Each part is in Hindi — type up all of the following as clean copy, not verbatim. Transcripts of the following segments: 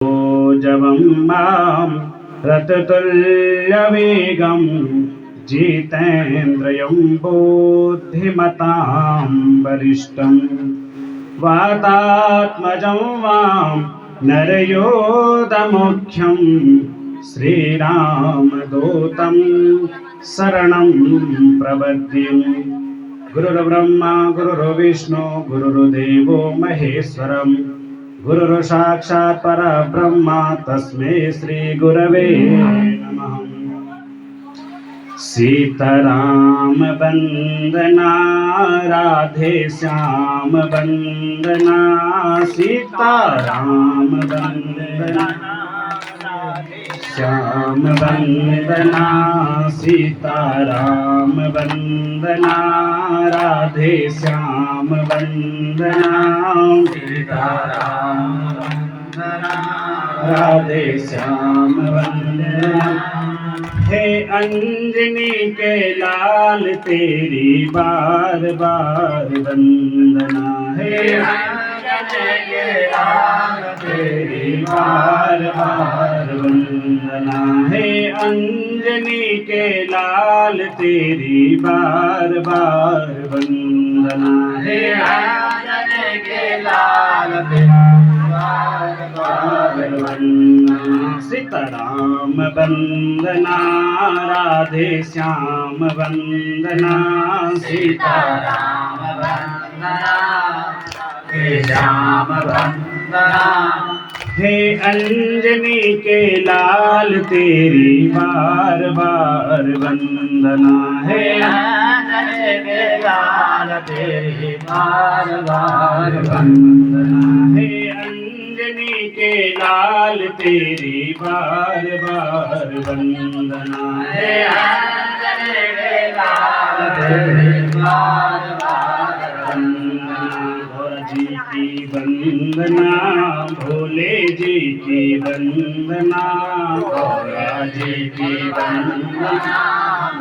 जवं मां रथतुल्यवेगं जितेन्द्रियं बुद्धिमतां वरिष्ठं वातात्मजं वां नरयोधमुख्यं श्रीरामदूतं शरणं प्रपद्ये। गुरुर्ब्रह्मा गुरुर्विष्णु गुरुर्देवो महेश्वरम् गुरुर् साक्षात् परब्रह्म तस्मै श्री गुरवे नमः। सीताराम वंदना राधे श्याम वंदना सीताराम वंदना श्याम वंदना सीताराम वंदना राधे श्याम वंदना सीताराम वंदना राधे श्याम वंदना। हे अंजनी के लाल तेरी बार बार वंदना है अंजनी के लाल तेरी बार बार वंदना है अंजनी के लाल तेरी बार बार वंदना है अंजनी के लाल बार बार वंदना। सीताराम वंदना राधे श्याम वंदना सीताराम वंदना राधे श्याम वंदना। हे अंजनी के लाल तेरी बार बार वंदना है अंजनी के लाल तेरी बार बार वंदना है अंजनी के लाल तेरी बार बार वंदना है अंजनी के लाल तेरी बार बार वंदना। भोला जी की वंदना भोले जी की वंदना भोला जी की वंदना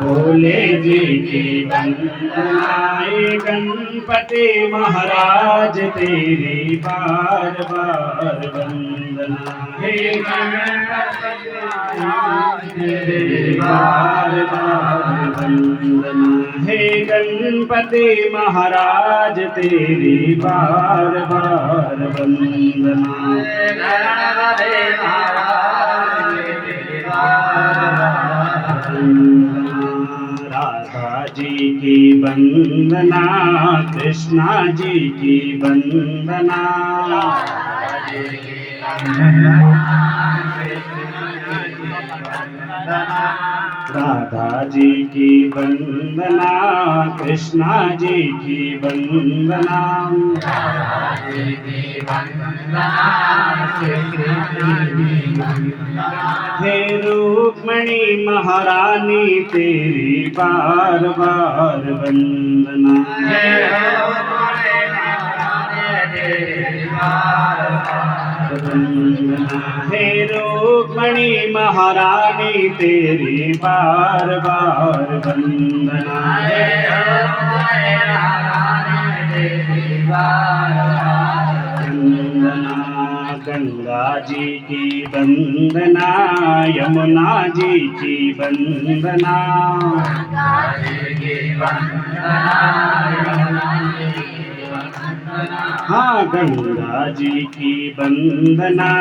भोले जी की वंदना। गणपति महाराज तेरी बार बार वंदना हे गणपति महाराज तेरी बार बार वंदना हे गणपति महाराज तेरी बार बार वंदना गणपति महाराज तेरी बार बार वंदना। राधा जी की वंदना कृष्णा जी की वंदना राधा जी की वंदना कृष्णा जी की वंदना हे रुक्मिणी महारानी तेरी बार बार वंदना हे हे रुक्मिणी महारानी तेरी बार बार वंदना हे वंदना। गंगा जी की वंदना यमुना जी की वंदना हाँ गंगा जी की वंदना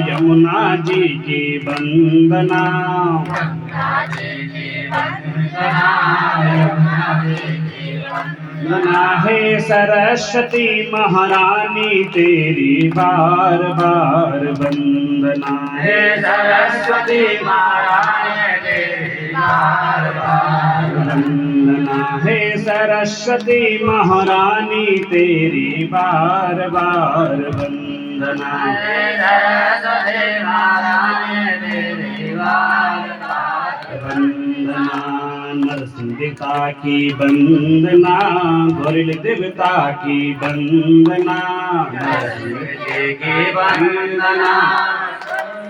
यमुना जी की वंदना वंदना हे सरस्वती महारानी तेरी बार बार वंदना हे सरस्वती महारानी तेरी बार बार वंदना हे सरस्वती महारानी तेरी बार बार वंदना हे सरस्वती महारानी तेरी बार बार वंदना। नरसिंह की वंदना गौरील देवता की वंदना नरसिंह की वंदना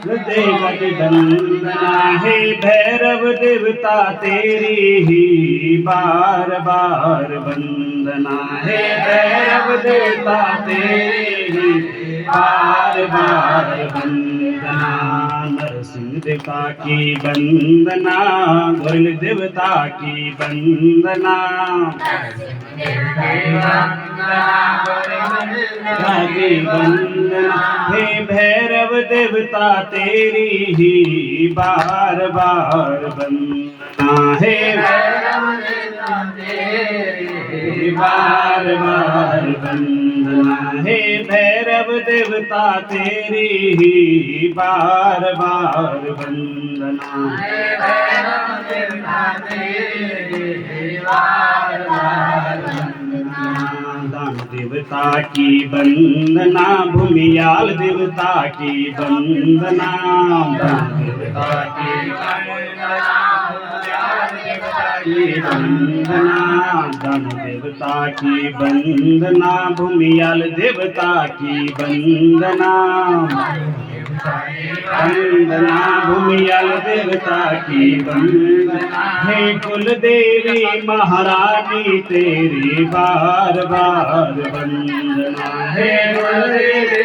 देवता वंदना हे भैरव देवता तेरी ही बार बार वंदना हे भैरव देवता तेरी बार बार वंदना। नरसिंह देवता की वंदना, गोविंद देवता की वंदना, की वंदना। हे भैरव देवता तेरी ही बार बार वंदना। हे भैरव देवता तेरी बार बार वंदना। हे भैरव देवता तेरी ही बार बार वंदना। हे भैरव देवता तेरी बार बार वंदना। दान देवता की वंदना, भूमियाल देवता की वंदना, दान देवता की वंदना, दान देवता की वंदना, भूमियाल देवता की वंदना, वंदना भूमियाल देवता की वंदना। हे कुल देवी महारानी तेरी बार बार वंदना। हे कुल देवी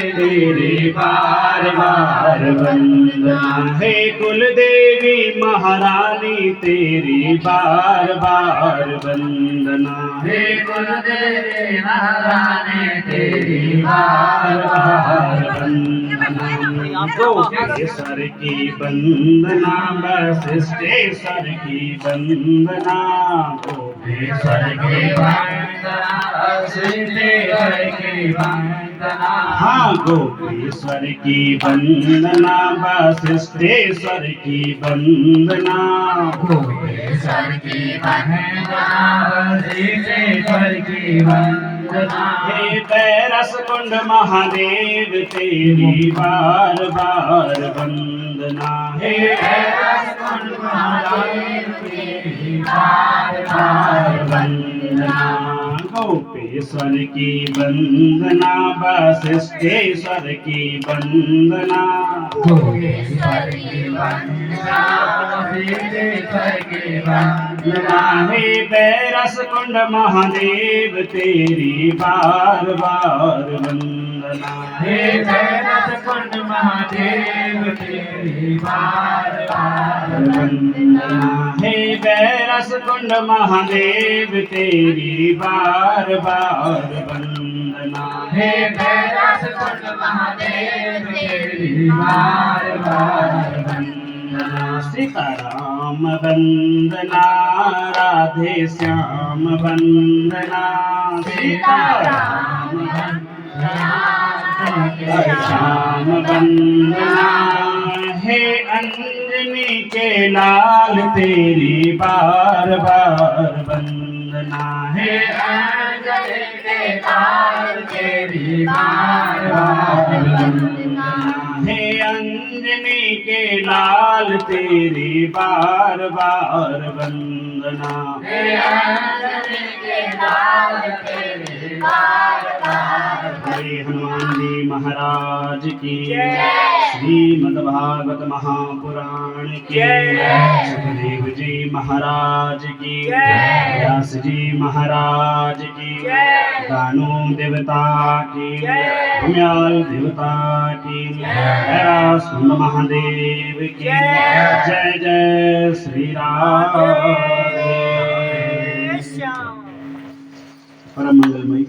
तेरी बार बार वंदना। हे कुल देवी महारानी तेरी बार बार वंदना। हे कुल देवी महारानी तेरी बार बार वंदना। गोपेश्वर की वंदना, वशिष्ठेश्वर की वंदना, गोपेश्वर की वंदना, वशिष्ठेश्वर की वंदना। हाँ, गोपेश्वर की वंदना, वशिष्ठेश्वर की वंदना, गोपेश्वर की वंदना, वशिष्ठेश्वर की वंदना। हे पैरस कुंड महादेव तेरी बार बार वंदना। हे पैरस कुंड महादेव तेरी बार बार वंदना। गोपेश्वर की वंदना, वशिष्ठेश्वर की वंदना, गोपेश्वर की वंदना, वशिष्ठेश्वर की वंदना। हे पैरस कुंड महादेव तेरी बार बार वंदना। हे पैरस कुंड महादेव तेरी बार बार वंदना। हे पैरस कुंड महादेव तेरी बार बार वंदना। हे पैरस कुंड महादेव तेरी बार बार वंदना। सीताराम वंदना, राधे श्याम वंदना, सीताराम श्याम वंदना। हे अंजनी के लाल तेरी बार बार वंदना। हे अंजनी के लाल तेरी बार बार वंदना। हे अंजनी के लाल तेरी बार बार वंदना। हे अंजनी के लाल तेरी बार बार। श्री हनुमान जी महाराज की, श्रीमद्भागवत महापुराण की, सुखदेव जी महाराज की, व्यास जी महाराज की, दानू देवता की, भूम्याल देवता की, सुन महादेव की जय जय श्री राम। परम मंगलमय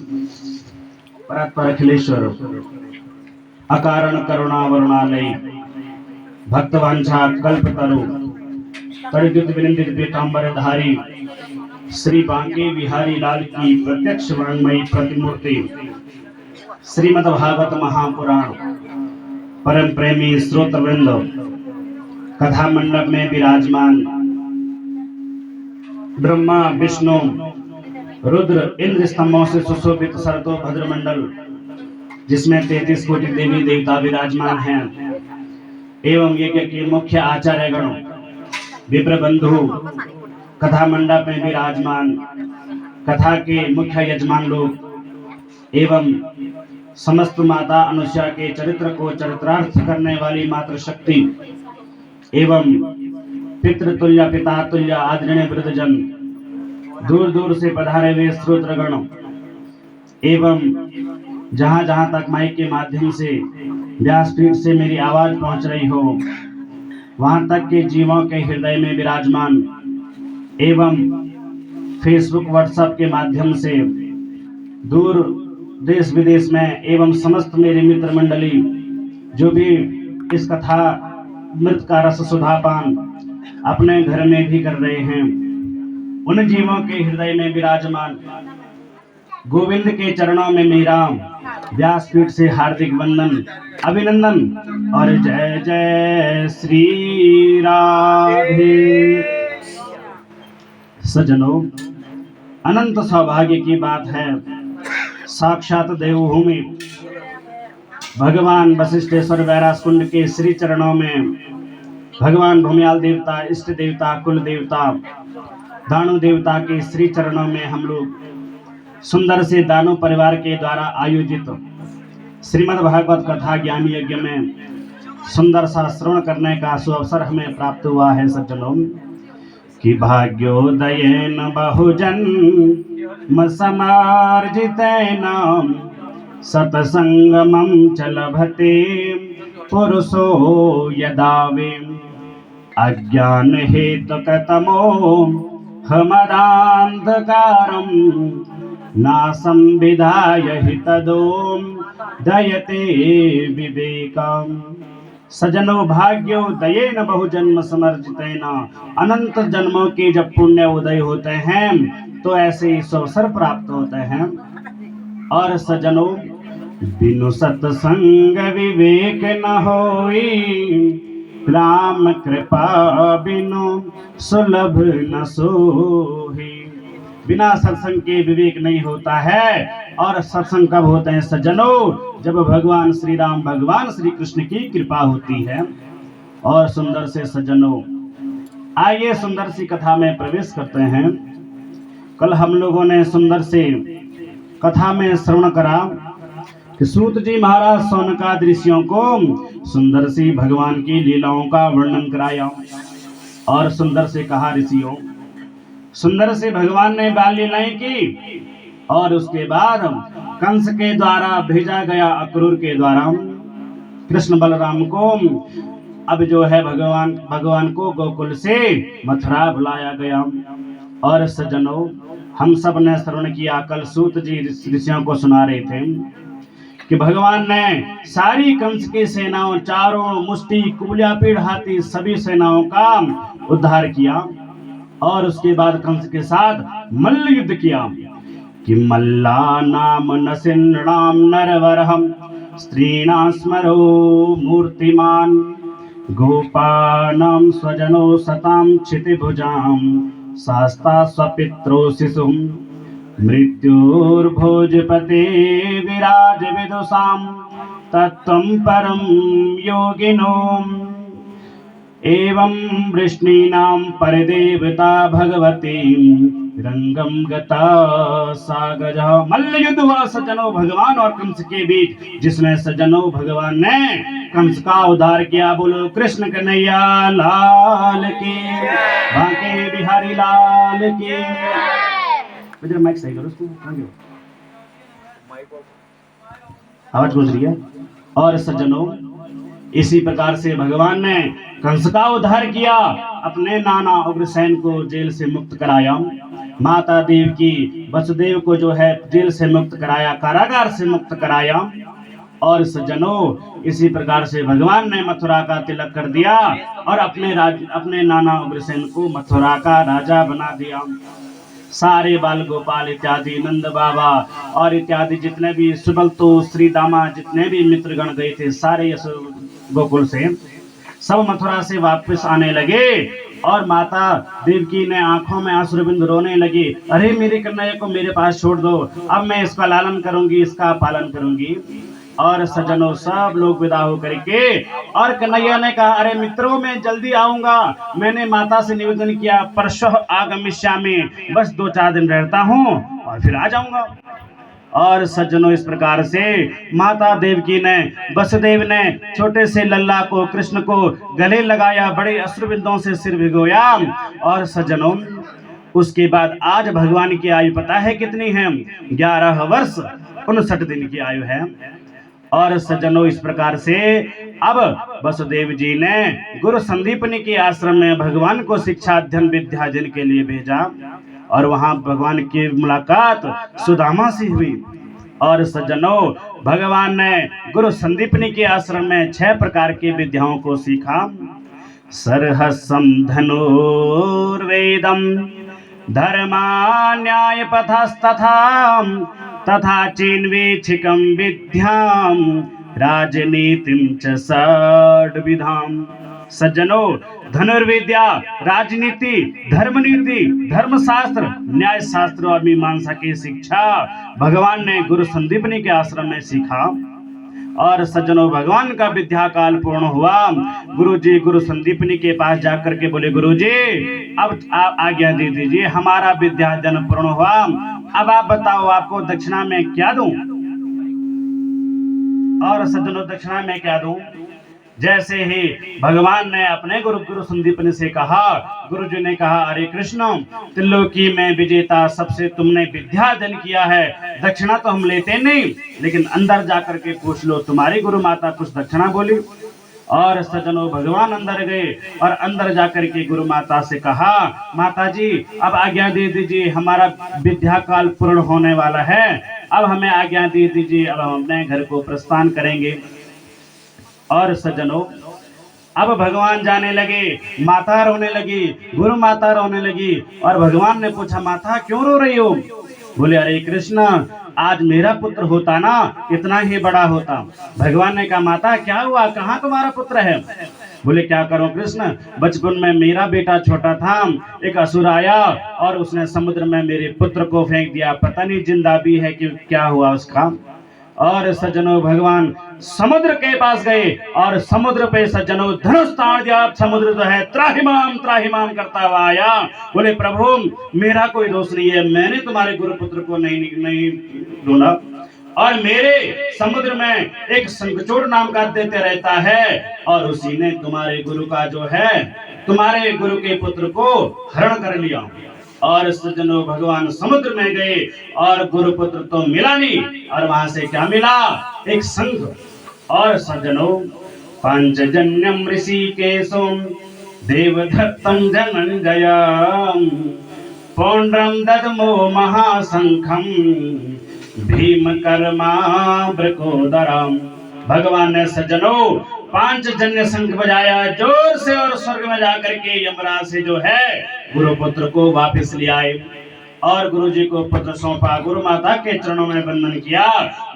परात्पर अखिलेश्वर, अकारण करुणावरुणालय, भक्तवांछा कल्पतरु, कलियुग विनंदित पीतांबर धारी श्री बांके बिहारी लाल की प्रत्यक्ष वांग्मयी प्रतिमूर्ति श्रीमद्भागवत महापुराण परम प्रेमी श्रोतवृंद कथा मंडप में विराजमान ब्रह्मा विष्णु रुद्र इंद्र स्तंभों से सुशोभित सरतो भद्र मंडल, जिसमें 33 कोटि देवी देवता विराजमान हैं, एवं यज्ञ के मुख्य आचार्य गण, विप्र बंधु कथा मंडप में विराजमान, कथा के मुख्य यजमान लोग एवं समस्त माता अनुष्या के चरित्र को चरितार्थ करने वाली मातृशक्ति एवं पितृतुल्य पिता तुल्य आदरणीय वृद्धजन, दूर दूर से पधारे हुए श्रोत्रगण एवं जहाँ जहाँ तक माइक के माध्यम से व्यासपीठ से मेरी आवाज पहुंच रही हो, वहां तक के जीवों के हृदय में विराजमान एवं फेसबुक व्हाट्सएप के माध्यम से दूर देश विदेश में एवं समस्त मेरे मित्र मंडली जो भी इस कथा मृत का रस सुधापान अपने घर में भी कर रहे हैं, उन जीवों के हृदय में विराजमान गोविंद के चरणों में मेरा व्यासपीठ से हार्दिक वंदन, अभिनंदन और जय जय श्री राधे। सज्जनों, अनंत सौभाग्य की बात है, साक्षात देवभूमि भगवान वशिष्ठेश्वर वैरास कुंड के श्री चरणों में भगवान भूमियाल देवता, इष्ट देवता, कुल देवता, दानु देवता के श्री चरणों में हम लोग सुंदर से दानु परिवार के द्वारा आयोजित श्रीमद् भागवत कथा ज्ञान यज्ञ में सुंदर सा श्रवण करने का सुअवसर हमें प्राप्त हुआ है। सज्जनों, कि भाग्योदयेन बहुजन समार्जितेन सतसंगमं च लभते पुरुषो यदावे अज्ञान हेतुकतमो हमदान्धकारं नासं विधाय हि तदो दयते विवेकम्। सजनो, भाग्योदयेन बहुजन्म समर्जितेन, अनंत जन्मों के जब पुण्य उदय होते हैं तो ऐसे इस अवसर प्राप्त होते हैं। और सजनों, बिनु सत्संग विवेक न होई, राम कृपा बिनु सुलभ न सोही। बिना सत्संग के विवेक नहीं होता है। और सत्संग कब होते हैं सज्जनों? जब भगवान श्री राम, भगवान श्री कृष्ण की कृपा होती है। और सुंदर से सज्जनों, आइए सुंदर सी कथा में प्रवेश करते हैं। कल हम लोगों ने सुंदर से कथा में श्रवण करा कि सूत जी महाराज सौनकादि ऋषियों को सुंदर सी भगवान की लीलाओं का वर्णन कराया और सुंदर से कहा, ऋषियों, सुंदर से भगवान ने बाल लीलाएं की और उसके बाद कंस के द्वारा भेजा गया, अक्रूर के द्वारा कृष्ण बलराम को अब जो है भगवान को गोकुल से मथुरा बुलाया गया। और सज्जनों, हम सब ने श्रवण किया, कल सूत जी ऋषियों को सुना रहे थे कि भगवान ने सारी कंस की सेनाओं, चारों मुष्टि, कुबलिया पीड़, हाथी, सभी सेनाओं का उद्धार किया और उसके बाद कंस के साथ मल्ल युद्ध किया कि मल्ला नाम नसिन्नाम नरवरहम स्त्रीणां स्मरो मूर्तिमान गोपानां स्वजनो सतां क्षितिभुजां शास्ता स्वपित्रो शिशुं मृत्युर्भोजपते विराज विदुषां तत्त्वं परं योगिनो एवं वृष्णीनां परिदेवता भगवती रंगम गता सागजा। मल्ल युद्ध हुआ सज्जनों भगवान और कंस के बीच, जिसमें सज्जनों भगवान ने कंस का उद्धार किया। बोलो कृष्ण कन्हैया लाल की, बांके बिहारी लाल की। इधर माइक सही करो, उसको आवाज गूंज रही है। और सज्जनों, इसी प्रकार से भगवान ने कंस का उद्धार किया, अपने नाना उग्रसेन को जेल से मुक्त कराया, माता देव की वसुदेव को जो है जेल से मुक्त कराया, कारागार से मुक्त कराया। और सज्जनों, इसी प्रकार से भगवान ने मथुरा का तिलक कर दिया और अपने नाना उग्रसेन को मथुरा का राजा बना दिया। सारे बाल गोपाल इत्यादि, नंद बाबा और इत्यादि जितने भी सुबलतो, श्री दामा, जितने भी मित्रगण गए थे, सारे गोकुल से सब मथुरा से वापस आने लगे। और माता देवकी ने आंखों में आंसुबिंद रोने लगी, अरे मेरे कन्हैया को मेरे पास छोड़ दो, अब मैं इसका लालन करूंगी, इसका पालन करूंगी। और सज्जनों, सब लोग विदा होकर के, और कन्हैया ने कहा, अरे मित्रों, मैं जल्दी आऊंगा, मैंने माता से निवेदन किया, परसों आगमिष्यामि, बस 2-4 दिन रहता हूँ और फिर आ जाऊंगा। और सज्जनों, इस प्रकार से माता देवकी ने, वसुदेव ने छोटे से लल्ला को, कृष्ण को गले लगाया, बड़े अश्रुबिंदों से सिर भिगोया। और सज्जनों, उसके बाद आज भगवान की आयु पता है कितनी है? 11 वर्ष 59 दिन की आयु है। और सज्जनों, इस प्रकार से अब वसुदेव जी ने गुरु संदीपनी के आश्रम में भगवान को शिक्षा अध्ययन विद्यार्जन के लिए भेजा और वहां भगवान की मुलाकात सुदामा से हुई। और सज्जनों, भगवान ने गुरु संदीपनी के आश्रम में 6 प्रकार की विद्याओं को सीखा। सरहसम धनुर्वेदम धर्मान्याय पथस्तथा तथा चेन्वेक्षिकं विद्याम राजनीतिम च षड्विधाम। सज्जनों, धनुर्विद्या, राजनीति, धर्मनीति, धर्मशास्त्र, न्याय शास्त्र और मीमांसा की शिक्षा भगवान ने गुरु संदीपनी के आश्रम में सीखा। और सज्जनों, भगवान का विद्या काल पूर्ण हुआ। गुरु जी गुरु संदीपनी के पास जाकर के बोले, गुरु जी अब आप आज्ञा दे दीजिए, हमारा विद्यार्जन पूर्ण हुआ, अब आप बताओ आपको दक्षिणा में क्या दूं। और सज्जनों, दक्षिणा में क्या दूं? जैसे ही भगवान ने अपने गुरु संदीपनी से कहा, गुरु जी ने कहा, अरे कृष्ण, त्रिलोकी में विजेता सबसे तुमने विद्यार्जन किया है, दक्षिणा तो हम लेते नहीं, लेकिन अंदर जाकर के पूछ लो, तुम्हारी गुरु माता कुछ दक्षिणा बोली। और सज्जनों, भगवान अंदर गए और अंदर जाकर के गुरु माता से कहा, माता जी अब आज्ञा दे दीजिए, हमारा विद्या काल पूर्ण होने वाला है, अब हमें आज्ञा दे दीजिए, अब हम अपने घर को प्रस्थान करेंगे। और सज्जनों, अब भगवान जाने लगे, माता रोने लगी, गुरु माता रोने लगी। और भगवान ने पूछा, माता क्यों रो रही हो? बोले, अरे कृष्ण, आज मेरा पुत्र होता ना, इतना ही बड़ा होता। भगवान ने कहा, माता क्या हुआ, कहाँ तुम्हारा पुत्र है? बोले, क्या करो कृष्ण, बचपन में मेरा बेटा छोटा था, एक असुर आया और उसने समुद्र में मेरे पुत्र को फेंक दिया, पता नहीं जिंदा भी है कि क्या हुआ उसका। और सज्जनों, भगवान समुद्र के पास गए और समुद्र पे सज्जनों धनुष ताड़ दिया। समुद्र जो है त्राहिमाम करता हुआ आया। बोले, प्रभु मेरा कोई दोष नहीं है, मैंने तुम्हारे गुरु पुत्र को नहीं ढूंढा, और मेरे समुद्र में एक शंखचूड़ नाम का दैत्य रहता है, और उसी ने तुम्हारे गुरु का जो है, तुम्हारे गुरु के पुत्र को हरण कर लिया। और सज्जनों, भगवान समुद्र में गए और गुरुपुत्र तो मिला नहीं, और वहां से क्या मिला, एक शंख। और सज्जनों, पांचजन्यम ऋषिकेशम देवदत्तम धनंजयम पौंड्रम ददमो महाशंखम भीम कर्मा वृकोदरम। भगवान ने सज्जनों 5 जन्य शंख बजाया जोर से, और स्वर्ग में जाकर के यमराज से जो है गुरु पुत्र को वापस ले आए और गुरु जी को पुत्र सौंपा। गुरु माता के चरणों में वंदन किया।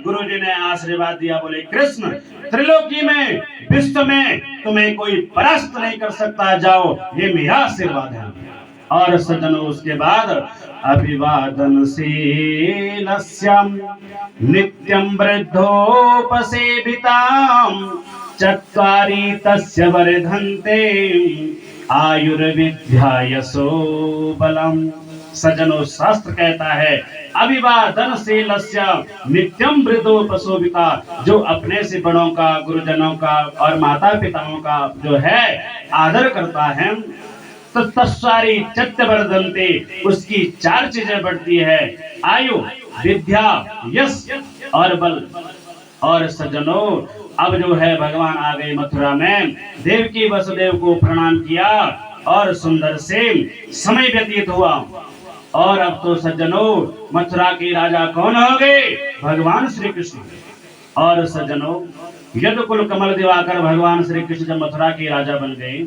गुरु जी ने आशीर्वाद दिया, बोले, कृष्ण त्रिलोकी में, विश्व में तुम्हें कोई परास्त नहीं कर सकता, जाओ, ये मेरा आशीर्वाद है। और सज्जनों, उसके बाद अभिवादन शीलस्यम नित्यम वृद्धोपसेविताम चत्वारि तस्य वर्धन्ते आयुर्विद्या यशो बलम। सज्जनों, शास्त्र कहता है, अभिवादनशीलस्य नित्यम वृद्धोपशोभिता, जो अपने से बड़ों का, गुरुजनों का और माता पिताओं का जो है आदर करता है, तो तस्वारी चत्वर्धन्ते, उसकी 4 चीजें बढ़ती है, आयु, विद्या, यश और बल। और सज्जनों, अब जो है भगवान आ गए मथुरा में, देवकी वसुदेव को प्रणाम किया और सुंदर से समय व्यतीत हुआ। और अब तो सज्जनों, मथुरा के राजा कौन हो गए? भगवान श्री कृष्ण। और सज्जनों, यदुकुल कमल दिवाकर भगवान श्री कृष्ण जब मथुरा के राजा बन गए,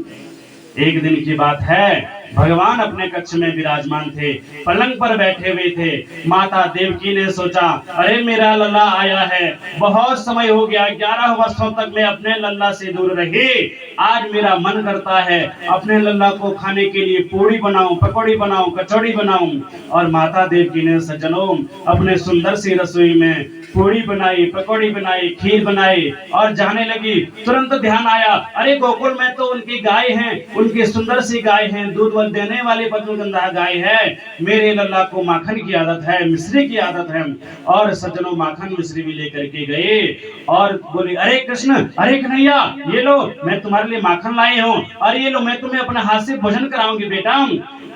एक दिन की बात है, भगवान अपने कक्ष में विराजमान थे, पलंग पर बैठे हुए थे। माता देवकी ने सोचा, अरे मेरा लल्ला आया है, बहुत समय हो गया, 11 वर्षों तक मैं अपने लल्ला से दूर रही, आज मेरा मन करता है अपने लल्ला को खाने के लिए पूड़ी बनाऊं, पकौड़ी बनाऊं, कचौड़ी बनाऊं। और माता देवकी ने सज्जनों अपने सुंदर सी रसोई में पूड़ी बनाई, पकौड़ी बनाई, खीर बनाई और जाने लगी। तुरंत ध्यान आया, अरे गोकुल में तो उनकी गाय हैं, उनकी सुंदर सी गाय हैं, दूध केवल देने वाली पतलगंधा गाय है। मेरे लल्ला को माखन की आदत है, मिश्री की आदत है। और सज्जनों माखन मिश्री भी लेकर के गए और बोले, अरे कृष्ण, अरे कन्हैया, ये लो मैं तुम्हारे लिए माखन लाई हूँ, और ये लो मैं तुम्हें अपने हाथ से भोजन कराऊंगी बेटा।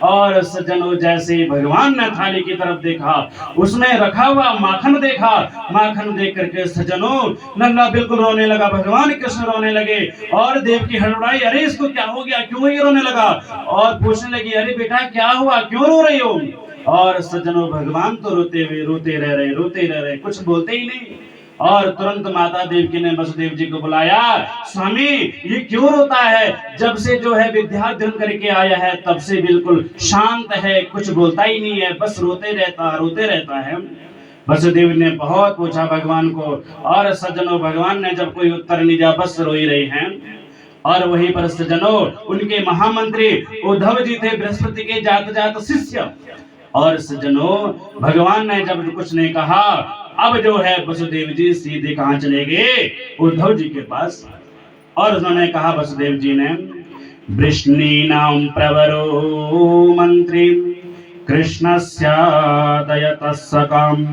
और सज्जनों जैसे ही भगवान ने थाली की तरफ देखा, उसमें रखा हुआ माखन देखा, माखन देख करके सज्जनों लल्ला बिल्कुल रोने लगा, भगवान कृष्ण रोने लगे। और देव की हड़बड़ाई, अरे इसको क्या हो गया, क्यों ये रोने लगा? और पूछने लगी, अरे बेटा क्या हुआ, क्यों रो रही हो? और सज्जनों भगवान तो रोते हुए रोते रह रहे, कुछ बोलते ही नहीं। और तुरंत माता देवकी ने वसुदेव जी को बुलाया, स्वामी ये क्यों रोता है? जब से जो है विद्याध्ययन करके आया है तब से बिल्कुल शांत है, कुछ बोलता ही नहीं है, बस रोते रहता है। वसुदेव ने बहुत पूछा भगवान को, और सज्जनों भगवान ने जब कोई उत्तर नहीं दिया, बस रो ही रहे हैं। और वहीं पर सज्जनों उनके महामंत्री उद्धव जी थे, बृहस्पति के जात जात शिष्य। और सज्जनों भगवान ने जब कुछ नहीं कहा, अब जो है वसुदेव जी सीधे कहां चले गए? उद्धव जी के पास। और उन्होंने कहा वसुदेव जी ने, वृष्णीनां प्रवरो मंत्री कृष्णस्यादयतः सकाम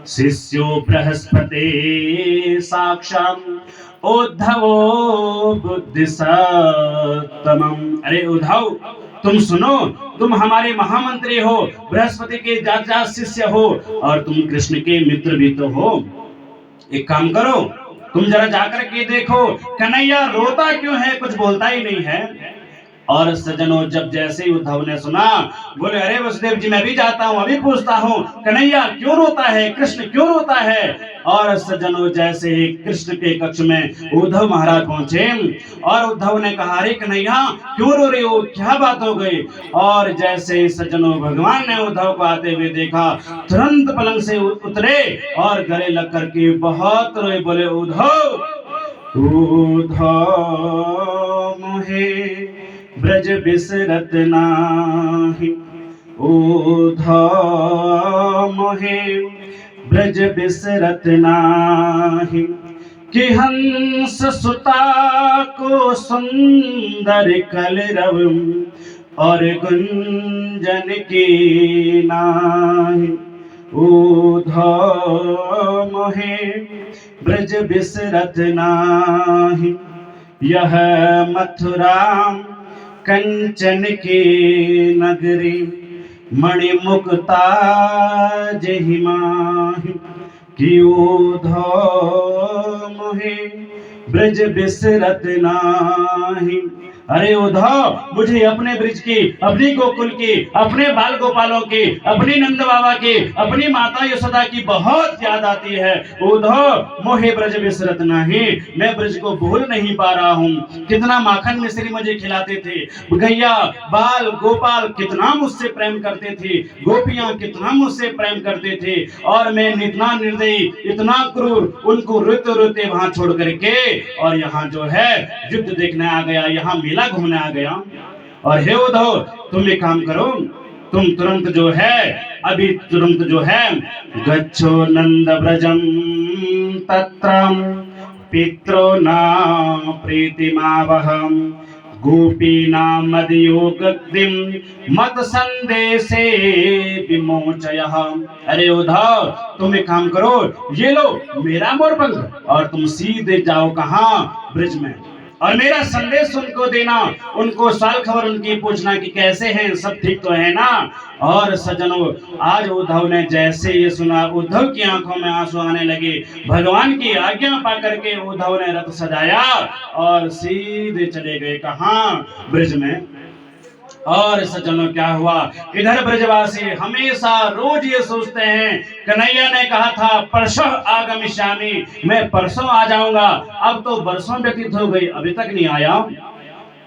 शिष्यो बृहस्पति साक्षात् उद्धवो बुद्धिसत्तमम्। अरे उद्धव तुम सुनो, तुम हमारे महामंत्री हो, बृहस्पति के जात जात शिष्य हो, और तुम कृष्ण के मित्र भी तो हो। एक काम करो, तुम जरा जाकर के देखो कन्हैया रोता क्यों है, कुछ बोलता ही नहीं है। और सज्जनों जब जैसे ही उद्धव ने सुना, बोले, अरे वसुदेव जी मैं भी जाता हूँ, अभी पूछता हूँ कन्हैया क्यों रोता है, कृष्ण क्यों रोता है। और सज्जनों जैसे ही कृष्ण के कक्ष में उद्धव महाराज पहुंचे, और उद्धव ने कहा, अरे कन्हैया क्यों रो रहे हो, क्या बात हो गई? और जैसे ही सज्जनों भगवान ने उद्धव को आते हुए देखा, तुरंत पलंग से उतरे और गले लग करके बहुत रोए, बोले, उद्धव मोहे ब्रज बिसरत नाही, उद्धव मोहे ब्रज बिसरत नाही, कि हंस सुता को सुंदर कलरव और गुंजन की नाही, उद्धव मोहे ब्रज बिसरत नाही। यह मथुरा कंचन की नगरी मणिमुक्ता जहि माहि, कि उद्धव मोहे ब्रज बिसरत नाही। अरे उद्धव मुझे अपने ब्रिज की, अपनी गोकुल की, अपने बाल गोपालों की, अपनी नंद बाबा की, अपनी माता यशोदा की बहुत याद आती है। उद्धव मोहे ब्रज बिसरत नहीं, मैं ब्रिज को भूल नहीं पा रहा हूँ। कितना माखन मिश्री मुझे खिलाते थे, गैया बाल गोपाल कितना मुझसे प्रेम करते थे, गोपियां कितना मुझसे प्रेम करते थे, और मैं इतना निर्दयी, इतना क्रूर, उनको रोते रोते वहां छोड़ करके और यहाँ जो है युद्ध देखने आ गया, यहाँ मेला घूमने आ गया। और हे उद्धव तुम एक काम करो, तुम तुरंत जो है, अभी तुरंत जो है, गच्छो नंद ब्रजम तत्रम पित्रो ना प्रीतिमावहम गोपीनां मदयोगक्तिं मत संदेशे विमोचयः। अरे उद्धव तुम एक काम करो, ये लो मेरा मोरपंख और तुम सीधे जाओ कहाँ? ब्रिज में, और मेरा संदेश उनको देना, उनको साल खबर उनकी पूछना कि कैसे हैं, सब ठीक तो है ना। और सज्जनों आज उद्धव ने जैसे ये सुना, उद्धव की आंखों में आंसू आने लगे। भगवान की आज्ञा पा करके उद्धव ने रथ सजाया और सीधे चले गए कहाँ? ब्रिज में। और सज्जनों क्या हुआ, इधर ब्रजवासी हमेशा रोज ये सोचते हैं, कन्हैया ने कहा था परसों आगमिष्यामि, मैं परसों आ जाऊंगा, अब तो बरसों व्यतीत हो गई, अभी तक नहीं आया।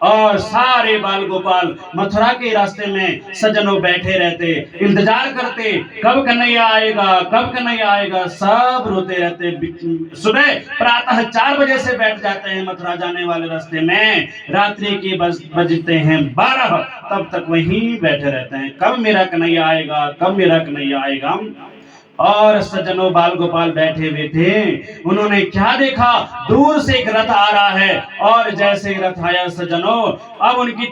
और सारे बाल गोपाल मथुरा के रास्ते में सज्जनों बैठे रहते, इंतजार करते कब कन्हैया आएगा, कब कन्हैया आएगा, सब रोते रहते। सुबह प्रातः 4 बजे से बैठ जाते हैं मथुरा जाने वाले रास्ते में, रात्रि के बजते हैं 12, तब तक वहीं बैठे रहते हैं, कब मेरा कन्हैया आएगा, कब मेरा कन्हैया आएगा। और सज्जनों बाल गोपाल बैठे हुए थे। उन्होंने क्या देखा, दूर से एक रथ आ रहा है और जैसे रथ आया सज्जनों, अब उनकी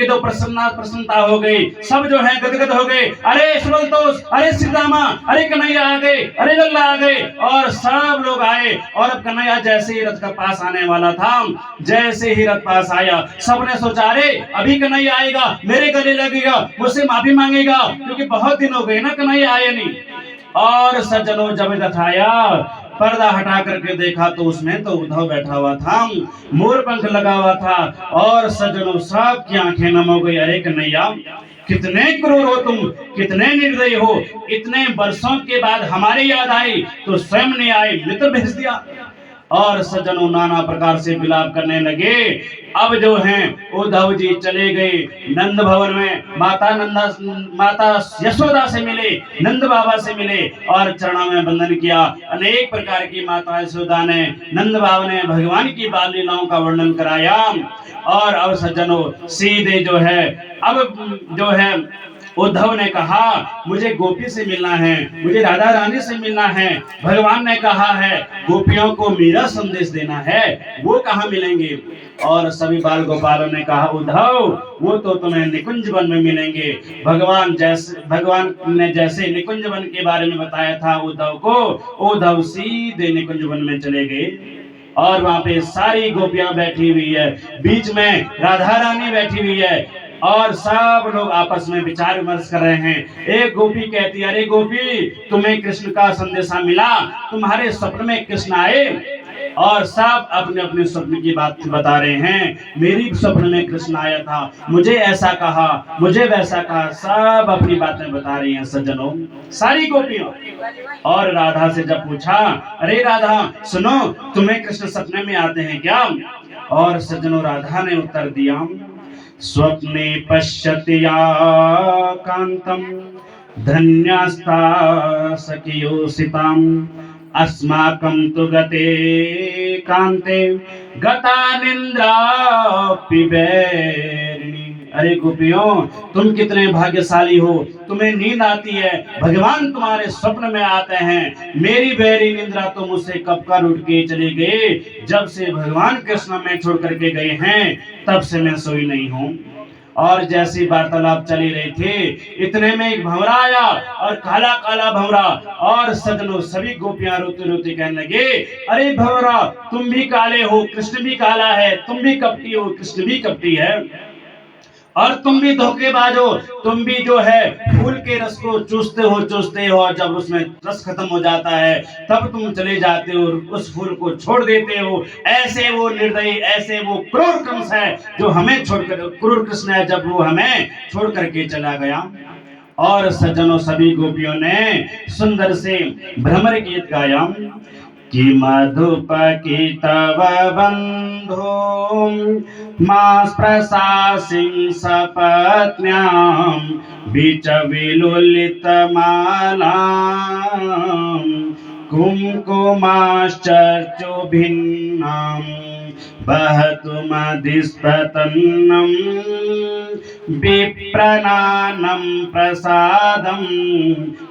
तो प्रसन्नता हो गई। सब जो है गदगद हो गए। अरे सुबलतोष, अरे श्री रामा, अरे कन्हैया आ गए, अरे लल्ला आ गए। और सब लोग आए और अब कन्हैया जैसे ही रथ का पास आने वाला था, जैसे ही रथ पास आया, सबने सोचा अरे अभी कन्हैया आएगा, मेरे गले लगेगा, मुझसे माफी मांगेगा, क्योंकि बहुत दिन हो गए ना कन्हैया आया नहीं। और सज्जनों जब रथ आया, पर्दा हटा करके देखा तो उसमें तो उद्धव बैठा हुआ था, मोर पंख लगा हुआ था। और सज्जनों सब की आंखें नम हो गई। अरे कन्हैया, कितने क्रूर हो तुम, कितने निर्दयी हो। इतने वर्षों के बाद हमारी याद आई तो स्वयं ने आए मित्र भेज दिया। और सज्जनों नाना प्रकार से विलाप करने लगे। अब जो हैं उद्धव जी चले गए नंद भवन में, माता यशोदा से मिले, नंद बाबा से मिले और चरणों में वंदन किया। अनेक प्रकार की माता यशोदा ने, नंद बाबा ने भगवान की बाल लीलाओं का वर्णन कराया। और अब सज्जनों सीधे जो है, अब जो है उद्धव ने कहा मुझे गोपी से मिलना है, मुझे राधा रानी से मिलना है। भगवान ने कहा है गोपियों को मेरा संदेश देना है, वो कहाँ मिलेंगे। और सभी बाल गोपालों ने कहा उद्धव वो तो तुम्हें निकुंज वन में मिलेंगे। भगवान ने जैसे निकुंज वन के बारे में बताया था उद्धव को, उद्धव सीधे निकुंज वन में चले गए। और वहां पे सारी गोपियां बैठी हुई है, बीच में राधा रानी बैठी हुई है और सब लोग आपस में विचार विमर्श कर रहे हैं। एक गोपी कहती है अरे गोपी, तुम्हें कृष्ण का संदेशा मिला, तुम्हारे स्वप्न में कृष्ण आए। और सब अपने अपने स्वप्न की बात बता रहे हैं। मेरी स्वप्न में कृष्ण आया था, मुझे ऐसा कहा, मुझे वैसा कहा, सब अपनी बातें बता रही हैं सज्जनों, सारी गोपियों। और राधा से जब पूछा अरे राधा सुनो, तुम्हें कृष्ण सपने में आते हैं क्या। और सज्जनों राधा ने उत्तर दिया स्वप्ने पश्यति या कांतम धन्यस्ता सखियोसिताम अस्माकं तु गते कांते गता निंद्रापि वैरिणी। अरे गोपियों, तुम कितने भाग्यशाली हो, तुम्हें नींद आती है, भगवान तुम्हारे स्वप्न में आते हैं। मेरी बैरी निंद्रा तो मुझसे कब का उठ के चली गई, जब से भगवान कृष्ण में छोड़ करके गए हैं तब से मैं सोई नहीं हूँ। और जैसी वार्तालाप चली रही थी इतने में एक भंवरा आया और काला काला भंवरा। और सजनों सभी गोपियां रोते रोते कहने लगे अरे भंवरा, तुम भी काले हो, कृष्ण भी काला है, तुम भी कपटी हो, कृष्ण भी कपटी है, और तुम भी धोखेबाज हो, तुम भी जो है फूल के रस को चूसते हो और जब उसमें रस खत्म हो जाता है तब तुम चले जाते हो, उस फूल को छोड़ देते हो। ऐसे वो निर्दयी, ऐसे वो क्रूर कंस है जो हमें छोड़कर, क्रूर कृष्ण है जब वो हमें छोड़ करके चला गया। और सज्जनों सभी गोपियों ने सुंदर से भ्रमर गीत गाया कि मधुप की तव बंधो मास प्रशासिं सपत्न्यां बीच विलुलित मालां कुमकुमाश्चर्चो भिन्नां बहतु मधिस्पतन्नं विप्रनानं प्रसादं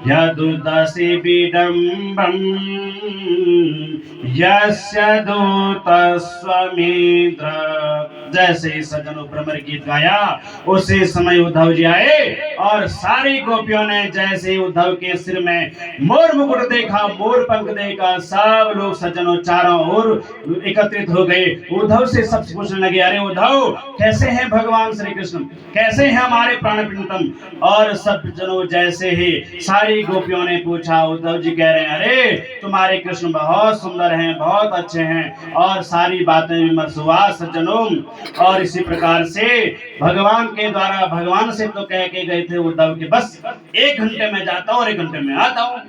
यदुदसि विडम्बं यस्य दूतस्वमिन्द्र। जैसे ही सज्जनों भ्रमर गीत गाया उसी समय उद्धव जी आए और सारी गोपियों ने जैसे उद्धव के सिर में मोर मुकुट देखा, मोर पंख देखा, सब लोग सज्जनों चारों ओर एकत्रित हो गए। उद्धव से सब पूछने लगे अरे उद्धव कैसे हैं भगवान श्री कृष्ण, कैसे हैं हमारे प्राण प्रियतम। और सब जनों जैसे ही सारी गोपियों ने पूछा, उद्धव जी कह रहे हैं अरे तुम्हारे कृष्ण बहुत सुंदर हैं, बहुत अच्छे हैं। और सारी बातें विमर्श हुआ सज्जनों। और इसी प्रकार से भगवान के द्वारा, भगवान से तो कह के गए थे उद्धव के बस 1 घंटे में जाता हूँ और 1 घंटे में आता हूँ,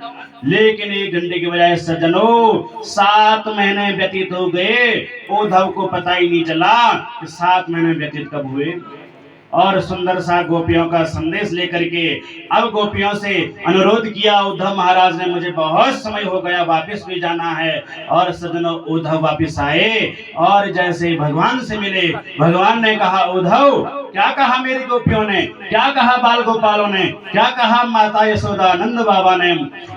लेकिन 1 घंटे की बजाय सज्जनों 7 महीने व्यतीत हो गए। उद्धव को पता ही नहीं चला कि 7 महीने व्यतीत कब हुए। और सुंदर सा गोपियों का संदेश लेकर के अब गोपियों से अनुरोध किया उद्धव महाराज ने, मुझे बहुत समय हो गया, वापस भी जाना है। और सज्जनों उद्धव वापस आए और जैसे भगवान से मिले, भगवान ने कहा उद्धव क्या कहा मेरी गोपियों ने, क्या कहा बाल गोपालों ने, क्या कहा माता यशोदा नंद बाबा ने।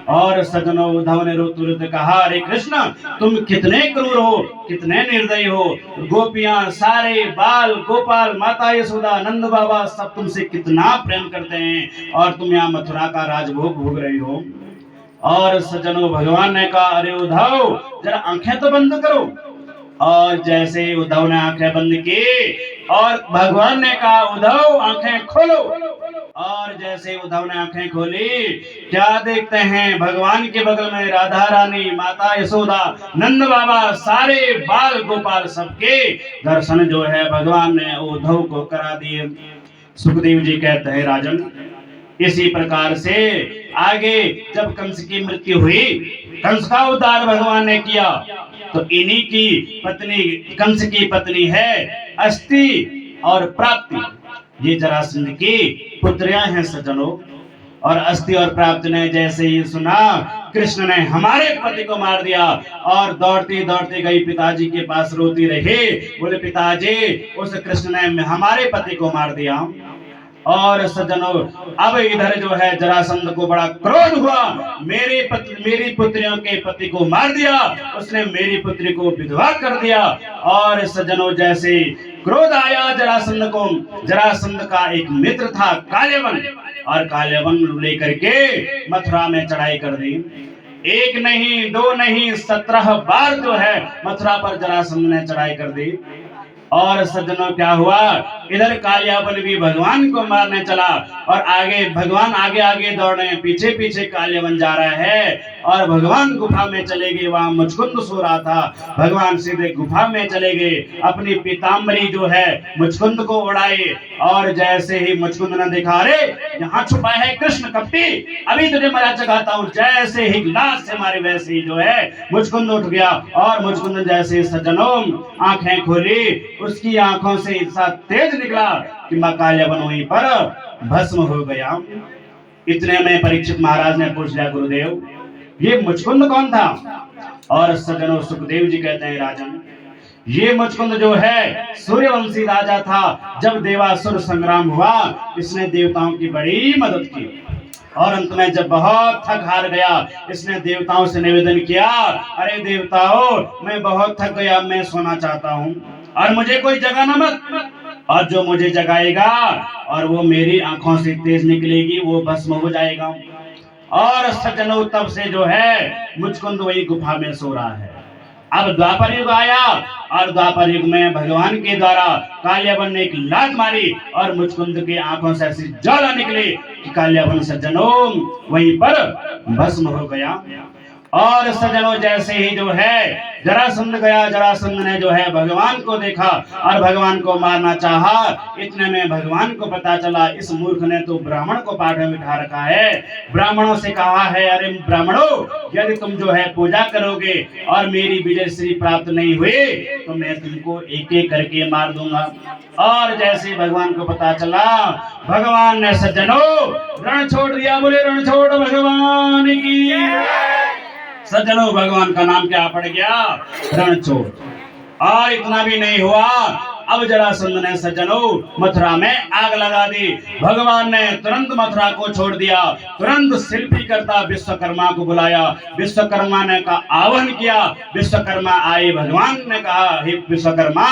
और सज्जनों उद्धव ने रोते रोते कहा, अरे कृष्ण तुम कितने क्रूर हो, कितने निर्दयी हो। गोपियां सारे बाल गोपाल माता यशोदा नंद बाबा सब तुमसे कितना प्रेम करते हैं और तुम यहाँ मथुरा का राजभोग भोग रही हो। और सज्जनों भगवान ने कहा, अरे उद्धव जरा आंखें तो बंद करो। और जैसे उद्धव ने आंखें बंद की और भगवान ने कहा, उद्धव आंखें खोलो। और जैसे उद्धव ने आंखें खोली, क्या देखते हैं, भगवान के बगल में राधा रानी माता यशोदा नंद बाबा सारे बाल गोपाल सबके दर्शन जो है भगवान ने उद्धव को करा दिए। सुखदेव जी कहते हैं, राजन इसी प्रकार से आगे जब कंस की मृत्यु हुई, कंस का उद्धार भगवान ने किया, तो इन्हीं की पत्नी कंस की पत्नी है अस्ति और प्राप्ति, ये जरासंध की पुत्रियां हैं सज्जनों। और अस्ति और प्राप्ति ने जैसे ही सुना कृष्ण ने हमारे पति को मार दिया और दौड़ती दौड़ती गई पिताजी के पास, रोती रही, बोले पिताजी उस कृष्ण ने हमारे पति को मार दिया। और सज्जनों अब इधर जो है जरासंध को बड़ा क्रोध हुआ, मेरी पुत्रियों के पति को मार दिया, उसने मेरी पुत्री को विधवा कर दिया। और सज्जनों जैसे क्रोध आया जरासंध को, जरासंध का एक मित्र था काल्यवन, और काल्यवन लेकर के मथुरा में चढ़ाई कर दी। एक नहीं दो नहीं 17 बार जो है मथुरा पर जरासंध ने चढ़ाई कर दी। और सज्जनों क्या हुआ, इधर कालियावन भी भगवान को मारने चला और आगे भगवान आगे आगे दौड़ रहे हैं, पीछे पीछे कालियावन जा रहा है। और भगवान गुफा में चले गए, वहां मुचकुंद सो रहा था, भगवान सीधे गुफा में चले गए, अपनी पीताम्बरी जो है मुचकुंद को उड़ाई। और जैसे ही मुचकुंद ने देखा, अरे यहाँ छुपा है कृष्ण कपटी, अभी तुझे मरा चखाता हूँ, जैसे ही लाश से मारे वैसे ही जो है मुचकुंद उठ गया। और मुचकुंद जैसे सज्जनों आंखें खोली, उसकी आंखों से ऐसा तेज निकला कि काल्यवन वहीं पर भस्म हो गया। इतने में परीक्षित महाराज ने पूछ लिया, गुरुदेव ये मुचकुंद कौन था। और सज्जनों सुखदेव जी कहते हैं, राजन ये मुचकुंद जो है सूर्यवंशी राजा था। जब देवासुर संग्राम हुआ, इसने देवताओं की बड़ी मदद की और अंत में जब बहुत थक हार गया, इसने देवताओं से निवेदन किया, अरे देवताओं मैं बहुत थक गया, मैं सोना चाहता हूँ और मुझे कोई जगाना मत, और जो मुझे जगाएगा और वो मेरी आंखों से तेज निकलेगी वो भस्म हो जाएगा। और सज्जनों तब से जो है मुचकुंद वही गुफा में सो रहा है। अब द्वापर युग आया और द्वापर युग में भगवान के द्वारा कालियावन ने एक लात मारी और मुचकुंद की आंखों से ऐसी ज्वाला निकली कि कालियावन सज्जनों वहीं पर भस्म हो गया। और सज्जनों जैसे ही जो है जरासंध गया, जरासंध ने जो है भगवान को देखा और भगवान को मारना चाहा। इतने में भगवान को पता चला, इस मूर्ख ने तो ब्राह्मण को पाठ में बिठा रखा है। ब्राह्मणों से कहा है, अरे ब्राह्मणों यदि तुम जो है पूजा करोगे और मेरी विजय श्री प्राप्त नहीं हुई तो मैं तुमको एक एक करके मार दूंगा। और जैसे भगवान को पता चला, भगवान ने सज्जनों रण छोड़ दिया। बोले रण छोड़ भगवान की। सज्जनों भगवान का नाम क्या पड़ गया, रणछोड़। और इतना भी नहीं हुआ, अब जरासंध ने सज्जनों मथुरा में आग लगा दी। भगवान ने तुरंत मथुरा को छोड़ दिया, तुरंत शिल्पी करता विश्वकर्मा को बुलाया, विश्वकर्मा ने का आह्वान किया। विश्वकर्मा आए, भगवान ने कहा, हे विश्वकर्मा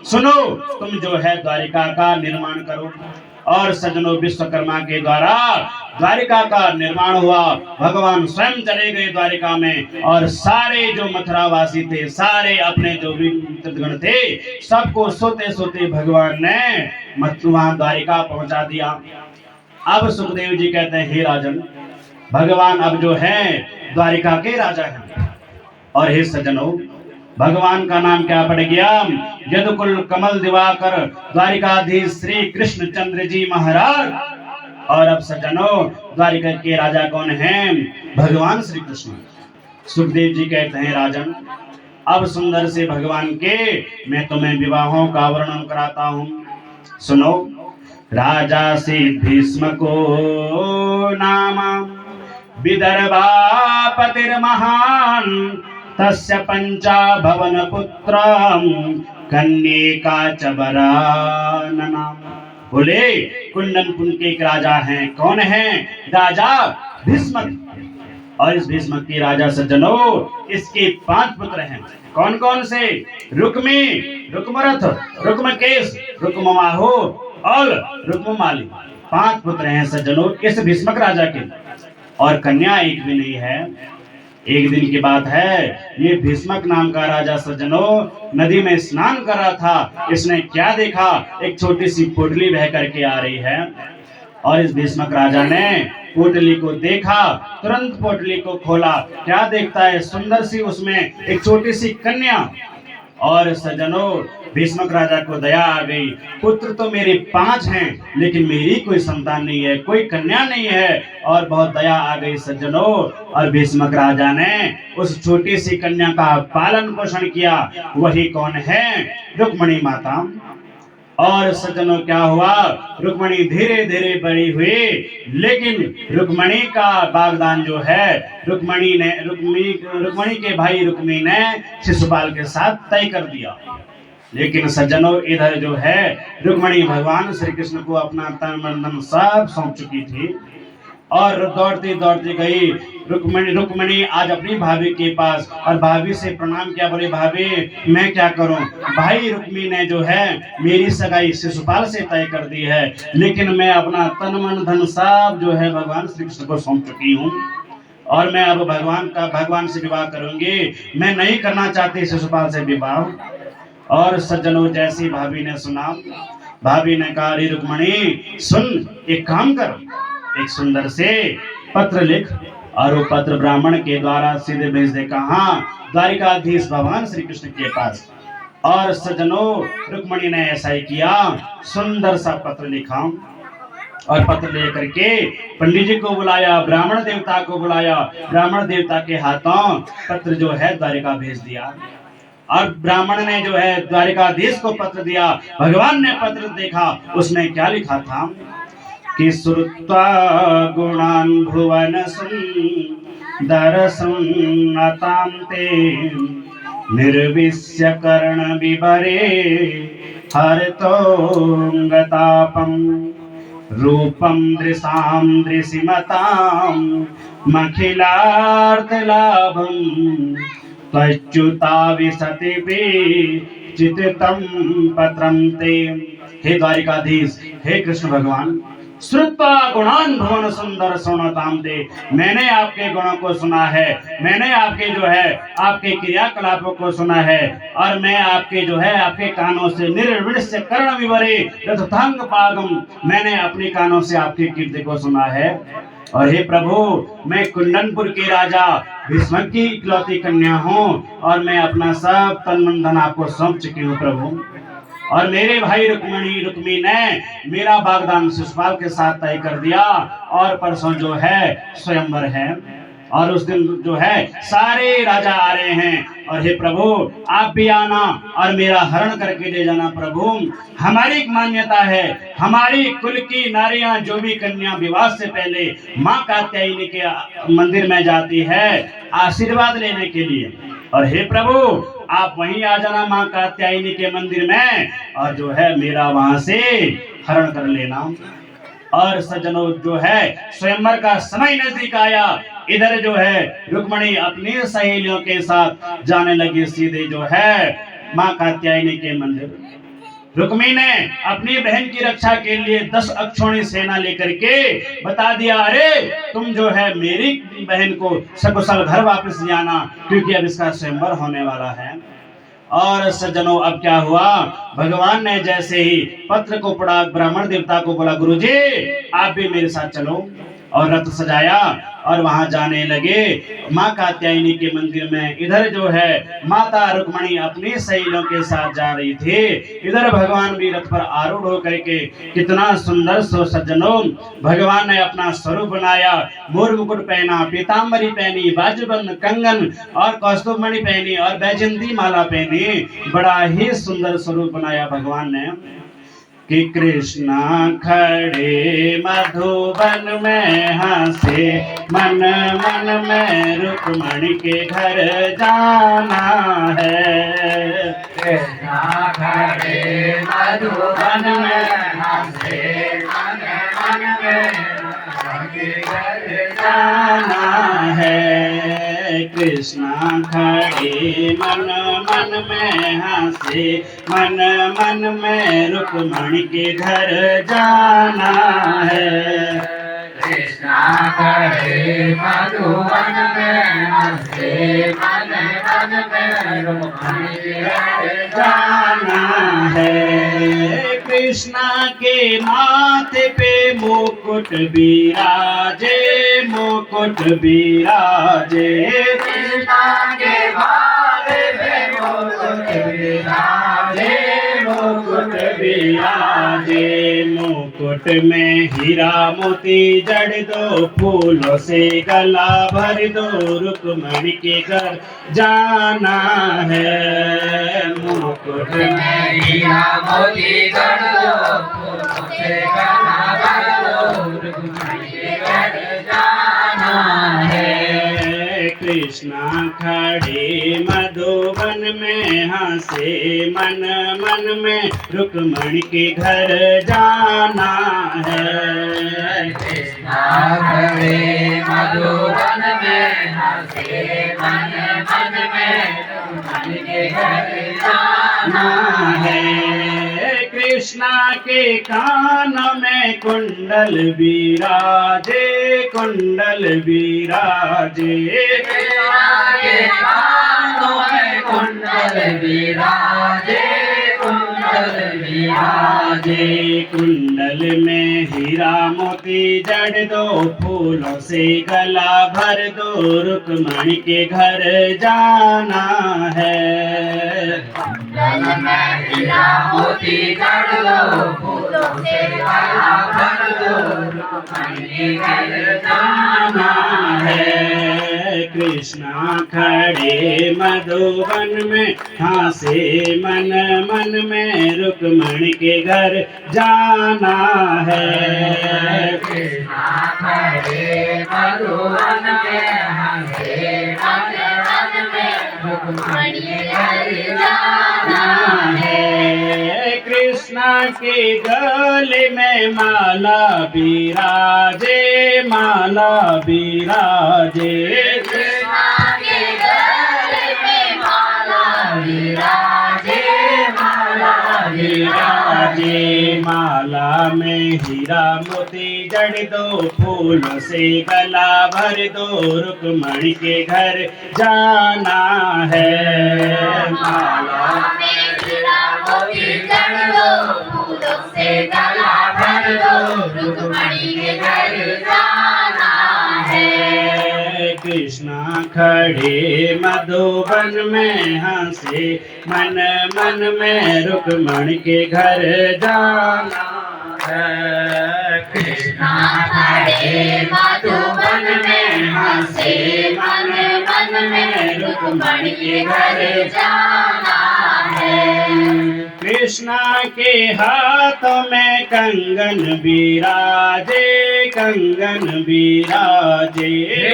सुनो, तुम जो है द्वारिका का निर्माण करो। और सज्जनों विश्वकर्मा के द्वारा द्वारिका का निर्माण हुआ। भगवान स्वयं चले गए द्वारिका में और सारे जो मथुरावासी थे, सारे अपने जो भी मित्रगण थे, सबको सोते सोते भगवान ने वहां द्वारिका पहुंचा दिया। अब सुखदेव जी कहते हैं, हे राजन भगवान अब जो है द्वारिका के राजा हैं। और हे सज्जनों भगवान का नाम क्या पड़ गया, यदुकुल कमल दिवाकर द्वारिकाधीश श्री कृष्ण चंद्र जी महाराज। और अब सज्जनों द्वारिका के राजा कौन हैं, भगवान श्री कृष्ण। सुखदेव जी कहते हैं, राजन अब सुंदर से भगवान के मैं तुम्हें विवाहों का वर्णन कराता हूँ, सुनो। राजा से भीष्म को नाम विदर्भापतिर्महान, तस्य पंचा भवन पुत्रम कन्यका च वरानना। बोले कुंडनपुर के एक राजा हैं। कौन है? राजा भीष्मक। और इस भीष्मक के राजा सज्जनों, इसके 5 पुत्र हैं। कौन कौन से? रुक्मी, रुक्मरथ, रुक्मकेश, रुक्ममाहो और रुक्ममाली। 5 पुत्र हैं सज्जनों इस भीष्मक राजा के, और कन्या एक भी नहीं है। एक दिन की बात है, ये भीष्मक नाम का राजा सज्जनों नदी में स्नान कर रहा था। इसने क्या देखा? एक छोटी सी पोटली बह करके आ रही है, और इस भीष्मक राजा ने पोटली को देखा, तुरंत पोटली को खोला। क्या देखता है? सुंदर सी उसमें एक छोटी सी कन्या। और सज्जनों, भीष्मक राजा को दया आ गई। पुत्र तो मेरे 5 हैं, लेकिन मेरी कोई संतान नहीं है, कोई कन्या नहीं है। और बहुत दया आ गई सज्जनों, और भीष्मक राजा ने उस छोटी सी कन्या का पालन पोषण किया। वही कौन है? रुक्मिणी माता। और सज्जनों क्या हुआ? रुक्मिणी धीरे धीरे बड़ी हुई, लेकिन रुक्मिणी का बागदान जो है रुक्मिणी के भाई रुक्मी ने शिशुपाल के साथ तय कर दिया। लेकिन सज्जनों इधर जो है रुक्मिणी भगवान श्री कृष्ण को अपना तन मन धन सब सौंप चुकी थी, और दौड़ती दौड़ती गई रुक्मिणी आज अपनी भाभी के पास, और भाभी से प्रणाम किया। बोले भाभी मैं क्या करूं? भाई रुक्मी ने जो है मेरी सगाई शिशुपाल से तय कर दी है, लेकिन मैं अपना तन मन धन सब जो है भगवान श्री कृष्ण को सौंप चुकी हूँ, और मैं अब भगवान से विवाह करूंगी। मैं नहीं करना चाहती शिशुपाल से विवाह। और सज्जनों जैसी भाभी ने सुना, भाभी ने कहा अरे रुक्मिणी सुन, एक काम कर, एक सुंदर से पत्र लिख, और वो पत्र ब्राह्मण के द्वारा सीधे भेज दे। कहाँ? द्वारिकाधीश भगवान श्री कृष्ण के पास। और सज्जनों रुक्मिणी ने ऐसा ही किया, सुंदर सा पत्र लिखा, और पत्र लेकर के पंडित जी को बुलाया, ब्राह्मण देवता को बुलाया। ब्राह्मण देवता के हाथों पत्र जो है द्वारिका भेज दिया, और ब्राह्मण ने जो है द्वारिकाधीश को पत्र दिया। भगवान ने पत्र देखा, उसमें क्या लिखा था कि श्रुत्वा गुणान् भुवन सुंदर सुन्नतांते निर्विश्य कर्ण विवरे हरतोंगतापम रूपम दृशाम दृशिमताम मखिलार्थलाभम त्वच्युता विशति चित्तम पत्रम ते। हे द्वारिकाधीश, हे कृष्ण भगवान, श्रुत्वा गुणान् भुवन सुंदर सुनताम दे। मैंने आपके गुणों को सुना है, मैंने आपके जो है आपके क्रियाकलापों को सुना है, और मैं आपके जो है आपके कानों से निर्विश्य कर्ण विवरे रथांग पागम, मैंने अपने कानों से आपकी कीर्ति को सुना है। और हे प्रभु, मैं कुंडनपुर के राजा भीष्मक की इकलौती कन्या हूँ, और मैं अपना सब तन मन धन आपको सौंप चुकी हूँ प्रभु। और मेरे भाई रुक्मी ने मेरा बागदान शिशुपाल के साथ तय कर दिया, और परसों जो है स्वयंवर है, और उस दिन जो है सारे राजा आ रहे हैं। और हे प्रभु आप भी आना और मेरा हरण करके ले जाना प्रभु। हमारी एक मान्यता है, हमारी कुल की नारियां जो भी कन्या विवाह से पहले माँ कात्यायनी के मंदिर में जाती है आशीर्वाद लेने के लिए। और हे प्रभु आप वहीं आ जाना माँ कात्यायनी के मंदिर में, और जो है मेरा वहां से हरण कर लेना। और सज्जनों जो है स्वयंवर का समय नजदीक आया। इधर जो है रुक्मिणी अपनी सहेलियों के साथ जाने लगी सीधे जो है माँ कात्यायनी के मंदिर। रुक्मिणी ने अपनी बहन की रक्षा के लिए 10 अक्षौणी सेना लेकर के बता दिया, अरे तुम जो है मेरी बहन को सकुशल घर वापस ले आना, क्योंकि अब इसका स्वयंवर होने वाला है। और सज्जनों अब क्या हुआ, भगवान ने जैसे ही पत्र को पढ़ा ब्राह्मण देवता को बोला गुरुजी आप भी मेरे साथ चलो, और रथ सजाया और वहां जाने लगे माँ कात्यायनी के मंदिर में। इधर जो है माता रुक्मिणी अपनी सहेलियों के साथ जा रही थी, इधर भगवान भी रथ पर आरूढ़ होकर के कितना सुंदर सो सज्जनों भगवान ने अपना स्वरूप बनाया। मोर मुकुट पहना, पीताम्बरी पहनी, बाजूबंद कंगन और कौस्तुभमणि पहनी और बैजंती माला पहनी, बड़ा ही सुंदर स्वरूप बनाया भगवान ने। कि कृष्णा खड़े मधुबन में हंसे, मन मन में रुक्मिणी के घर जाना है। कृष्णा खड़े मधुबन में हंसे मन मन में के घर जाना है। कृष्णा खड़े मन मन में हंसे मन मन में रुक्मणी के घर जाना है। कृष्णा खड़े मधुबन में हंसे मन मन में रुक्मणी के घर जाना है। कृष्णा के माथे पे मुकुट बिराजे मुकुट बिराजे। कृष्णा के माथे पे मुकुट बिराजे मुकुट बिराजे। मुकुट में हीरा मोती जड़ दो फूलों से गला भर दो रुक्मणी के घर जाना है। मुकुट में हीरा मोती जड़ दो फूलों से गला भर दो रुक्मणी के घर जाना है। कृष्णा खड़े मधुबन में हंसे मन मन में रुक्मणी के घर जाना है। कृष्णा खड़े मधुबन में हंसे मन मन में रुक्मणी के घर जाना है। कृष्णा के कान में कुंडल बिराजे कुंडल बिराजे। कृष्णा के कानों में कुंडल बिराजे कुंडल बिराजे। कुंडल में हीरा मोती जड़ दो फूलों से गला भर दो रुक्मणी के घर जाना है। कुंडल में हीरा मोती जड़ दो फूलों से गला भर दो रुक्मणी के घर जाना है। कृष्णा खड़े मधुबन में हंसे मन मन में रुक्मणी के घर जाना है। कृष्णा खड़े मधुबन में हंसे मन मन में रुक्मणी के घर जाना है। कृष्णा के गले में माला बिराजे माला बिराजे। कृष्णा के गले में माला बिराजे माला बिराजे। माला में हीरा मोती जड़ दो फूलों से गला भर दो रुक्मणी के घर जाना है। माला में हीरा मोती जड़ दो फूलों से गला भर दो रुक्मणी के घर जाना है। कृष्णा खड़े मधुबन में हंसे मन मन में रुक्मणी के घर जाना है। कृष्णा खड़े मधुबन में हंसे मन मन में रुक्मणी के घर जाना है। कृष्णा के हाथों में कंगन बिराजे कंगन बिराजे।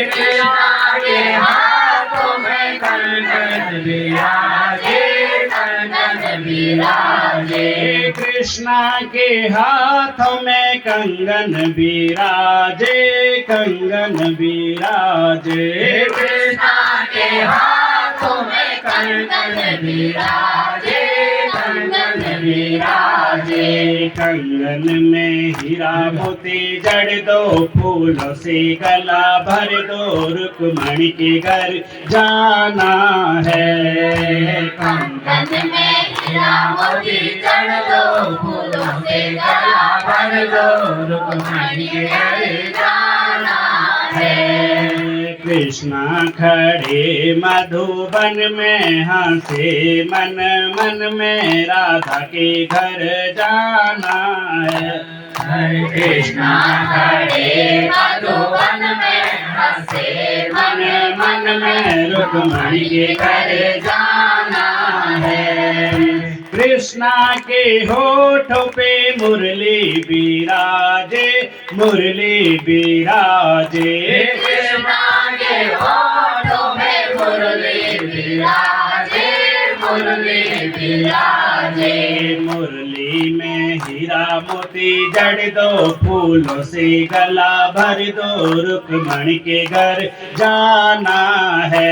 कृष्णा के हाथों में कंगन बिराजे कंगन बिराजे। कृष्णा के हाथों में कंगन बिराजे कंगन बिराजे। कृष्णा के हाथों में कंगन बिराजे कंगन बिराजे। कंगन में हीरा मोती जड़ दो फूलों से गला भर दो रुक्मणी के घर जाना है। कंगन में हीरा मोती जड़ दो फूलों से गला भर दो रुक्मणी के घर जाना है। कृष्णा खड़े मधुबन में हंसे मन मन में राधा के घर जाना है। कृष्णा खड़े मधुबन में हंसे मन मन में रुक्मणी के घर जाना है। कृष्णा के होठों पे मुरली बिराजे मुरली बिराजे। कृष्णा के होठों में मुरली बिराजे मुरली विराजे। मुरली में हीरा मोती जड़ दो, फूलों से गला भर दो, रुक्मणी के घर जाना है।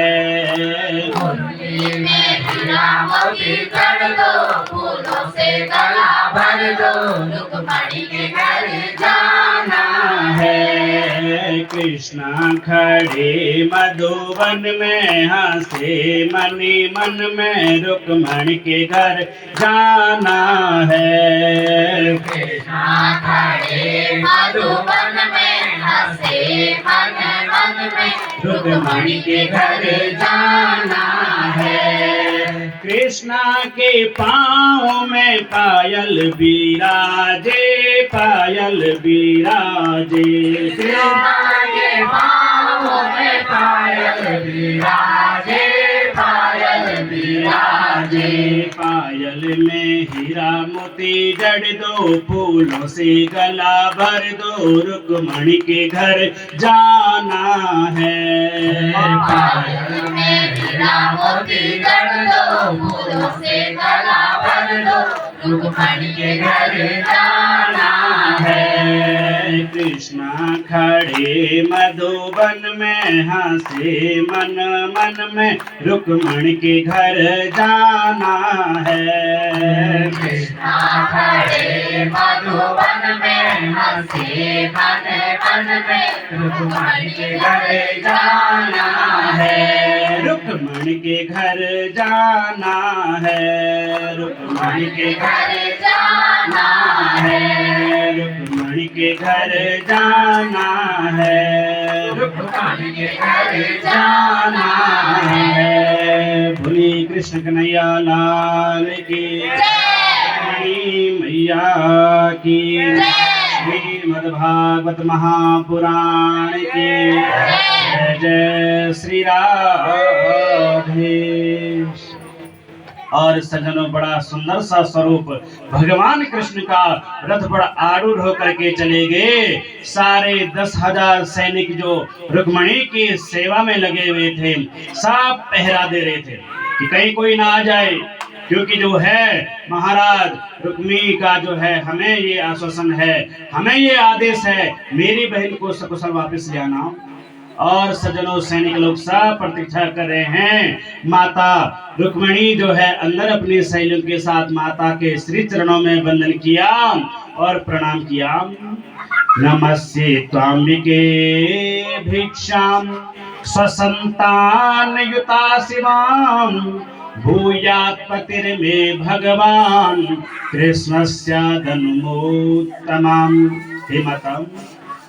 मुरली में हीरा मोती जड़ दो, फूलों से गला भर दो, रुक्मणी के घर जाना है। कृष्णा खड़े मधुवन में, हंसे मनी मन में, रुक्मणी के घर जाना है। कृष्णा खड़े मधुवन में, हंसे मन मन में, रुक्मणी के घर जाना है। कृष्णा के पाँव में पायल बिराजे, पायल बिराजे। कृष्णा के पाँव में पायल बिराजे, पायल बिराजे। पायल में हीरा मोती जड़ दो, फूलों से गला भर दो, रुक्मणी के घर जाना है। पायल में हीरा मोती जड़ दो, फूलों से गला भर दो, रुक्मणी के घर जाना है। कृष्णा खड़े मधुबन में, हंसे मन मन में, रुक्मणी के घर जाना है। कृष्णा खड़े मधुबन में, हंसे मन मन में, रुक्मणी के घर जाना है। रुक्मणी के घर जाना है। रुक्मणी के घर जाना है। रुक्मणी के घर जाना है। रुक्मणी के घर जाना है। बोली कृष्ण कन्हैया लाल की मैया की। श्रीमद्भागवत महापुराण की जय जय श्री राधे। और सज्जनों, बड़ा सुंदर सा स्वरूप भगवान कृष्ण का रथ पर आरूढ़ होकर के चले गए। सारे 10,000 सैनिक जो रुक्मणी की सेवा में लगे हुए थे, सब पहरा दे रहे थे कि कहीं कोई ना आ जाए, क्योंकि जो है महाराज रुक्मिणी का जो है हमें ये आश्वासन है, हमें ये आदेश है, मेरी बहन को सकुशल वापस ले आना। और सज्जनों, सैनिक लोग सब प्रतीक्षा कर रहे हैं। माता रुक्मिणी जो है अंदर अपनी सहेलियों के साथ माता के श्री चरणों में वंदन किया और प्रणाम किया। नमस्ते त्वाम्बिके भिक्षाम स्वसंतान युता शिवाम, भूयात् पतिर्मे भगवान कृष्णस्य धनुमोत्तमम्। हे माता,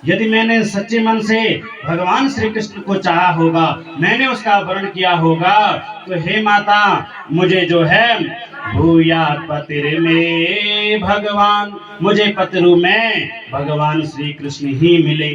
यदि मैंने सच्चे मन से भगवान श्री कृष्ण को चाहा होगा, मैंने उसका वर्ण किया होगा, तो हे माता मुझे जो है भूयात् पतिर्मे भगवान, मुझे पतिरु में भगवान श्री कृष्ण ही मिले।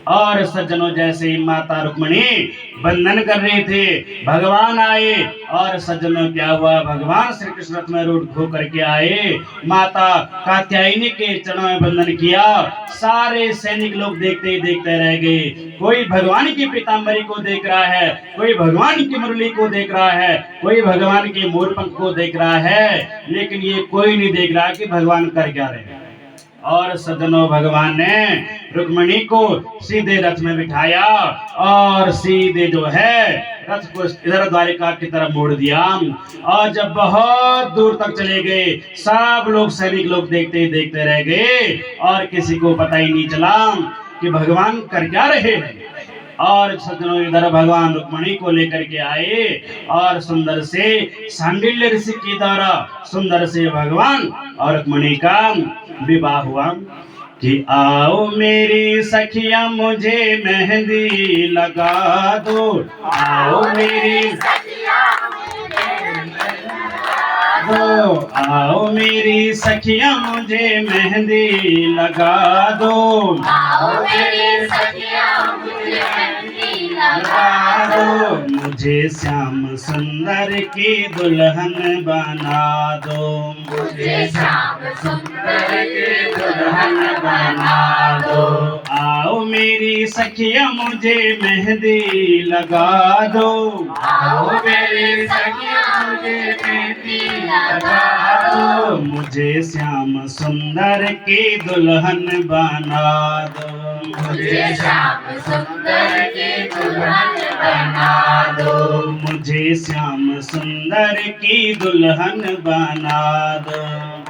और सज्जनों, जैसे ही माता रुक्मिणी वंदन कर रहे थे, भगवान आए। और सज्जनों, क्या हुआ, भगवान श्री कृष्ण रथ में रूढ़ होकर के आए, माता कात्यायनी के चरणों में वंदन किया। सारे सैनिक लोग देखते ही देखते रह गए। कोई भगवान की पीतांबरी को देख रहा है, कोई भगवान की मुरली को देख रहा है, कोई भगवान के मोरपंख को देख रहा है, लेकिन ये कोई नहीं देख रहा कि भगवान कर क्या रहे हैं। और सज्जनों, भगवान ने रुक्मिणी को सीधे रथ में बिठाया और सीधे जो है रथ को इधर द्वारिका की तरफ मोड़ दिया। और जब बहुत दूर तक चले गए, सब लोग सैनिक लोग देखते ही देखते रह गए और किसी को पता ही नहीं चला कि भगवान कर क्या रहे हैं। और सज्जनों, इधर भगवान रुक्मिणी को लेकर के आए और सुंदर से सांडिल्य ऋषि के द्वारा सुंदर से भगवान और रुक्मिणी का विवाह हुआ। कि आओ मेरी सखिया मुझे मेहंदी लगा दो, आओ मेरी सखिया दो, आओ मेरी सखिया मुझे मेहंदी लगा दो, आओ मेरी सखिया मुझे मेहंदी लगा दो, मुझे श्याम सुंदर की दुल्हन बना दो, मुझे श्याम सुंदर की दुल्हन बना दो। आओ मेरी सखिया मुझे मेहंदी लगा दो, आओ मेरी सखिया मुझे मेहंदी लगा दो, मुझे श्याम सुंदर की दुल्हन बना दो, मुझे श्याम सुंदर की दुल्हन बना दो, मुझे श्याम सुंदर की दुल्हन बना दो,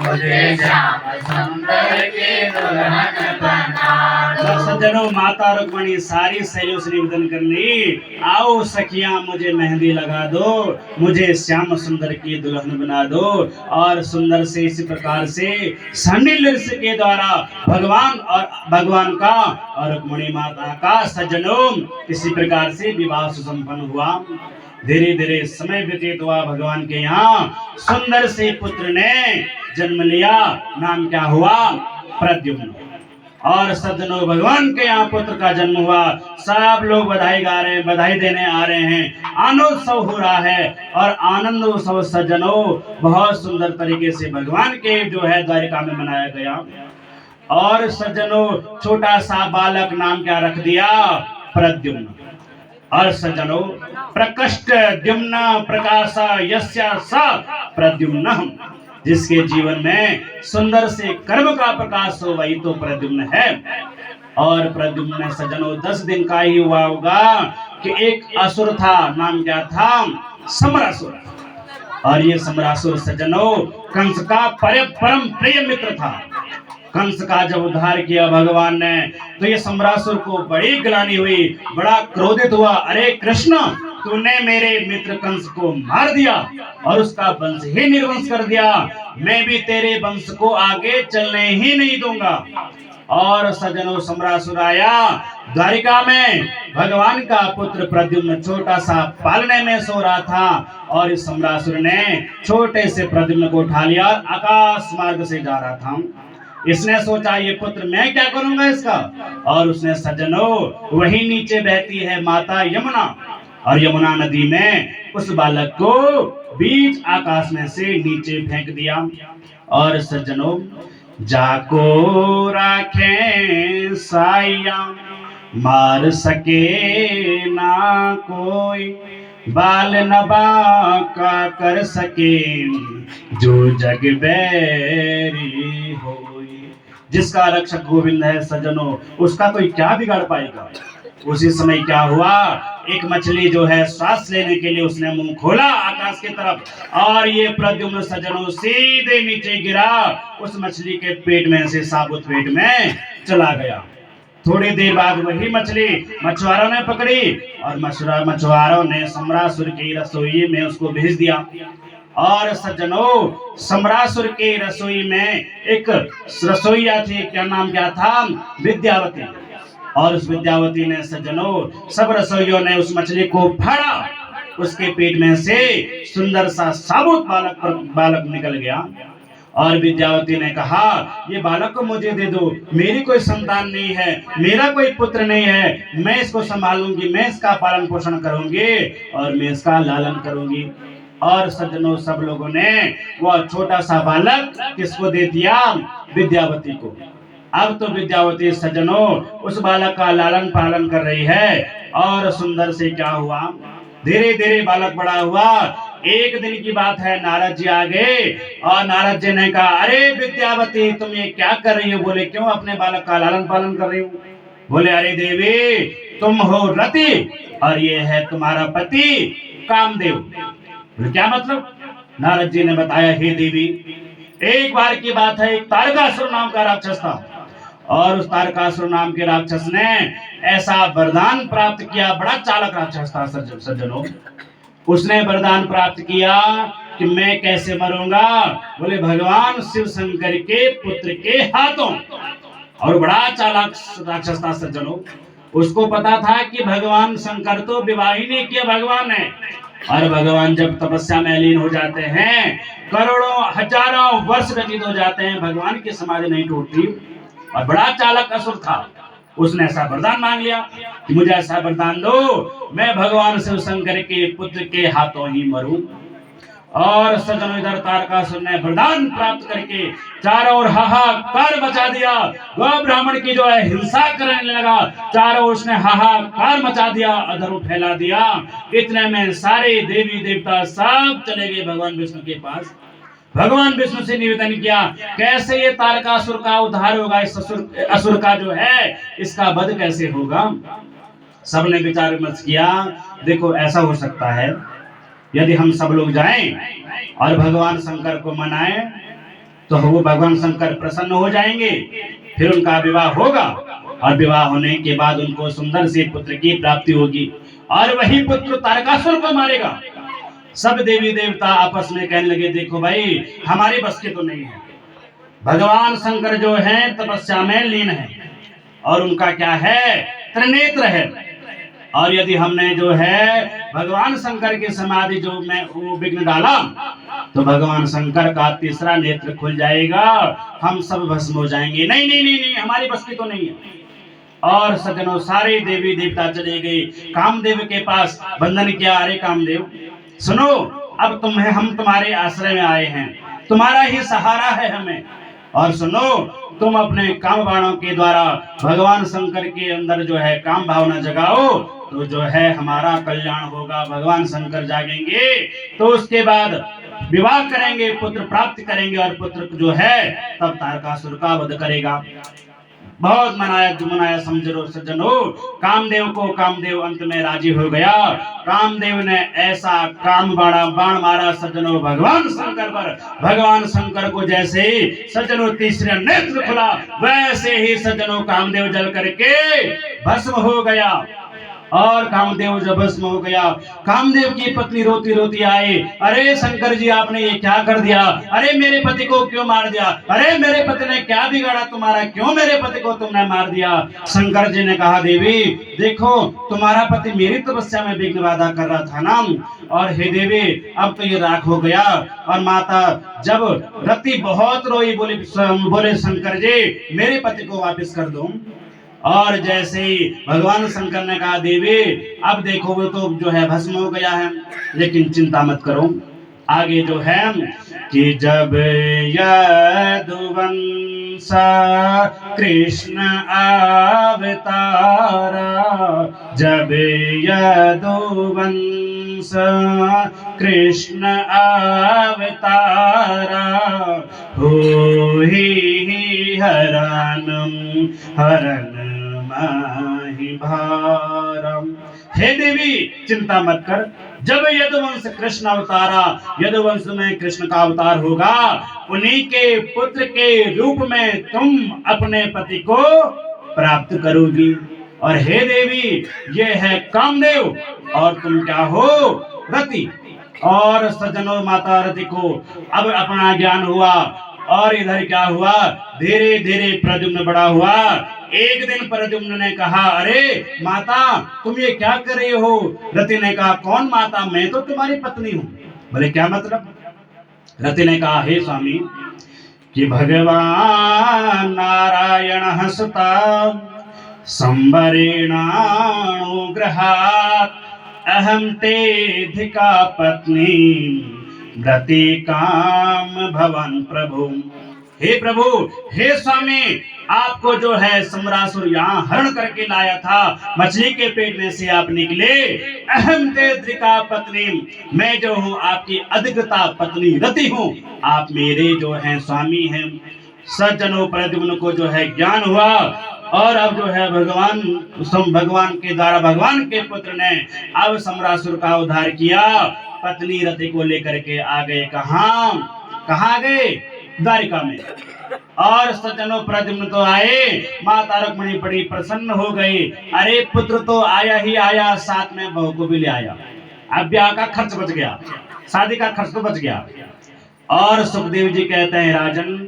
मुझे श्याम सुंदर की दुल्हन बना दो। सज्जनों, माता रुक्मणी सारी सहेलियों से निवेदन करनी, आओ सखियां मुझे मेहंदी लगा दो, मुझे श्याम सुंदर की दुल्हन बना दो। और सुंदर से इसी प्रकार से सांडिल्य ऋषि के द्वारा भगवान का और रुक्मणी माता का सज्जनों इसी प्रकार से विवाह सुसंपन्न हुआ। धीरे धीरे समय व्यतीत हुआ, भगवान के यहाँ सुंदर से पुत्र ने जन्म लिया। नाम क्या हुआ? प्रद्युम्न। और सज्जनों, भगवान के यहाँ पुत्र का जन्म हुआ। सब लोग बधाई गा रहे हैं, बधाई देने आ रहे हैं, आनंदोत्सव हो रहा है। और आनंद उत्सव सज्जनों बहुत सुंदर तरीके से भगवान के जो है द्वारिका में मनाया गया। और सज्जनों, छोटा सा बालक नाम क्या रख दिया? प्रद्युम्न। और सज्जनों, प्रकष्ट द्युम्न प्रकाश यस्य स प्रद्युम्न, जिसके जीवन में सुंदर से कर्म का प्रकाश हो वही तो प्रद्युम्न है। और प्रद्युम्न सज्जनों 10 दिन का ही हुआ होगा कि एक असुर था, नाम क्या था? सम्रासुर। और ये सम्रासुर सज्जनों कंस का परम प्रिय मित्र था। कंस का जब उद्धार किया भगवान ने तो ये सम्रासुर को बड़ी ग्लानि हुई, बड़ा क्रोधित हुआ। अरे कृष्ण, तूने मेरे मित्र कंस को मार दिया और उसका वंश ही निर्वंश कर दिया, मैं भी तेरे वंश को आगे चलने ही नहीं दूंगा। और सज्जनों, सम्रासुर आया द्वारिका में। भगवान का पुत्र प्रद्युम्न छोटा सा पालने में सो रहा था और इस सम्रासुर ने छोटे से प्रद्युम्न को उठा लिया, आकाश मार्ग से जा रहा था। इसने सोचा ये पुत्र मैं क्या करूंगा इसका। और उसने सज्जनों वही नीचे बहती है माता यमुना, और यमुना नदी में उस बालक को बीच आकाश में से नीचे फेंक दिया। और सज्जनों, जाको राखे साया मार सके ना कोई, बाल नबा का कर सके जो जग बैरी होई। जिसका रक्षक गोविंद है सज्जनों, उसका कोई क्या बिगाड़ पाएगा। उसी समय क्या हुआ, एक मछली जो है श्वास लेने के लिए उसने मुंह खोला आकाश की तरफ, और ये प्रद्युम्न सज्जनों सीधे नीचे गिरा, उस मछली के पेट में से साबुत पेट में चला गया। थोड़ी देर बाद वही मछली मछुआरों ने पकड़ी और मछुआरों ने सम्रासुर की रसोई में उसको भेज दिया। और सज्जनों, सम्रासुर के रसोई में एक रसोईया थी, क्या नाम क्या था? विद्यावती। और उस विद्यावती ने सज्जनों सब रसोइयों ने उस मछली को फाड़ा, उसके पेट में से सुंदर सा साबुत बालक निकल गया। और विद्यावती ने कहा ये बालक को मुझे दे दो, मेरी कोई संतान नहीं है, मेरा कोई पुत्र नहीं है, मैं इसको संभालूंगी, मैं इसका पालन पोषण करूंगी और मैं इसका लालन करूंगी। और सज्जनों सब लोगों ने वह छोटा सा बालक किसको दे दिया? विद्यावती को। अब तो विद्यावती सज्जनों उस बालक का लालन पालन कर रही है। और सुंदर से क्या हुआ, धीरे धीरे बालक बड़ा हुआ। एक दिन की बात है, नारद जी आ गए और नारद जी ने कहा अरे विद्यावती तुम ये क्या कर रही हो? बोले क्यों अपने बालक का लालन पालन कर रही हो? बोले अरे देवी तुम हो रति और ये है तुम्हारा पति कामदेव। बोले क्या मतलब? नारद जी ने बताया हे देवी, एक बार की बात है, एक तारकासुर नाम का राक्षस था और उस तारकासुर नाम के राक्षस ने ऐसा वरदान प्राप्त किया, बड़ा चालाक राक्षस था सज्जनों। उसने वरदान प्राप्त किया कि मैं कैसे मरूंगा? बोले भगवान शिव शंकर के पुत्र के हाथों। और बड़ा चालाक राक्षस था सज्जनों। उसको पता था कि भगवान शंकर तो विवाह ही नहीं किया भगवान ने, और भगवान जब तपस्या में लीन हो जाते हैं, करोड़ों हजारों वर्ष व्यतीत हो जाते हैं, भगवान की समाधि नहीं टूटती। और बड़ा चालाक असुर था, उसने ऐसा वरदान मांग लिया कि मुझे ऐसा वरदान दो, मैं भगवान शिव शंकर के पुत्र के हाथों ही मरूं। और सज्जनों इधर तारकासुर ने वरदान प्राप्त करके चारों ओर हाहाकार मचा दिया। गौ ब्राह्मण की जो है हिंसा करने लगा, चारों ओर उसने हाहाकार मचा दिया, अधर्म फैला दिया। इतने में सारे देवी देवता सब चले गए भगवान विष्णु के पास। भगवान विष्णु से निवेदन किया, कैसे ये तारकासुर का उद्धार होगा, इस असुर का जो है इसका वध कैसे होगा। सबने विचार विमर्श किया, देखो ऐसा हो सकता है यदि हम सब लोग जाएं और भगवान शंकर को मनाएं तो वो भगवान शंकर प्रसन्न हो जाएंगे, फिर उनका विवाह होगा और विवाह होने के बाद उनको सुंदर से पुत्र की प्राप्ति होगी और वही पुत्र तारकासुर को मारेगा। सब देवी देवता आपस में कहने लगे, देखो भाई हमारे बस के तो नहीं है, भगवान शंकर जो है तपस्या में लीन है और उनका क्या है, त्रिनेत्र है, और यदि हमने जो है भगवान शंकर की समाधि जो में वो विघ्न डाला तो भगवान शंकर का तीसरा नेत्र खुल जाएगा, हम सब भस्म हो जाएंगे। नहीं नहीं नहीं नहीं, हमारी बस की तो नहीं है। और सज्जनों सारे देवी देवता चले गए कामदेव के पास, वंदन किया, अरे कामदेव सुनो, अब हम तुम्हारे आश्रय में आए हैं, तुम्हारा ही सहारा है हमें, और सुनो तुम अपने काम बाणों के द्वारा भगवान शंकर के अंदर जो है काम भावना जगाओ तो जो है हमारा कल्याण होगा। भगवान शंकर जागेंगे तो उसके बाद विवाह करेंगे, पुत्र प्राप्त करेंगे और पुत्र जो है तब तारकासुर का वध करेगा। बहुत मनाया समझो सज्जनों, कामदेव को कामदेव अंत में राजी हो गया। कामदेव ने ऐसा बाण मारा सज्जनों भगवान शंकर पर, भगवान शंकर को जैसे ही सज्जनों तीसरा नेत्र खुला वैसे ही सज्जनों कामदेव जल करके भस्म हो गया। और कामदेव जब भस्म हो गया, कामदेव की पत्नी रोती रोती आई, अरे शंकर जी आपने ये क्या कर दिया, अरे मेरे पति को क्यों मार दिया, अरे मेरे पति ने क्या बिगाड़ा तुम्हारा, क्यों मेरे पति को तुमने मार दिया। शंकर जी ने कहा, देवी देखो तुम्हारा पति मेरी तपस्या में विघ्न बाधा कर रहा था ना, और हे देवी अब तो ये राख हो गया। और माता जब रति बहुत रोई, बोले शंकर जी मेरे पति को वापस कर दो। और जैसे ही भगवान शंकर ने कहा, देवी अब देखो वो तो जो है भस्म हो गया है, लेकिन चिंता मत करो, आगे जो है कि जब यदुवंश कृष्ण अवतारा, जब यदुवंश कृष्ण अवतारा, हो ही हरण माहि भारम। हे देवी चिंता मत कर, जब यदुवंश कृष्ण अवतारा, यदुवंश में कृष्ण का अवतार होगा, उन्हीं के पुत्र के रूप में तुम अपने पति को प्राप्त करोगी। और हे देवी ये है कामदेव और तुम क्या हो, रति। और सज्जनों माता रति को अब अपना ज्ञान हुआ और इधर क्या हुआ, धीरे धीरे प्रद्युम्न बड़ा हुआ। एक दिन प्रद्युम्न ने कहा, अरे माता तुम ये क्या कर रही हो। रति ने कहा, कौन माता, मैं तो तुम्हारी पत्नी हूँ। बोले क्या मतलब। रति ने कहा, हे स्वामी कि भगवान नारायण हंसता संवरेणानुग्रहात् अहम तेधिका पत्नी रति काम भवन प्रभु। हे प्रभु, हे स्वामी, आपको जो है सम्रासुर यहाँ हरण करके लाया था, मछली के पेट में से आप निकले। अहम तेधिका पत्नी, मैं जो हूँ आपकी अधिकता पत्नी रति हूँ, आप मेरे जो हैं स्वामी हैं। सज्जनों प्रद्युम्न को जो है ज्ञान हुआ और अब जो है भगवान के द्वारा भगवान के पुत्र ने अब सम्रासुर का उद्धार किया। पत्नी रति को लेकर के आ गए, कहाँ गए, द्वारिका में। और सज्जनों प्रद्युम्न तो आए, माता रुक्मिणी बड़ी प्रसन्न हो गई, अरे पुत्र तो आया ही आया, साथ में बहू को भी ले आया। अब ब्याह का खर्च बच गया, शादी का खर्च तो बच गया। और सुखदेव जी कहते हैं, राजन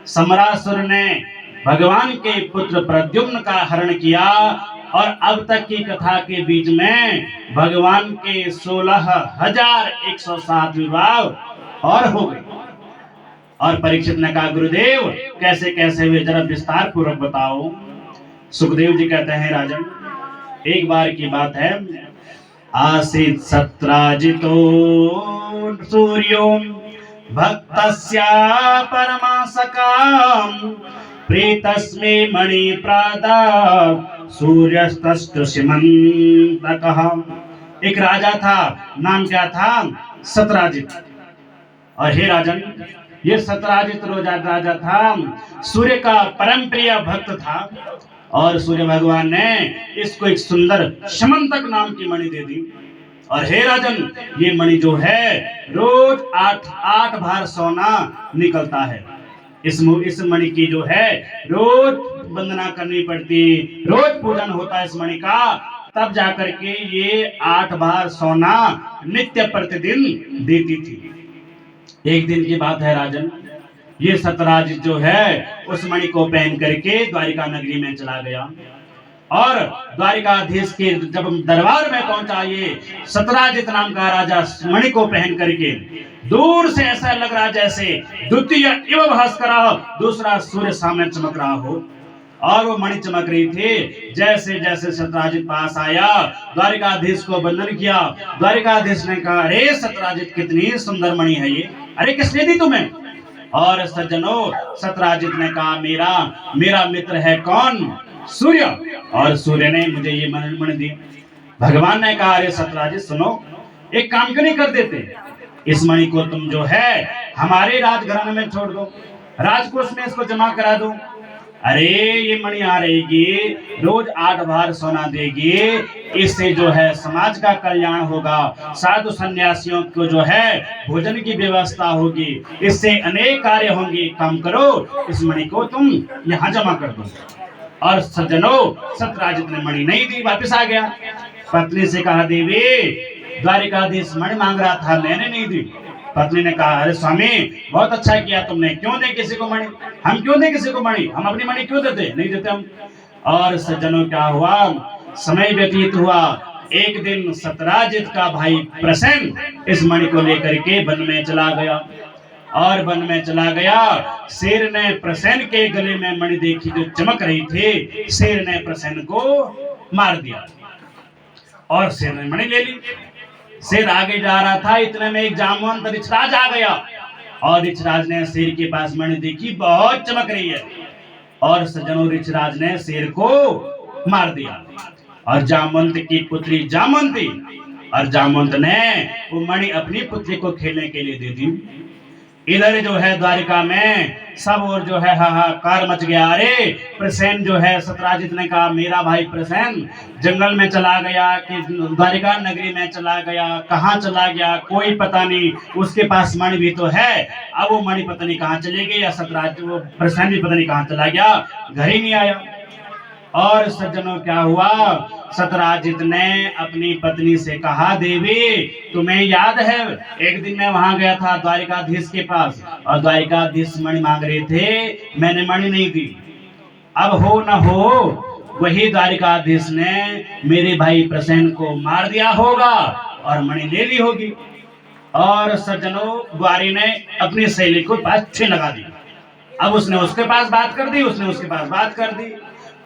सम्रासुर ने भगवान के पुत्र प्रद्युम्न का हरण किया और अब तक की कथा के बीच में भगवान के 16,107 विवाह और हो गए। और परीक्षित ने कहा, गुरुदेव कैसे कैसे हुए, जरा विस्तार पूर्वक बताओ। सुखदेव जी कहते हैं, राजन एक बार की बात है, आसीत सत्राजितो सूर्यो भक्तस्य परमासकाम प्रीतस्मै मणि प्रातः सूर्यस्तुष्यमन्तकः। एक राजा था, नाम क्या था? सतराजित। और हे राजन, ये सतराजित राजा था, सूर्य का परम प्रिय भक्त था। और सूर्य भगवान ने इसको एक सुंदर शमंतक नाम की मणि दे दी। और हे राजन, ये मणि जो है रोज 8 भार सोना निकलता है। इस मणि की जो है रोज वंदना करनी पड़ती, रोज पूजन होता है इस मणि का, तब जाकर के ये 8 बार सोना नित्य प्रतिदिन देती थी। एक दिन की बात है राजन, ये सतराजित जो है उस मणि को पहन करके द्वारिका नगरी में चला गया। और द्वारिकाधीश के जब दरबार में पहुंचा ये सतराजित नाम का राजा मणि को पहन करके, दूर से ऐसा लग रहा जैसे द्वितीय इव भास्करः, दूसरा सूर्य सामने चमक रहा हो। और वो मणि चमक रही थी। जैसे जैसे सतराजित पास आया, द्वारिकाधीश को वंदन किया। द्वारिकाधीश ने कहा, अरे सतराजित, कितनी सुंदर मणि है ये, अरे किसने दी तुम्हें? और सज्जनों, सतराजित ने कहा, मेरा मित्र है कौन? सूर्य। और सूर्य ने मुझे ये मणि दी। भगवान ने कहा, अरे सतराजित सुनो, एक काम क्यों नहीं कर देते? इस मणि को तुम जो है हमारे राजघराने में छोड़ दो, राजकोष में इसको जमा करा दो। अरे ये मणि आ रहेगी, रोज 8 बार सोना देगी, इससे जो है समाज का कल्याण होगा, साधु सन्यासियों को जो है भोजन की व्यवस्था होगी, इससे अनेक कार्य होंगे। काम करो, इस मणि को तुम यहाँ जमा कर दो। और सज्जनों, सतराजित ने मणि नहीं दी, वापस आ गया। पत्नी से कहा, देवी, द्वारिकाधीश मणि मांग रहा था, मैंने नहीं दी। पत्नी ने कहा, अरे स्वामी, बहुत अच्छा किया तुमने, क्यों दे किसी को मणि? हम क्यों दे किसी को मणि? हम अपनी मणि क्यों देते? नहीं देते हम। और सज्जनों, क्या हुआ? समय व्यतीत हुआ। एक दिन सतराजित का भाई प्रसेन इस मणि को लेकर के वन में चला गया। और वन में चला गया, शेर ने प्रसेन के गले में मणि देखी जो चमक रही थी, शेर ने प्रसेन को मार दिया और शेर ने मणि ले ली। शेर आगे जा रहा था, इतने में एक जामवंत ऋछराज आ गया। और ऋछराज ने शेर के पास मणि देखी, बहुत चमक रही है। और सज्जनों, ऋछराज ने शेर को मार दिया। और जामवंत की पुत्री जामवंती, और जामवंत ने वो मणि अपनी पुत्री को खेलने के लिए दे दी। इधर जो है द्वारिका में सब और जो है हाहाकार मच गया। अरे प्रसेन जो है, सतराजित ने कहा, मेरा भाई प्रसेन जंगल में चला गया कि द्वारिका नगरी में चला गया, कहाँ चला गया कोई पता नहीं, उसके पास मणि भी तो है। अब वो मणि पता नहीं कहाँ चले गई, या सतराजित वो प्रसेन भी पता नहीं कहाँ चला गया, घर ही नहीं आया। और सज्जनों, क्या हुआ? सतराजित ने अपनी पत्नी से कहा, देवी, तुम्हें याद है एक दिन मैं वहां गया था द्वारिकाधीश के पास, और द्वारिकाधीश मणि मांग रहे थे, मैंने मणि नहीं दी। अब हो न हो वही द्वारिकाधीश ने मेरे भाई प्रसेन को मार दिया होगा और मणि ले ली होगी। और सज्जनों, द्वारी ने अपनी सहेली को पास छुरी लगा दी। अब उसने उसके पास बात कर दी, उसने उसके पास बात कर दी।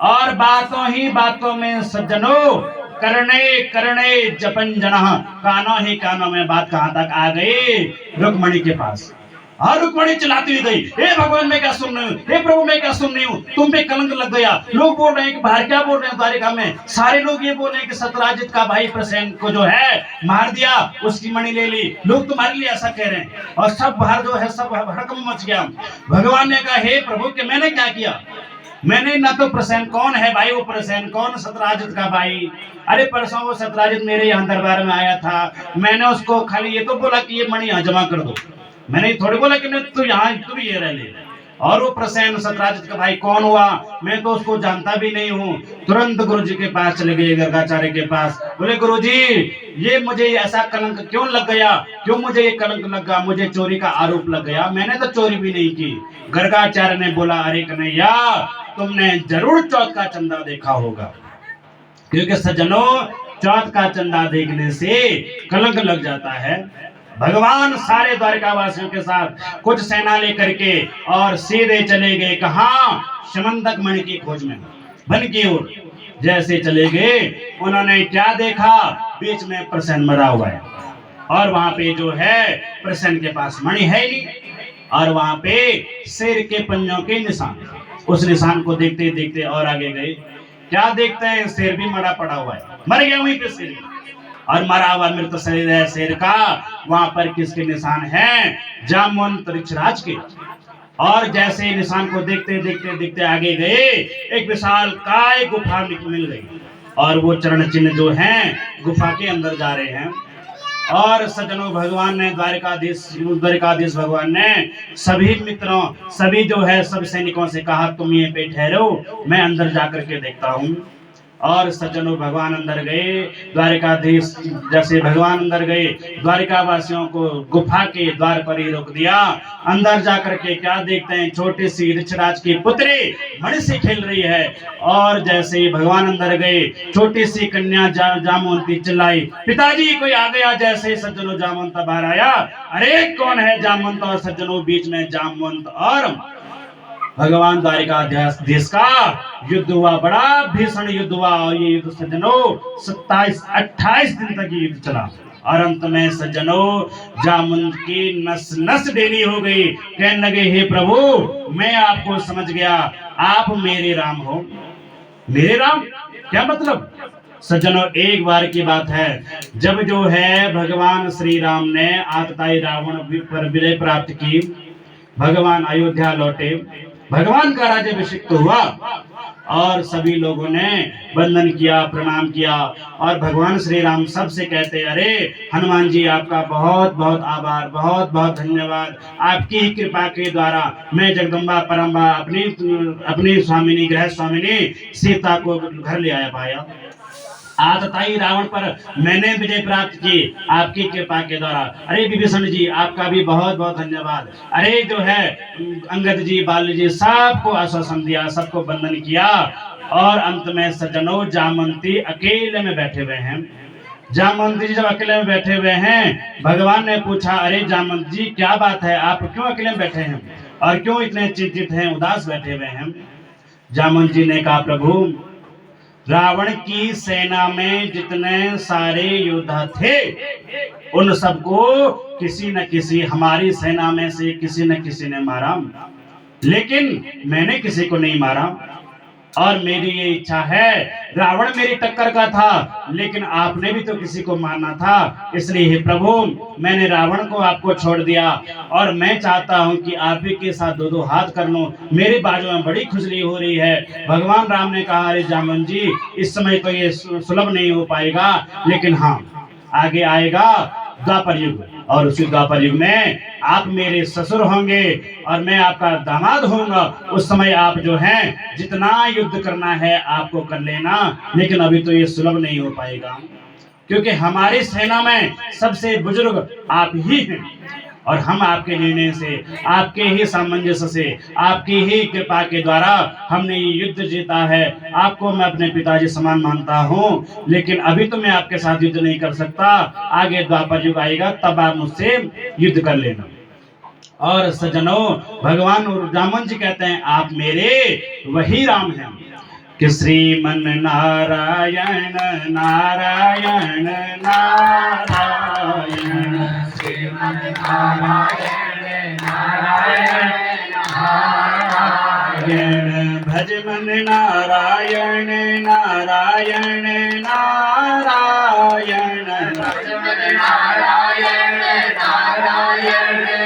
और बातों ही बातों में सज्जनों, करणे करणे जपन जनः, कानों ही कानों में बात कहां तक आ गई? रुक्मणी के पास। और रुक्मणी चिल्लाती हुई गई, हे भगवान, मैं क्या सुन रही हूँ, हे प्रभु, मैं क्या सुन रही हूँ, तुम पे कलंक लग गया। लोग बोल रहे हैं कि बाहर क्या बोल रहे हैं द्वारिका में, सारे लोग ये बोल रहे हैं कि सतराजित का भाई प्रसेन को जो है मार दिया, उसकी मणि ले ली, लोग तुम्हारे लिए ऐसा कह रहे हैं। और सब बाहर जो है सब हड़कंप मच गया। भगवान ने कहा, हे प्रभु, कि मैंने क्या किया? मैंने ना तो प्रसेन कौन है भाई, वो प्रसेन कौन? सतराजित का भाई। अरे परसों वो सतराजित मेरे यहाँ दरबार में आया था, मैंने उसको खाली ये तो बोला कि ये मणि यहाँ जमा कर दो, मैंने थोड़ी बोला कि तू यहाँ तू भी ये रह ले। और वो प्रसेन सतराजित का भाई कौन हुआ? मैं तो उसको जानता भी नहीं हूँ। तुरंत गुरुजी के पास चले गए, गर्गाचार्य के पास। बोले, गुरुजी, ये मुझे ऐसा कलंक क्यों लग गया? क्यों मुझे ये कलंक लगा? मुझे चोरी का आरोप लग गया, मैंने तो चोरी भी नहीं की। गर्गाचार्य ने बोला, अरे कन्हैया, तुमने जरूर चौथ का चंदा देखा होगा, क्योंकि सज्जनों, चौथ का चंदा देखने से कलंक लग जाता है। भगवान सारे द्वारिका वासियों के साथ कुछ सेना लेकर के और सीधे चले गए कहाँ? शमंतक मणि की खोज में, वन की ओर। जैसे चले गए, उन्होंने क्या देखा? बीच में प्रसेन मरा हुआ है। और वहां पे जो है प्रसन्न के पास मणि है ही नहीं, और वहां पे शेर के पंजों के निशान। उस निशान को देखते देखते और आगे गए, क्या देखते हैं, शेर भी मरा पड़ा हुआ है, मर गया वहीं पे शेर, और मरा हुआ मृत शरीर है शेर का। वहां पर किसके निशान हैं, जामवंत ऋक्षराज के। और जैसे निशान को देखते देखते देखते आगे गए, एक विशाल काय गुफा मिल गई, और वो चरण चिन्ह जो हैं गुफा के अंदर जा रहे हैं। और सज्जनों, भगवान ने द्वारिकाधीश भगवान ने सभी मित्रों, सभी जो है सब सैनिकों से कहा, तुम ये पे ठहरो, मैं अंदर जाकर के देखता हूँ। और सज्जनों, भगवान अंदर गए, द्वारिकाधीश जैसे भगवान अंदर गए, द्वारिका वासियों को गुफा के द्वार पर ही रोक दिया। अंदर जाकर के क्या देखते हैं, छोटी सी ऋक्षराज की पुत्री मणि से खेल रही है। और जैसे ही भगवान अंदर गए, छोटी सी कन्या जामवंती चिल्लाई, पिताजी कोई आ गया। जैसे सज्जनों जामवंत बाहर आया, अरे कौन है जामवंत, और सज्जनों बीच में जामवंत और भगवान द्वारिकाधीश का युद्ध हुआ, बड़ा भीषण युद्ध हुआ। और ये युद्ध सज्जनों 27-28 दिन तक ये युद्ध चला, और अंत में सज्जनों जामवंत की नस नस डेली हो गई। कहने लगे, हे प्रभु मैं आपको समझ गया, आप मेरे राम हो। मेरे राम क्या मतलब, सज्जनों एक बार की बात है, जब जो है भगवान श्री राम ने आतताई रावण पर विजय प्राप्त की, भगवान अयोध्या लौटे, भगवान का राज्याभिषेक हुआ, और सभी लोगों ने वंदन किया, प्रणाम किया। और भगवान श्री राम सबसे कहते, अरे हनुमान जी आपका बहुत बहुत आभार, बहुत बहुत धन्यवाद, आपकी ही कृपा के द्वारा मैं जगदम्बा परम्बा अपनी स्वामिनी, गृह स्वामिनी सीता को घर ले आया पाया। आतताई रावण पर मैंने विजय प्राप्त की आपकी कृपा के द्वारा। अरे विभीषण जी आपका भी बहुत बहुत धन्यवाद। अरे जो है अंगद जी, बाली जी, सबको आश्वासन दिया, सबको वंदन किया। और अंत में सज्जनों जामवंती अकेले में बैठे हुए हैं। जामवंत जी जब अकेले में बैठे हुए हैं, भगवान ने पूछा, अरे जामवंत जी क्या बात है, आप क्यों अकेले में बैठे हैं और क्यों इतने चिंतित हैं, उदास बैठे हुए हैं। जामवंत जी ने कहा, प्रभु रावण की सेना में जितने सारे योद्धा थे, उन सबको किसी न किसी हमारी सेना में से किसी न किसी ने मारा, लेकिन मैंने किसी को नहीं मारा। और मेरी ये इच्छा है, रावण मेरी टक्कर का था, लेकिन आपने भी तो किसी को मारना था, इसलिए हे प्रभु मैंने रावण को आपको छोड़ दिया, और मैं चाहता हूं कि आप ही के साथ दो दो हाथ कर लूं, मेरी बाजू में बड़ी खुजली हो रही है। भगवान राम ने कहा, अरे जामवंत जी इस समय तो ये सुलभ नहीं हो पाएगा, लेकिन हाँ आगे आएगा द्वापर युग, और उसी द्वापर युग में आप मेरे ससुर होंगे और मैं आपका दामाद होऊंगा। उस समय आप जो हैं जितना युद्ध करना है आपको कर लेना, लेकिन अभी तो ये सुलभ नहीं हो पाएगा, क्योंकि हमारी सेना में सबसे बुजुर्ग आप ही हैं, और हम आपके निर्णय से, आपके ही सामंजस्य से, आपकी ही कृपा के द्वारा हमने ये युद्ध जीता है। आपको मैं अपने पिताजी समान मानता हूँ, लेकिन अभी तो मैं आपके साथ युद्ध नहीं कर सकता, आगे द्वापर युग आएगा तब आप मुझसे युद्ध कर लेना। और सज्जनों भगवान जामवंत जी कहते हैं, आप मेरे वही राम हैं कि श्रीमन नारायण नारायण नारायण, श्रीमन नारायण नारायण नारायण, भजमन नारायण नारायण नारायण, भजमन नारायण नारायण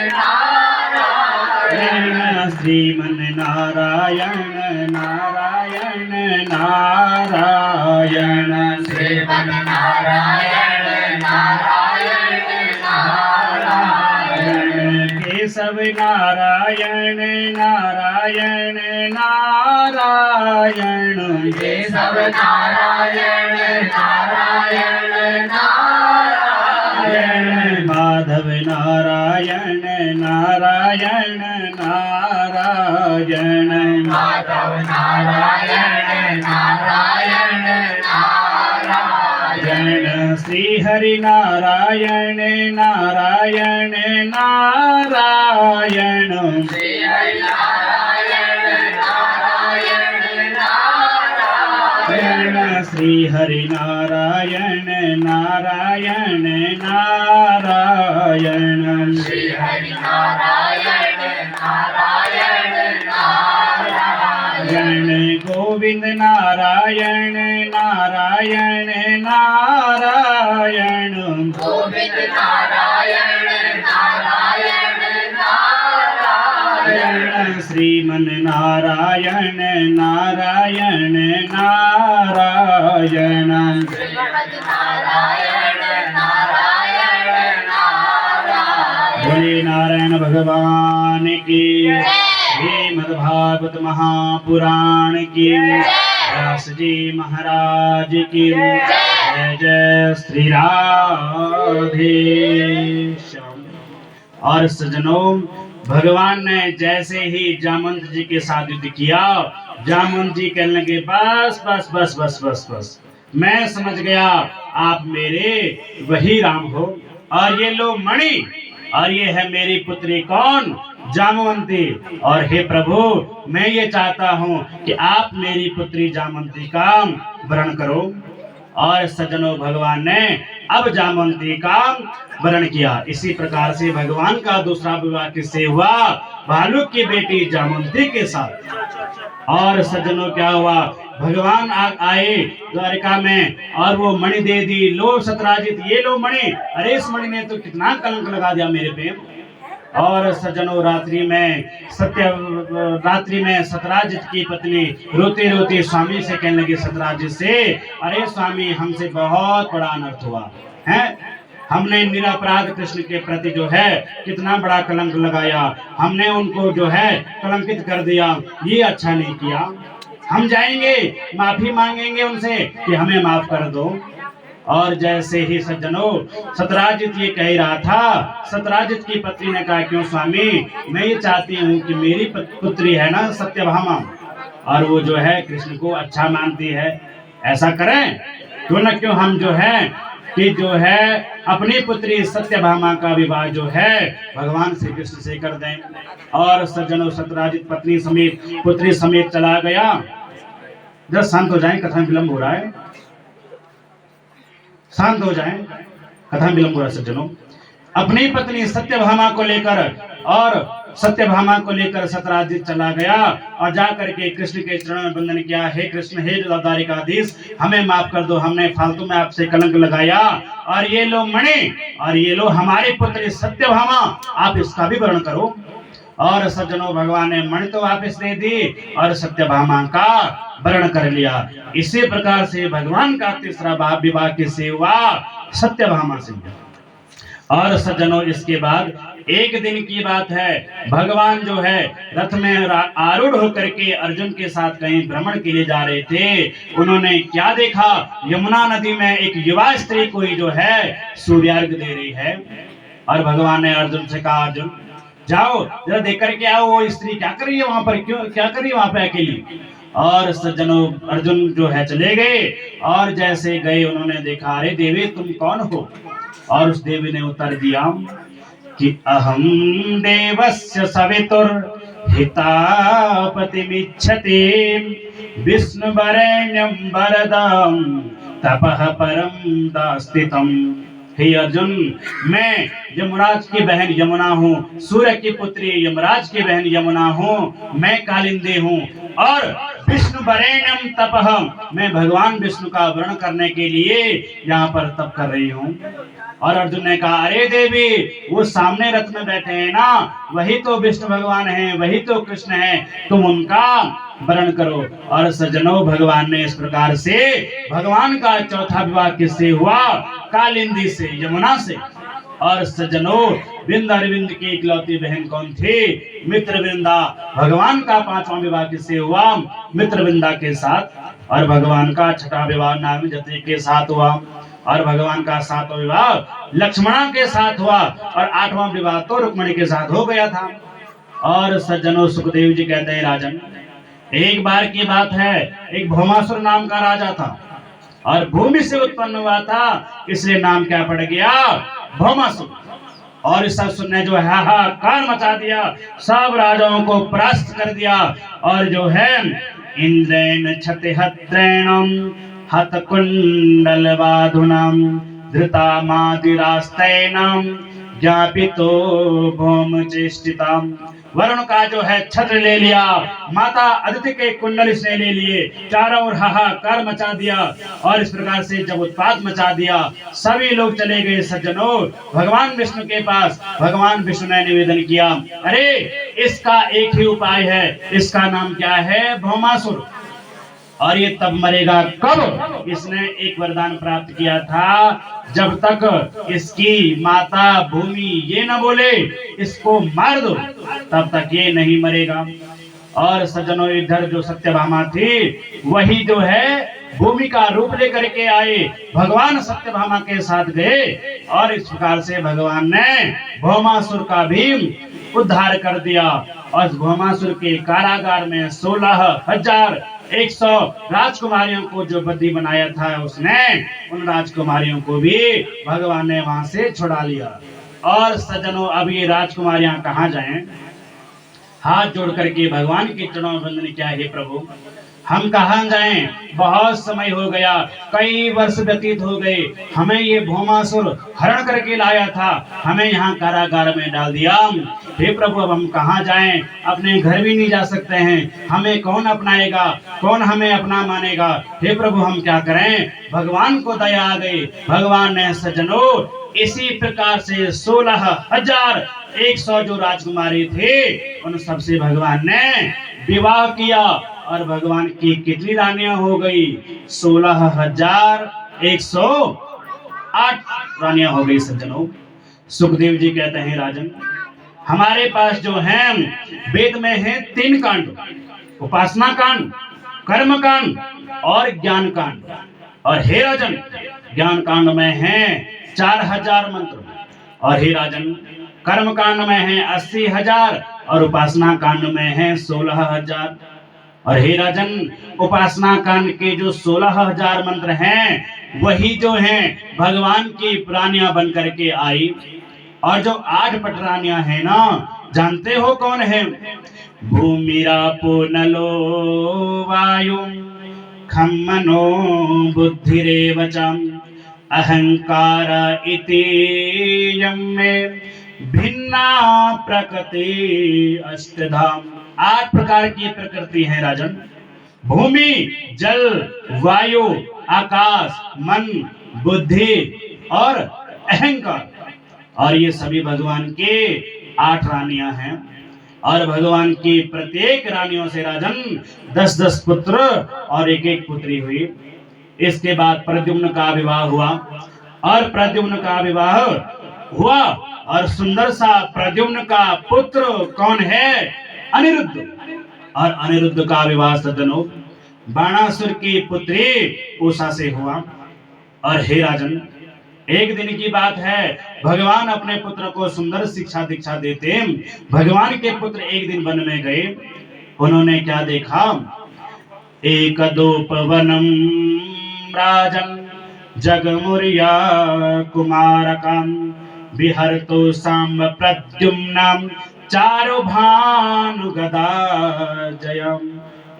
नारायण, श्रीमन नारायण नारायण नारायण, श्रीमन नारायण नारायण नारायण, केशव नारायण नारायण नारायण, केशव नारायण नारायण नारायण, माधव नारायण नारायण नारायण, माधव नारायण नारायण नारायण, श्री हरि नारायण नारायण नारायण, श्री हरि नारायण नारायण नारायण, श्री हरि नारायण नारायण नारायण श्री हरि नारायण नारायण नारायण गोविंद नारायण नारायण नारायण गोविंद नारायण नारायण नारायण श्रीमन नारायण नारायण नारायण श्रीमद् नारायण नारायण नारायण बोले नारायण भगवान की जय। श्रीमद्भागवत महापुराण की व्यास जी महाराज की जय जय श्री राधे श्याम। और सज्जनों, भगवान ने जैसे ही जामवंत जी के साथ युद्ध किया, जामवंत जी कहने लगे बस बस बस बस बस बस, मैं समझ गया आप मेरे वही राम हो, और ये लो मणि, और ये है मेरी पुत्री कौन, जामवंती। और हे प्रभु, मैं ये चाहता हूँ कि आप मेरी पुत्री जामवंती का वरण करो। और सज्जनों, भगवान ने अब जामवंती का वरण किया। इसी प्रकार से भगवान का दूसरा विवाह किससे हुआ? भालू की बेटी जामवंती के साथ। और सज्जनों, क्या हुआ? भगवान आए द्वारिका में और वो मणि दे दी। लो सतराजित, ये लो मणि। अरे इस मणि ने तो कितना कलंक लगा दिया मेरे पे। और सज्जनों, रात्रि में सतराजित की पत्नी रोते रोते स्वामी से कहने लगी, सतराजित से, अरे स्वामी, हमसे बहुत बड़ा अनर्थ हुआ है। हमने निरपराध कृष्ण के प्रति जो है कितना बड़ा कलंक लगाया, हमने उनको जो है कलंकित कर दिया, ये अच्छा नहीं किया। हम जाएंगे, माफी मांगेंगे उनसे कि हमें माफ कर दो। और जैसे ही सज्जनों, सतराजित ये कह रहा था, सतराजित की पत्नी ने कहा, क्यों स्वामी, मैं ये चाहती हूँ कि मेरी पुत्री है ना सत्यभामा, और वो जो है कृष्ण को अच्छा मानती है, ऐसा करें क्यों न, क्यों हम जो है कि जो है अपनी पुत्री सत्यभामा का विवाह जो है भगवान श्री कृष्ण से कर दें। और सज्जनों, सतराजित पत्नी समेत पुत्री समेत चला गया। जब शांत हो जाए, कथा विलंब हो रहा है, शांत हो जाएं, कथा विलंब हो रहा है। सज्जनों, अपनी पत्नी सत्यभामा को लेकर सतराजित चला गया और जाकर के कृष्ण के चरणों में वंदन किया। हे कृष्ण, हे द्वारिकाधीश, हमें माफ कर दो, हमने फालतू में आपसे कलंक लगाया, और ये लो मणि, और ये लो हमारी पुत्री सत्यभामा, आप इसका भी वर्ण करो। और सज्जनों, भगवान ने मणि तो वापस दे दी और सत्यभामा का वर्ण कर लिया। इसी प्रकार से भगवान का तीसरा विवाह किससे हुआ? सत्यभामा से। और सज्जनों, इसके बाद एक दिन की बात है, भगवान जो है रथ में आरूढ़ होकर के अर्जुन के साथ कहीं भ्रमण के लिए जा रहे थे। उन्होंने क्या देखा? यमुना नदी में एक युवा स्त्री कोई जो है सूर्यार्घ दे रही है। और भगवान ने अर्जुन से कहा, अर्जुन जाओ जरा देख करके आओ, वो स्त्री क्या कर रही है वहां पर, क्यों क्या कर रही है वहां पे अकेली। और सज्जनों, अर्जुन जो है चले गए, और जैसे गए उन्होंने देखा, अरे देवी, तुम कौन हो? और उस देवी ने उत्तर दिया कि अहम देवस्य सवितुर हितापतिमिच्छति विष्णुवरेण्यं वरदं तपः परम दास्तितम। हे अर्जुन, मैं यमराज की बहन यमुना हूँ, सूर्य की पुत्री यमराज की बहन यमुना हूँ, मैं कालिंदी हूँ, और विष्णु वरेण्यम तपः, मैं भगवान विष्णु का वर्ण करने के लिए यहाँ पर तप कर रही हूँ। और अर्जुन ने कहा, अरे देवी, वो सामने रथ में बैठे हैं ना, वही तो विष्णु भगवान हैं, वही तो कृष्ण हैं, तुम उनका वर्ण करो। और सज्जनों, भगवान ने इस प्रकार से भगवान का चौथा विवाह किससे हुआ? कालिंदी से, यमुना से। और सज्जनों, वृंद अरविंद की इकलौती बहन कौन थी? मित्रवृंदा। भगवान का पांचवा विवाह किससे हुआ? मित्रवृंदा के साथ। और भगवान का छठा विवाह नागजति के साथ हुआ। और भगवान का सातवां विवाह लक्ष्मणा के साथ हुआ, और आठवां विवाह तो रुक्मिणी के साथ हो गया था। और सज्जनों, सुखदेव जी कहते हैं, राजन, एक बार की बात है, एक भौमासुर नाम का राजा था, और भूमि से उत्पन्न हुआ था, इसलिए नाम क्या पड़ गया? भौमासुर। और इस सब ने जो हाहाकार मचा दिया, सब राजाओं को परास्त कर दिया। और जो है इंद्रेण क्षतिहत्रेणम हतकुण्डलवाधुनां धृतामादिरास्तैनां ज्ञापितो भौमचेष्टिताम्। वरुण का जो है छत्र ले लिया, माता अदिति के कुंडल इसने ले लिए, चारों ओर हाहाकार मचा दिया और इस प्रकार से जब उत्पात मचा दिया, सभी लोग चले गए सज्जनों भगवान विष्णु के पास। भगवान विष्णु ने निवेदन किया, अरे इसका एक ही उपाय है, इसका नाम क्या है? भौमासुर। और ये तब मरेगा कब? इसने एक वरदान प्राप्त किया था, जब तक इसकी माता भूमि ये न बोले इसको मार दो, तब तक ये नहीं मरेगा। और सज्जनों इधर जो सत्यभामा थी वही जो है भूमि का रूप लेकर के आए, भगवान सत्यभामा के साथ गए और इस प्रकार से भगवान ने भौमासुर का भी उद्धार कर दिया। और भौमासुर के कारागार में 16,100 राजकुमारियों को जो बंदी बनाया था उसने, उन राजकुमारियों को भी भगवान ने वहां से छुड़ा लिया। और सज्जनों अब ये राजकुमारियां कहाँ जाएं? हाथ जोड़ करके भगवान के चरणों में वंदन किया, हे प्रभु हम कहाँ जाएं? बहुत समय हो गया, कई वर्ष व्यतीत हो गए, हमें ये भौमासुर हरण करके लाया था, हमें यहाँ कारागार में डाल दिया। हे प्रभु अब हम कहाँ जाएं? अपने घर भी नहीं जा सकते हैं, हमें कौन अपनाएगा, कौन हमें अपना मानेगा? हे प्रभु हम क्या करें? भगवान को दया आ गई। भगवान ने सज्जनों इसी प्रकार से 16,100 जो राजकुमारी थे उन सबसे भगवान ने विवाह किया। और भगवान की कितनी रानियां हो गई? 16,108 रानियां हो गई सज्जनों। सुखदेव जी कहते हैं, राजन हमारे पास जो है वेद में है 3 कांड, उपासना कांड, कर्म कांड और ज्ञान कांड। और हे राजन ज्ञान कांड में है 4,000 मंत्र, और हे राजन कर्म कांड में है 80,000 और उपासना कांड में है 16,000। और हे राजन उपासना कांड के जो 16,000 मंत्र हैं वही जो हैं भगवान की रानियां बन करके आई। और जो 8 पटरानियां हैं ना, जानते हो कौन है? भूमिरापो नलो वायु खम मनो बुद्धिरेव च अहंकार इति यम्मे भिन्ना प्रकृति अष्टधाम। 8 प्रकार की प्रकृति है राजन, भूमि, जल, वायु, आकाश, मन, बुद्धि और अहंकार। और ये सभी भगवान के 8 रानियां हैं। और भगवान की प्रत्येक रानियों से राजन 10-10 पुत्र और 1-1 पुत्री हुई। इसके बाद प्रद्युम्न का विवाह हुआ, और प्रद्युम्न का विवाह हुआ और सुंदर सा प्रद्युम्न का पुत्र कौन है? अनिरुद्ध। और अनिरुद्ध का विवाह सज्जनों बाणासुर की पुत्री उषा से हुआ। और हे राजन एक दिन की बात है, भगवान अपने पुत्र को सुंदर शिक्षा दीक्षा देते, भगवान के पुत्र एक दिन वन में गए। उन्होंने क्या देखा? एकदोपवनम राजन जगमुरिया कुमारकम विहरतो सांब प्रद्युम्नम चारुभानु गदा जयम।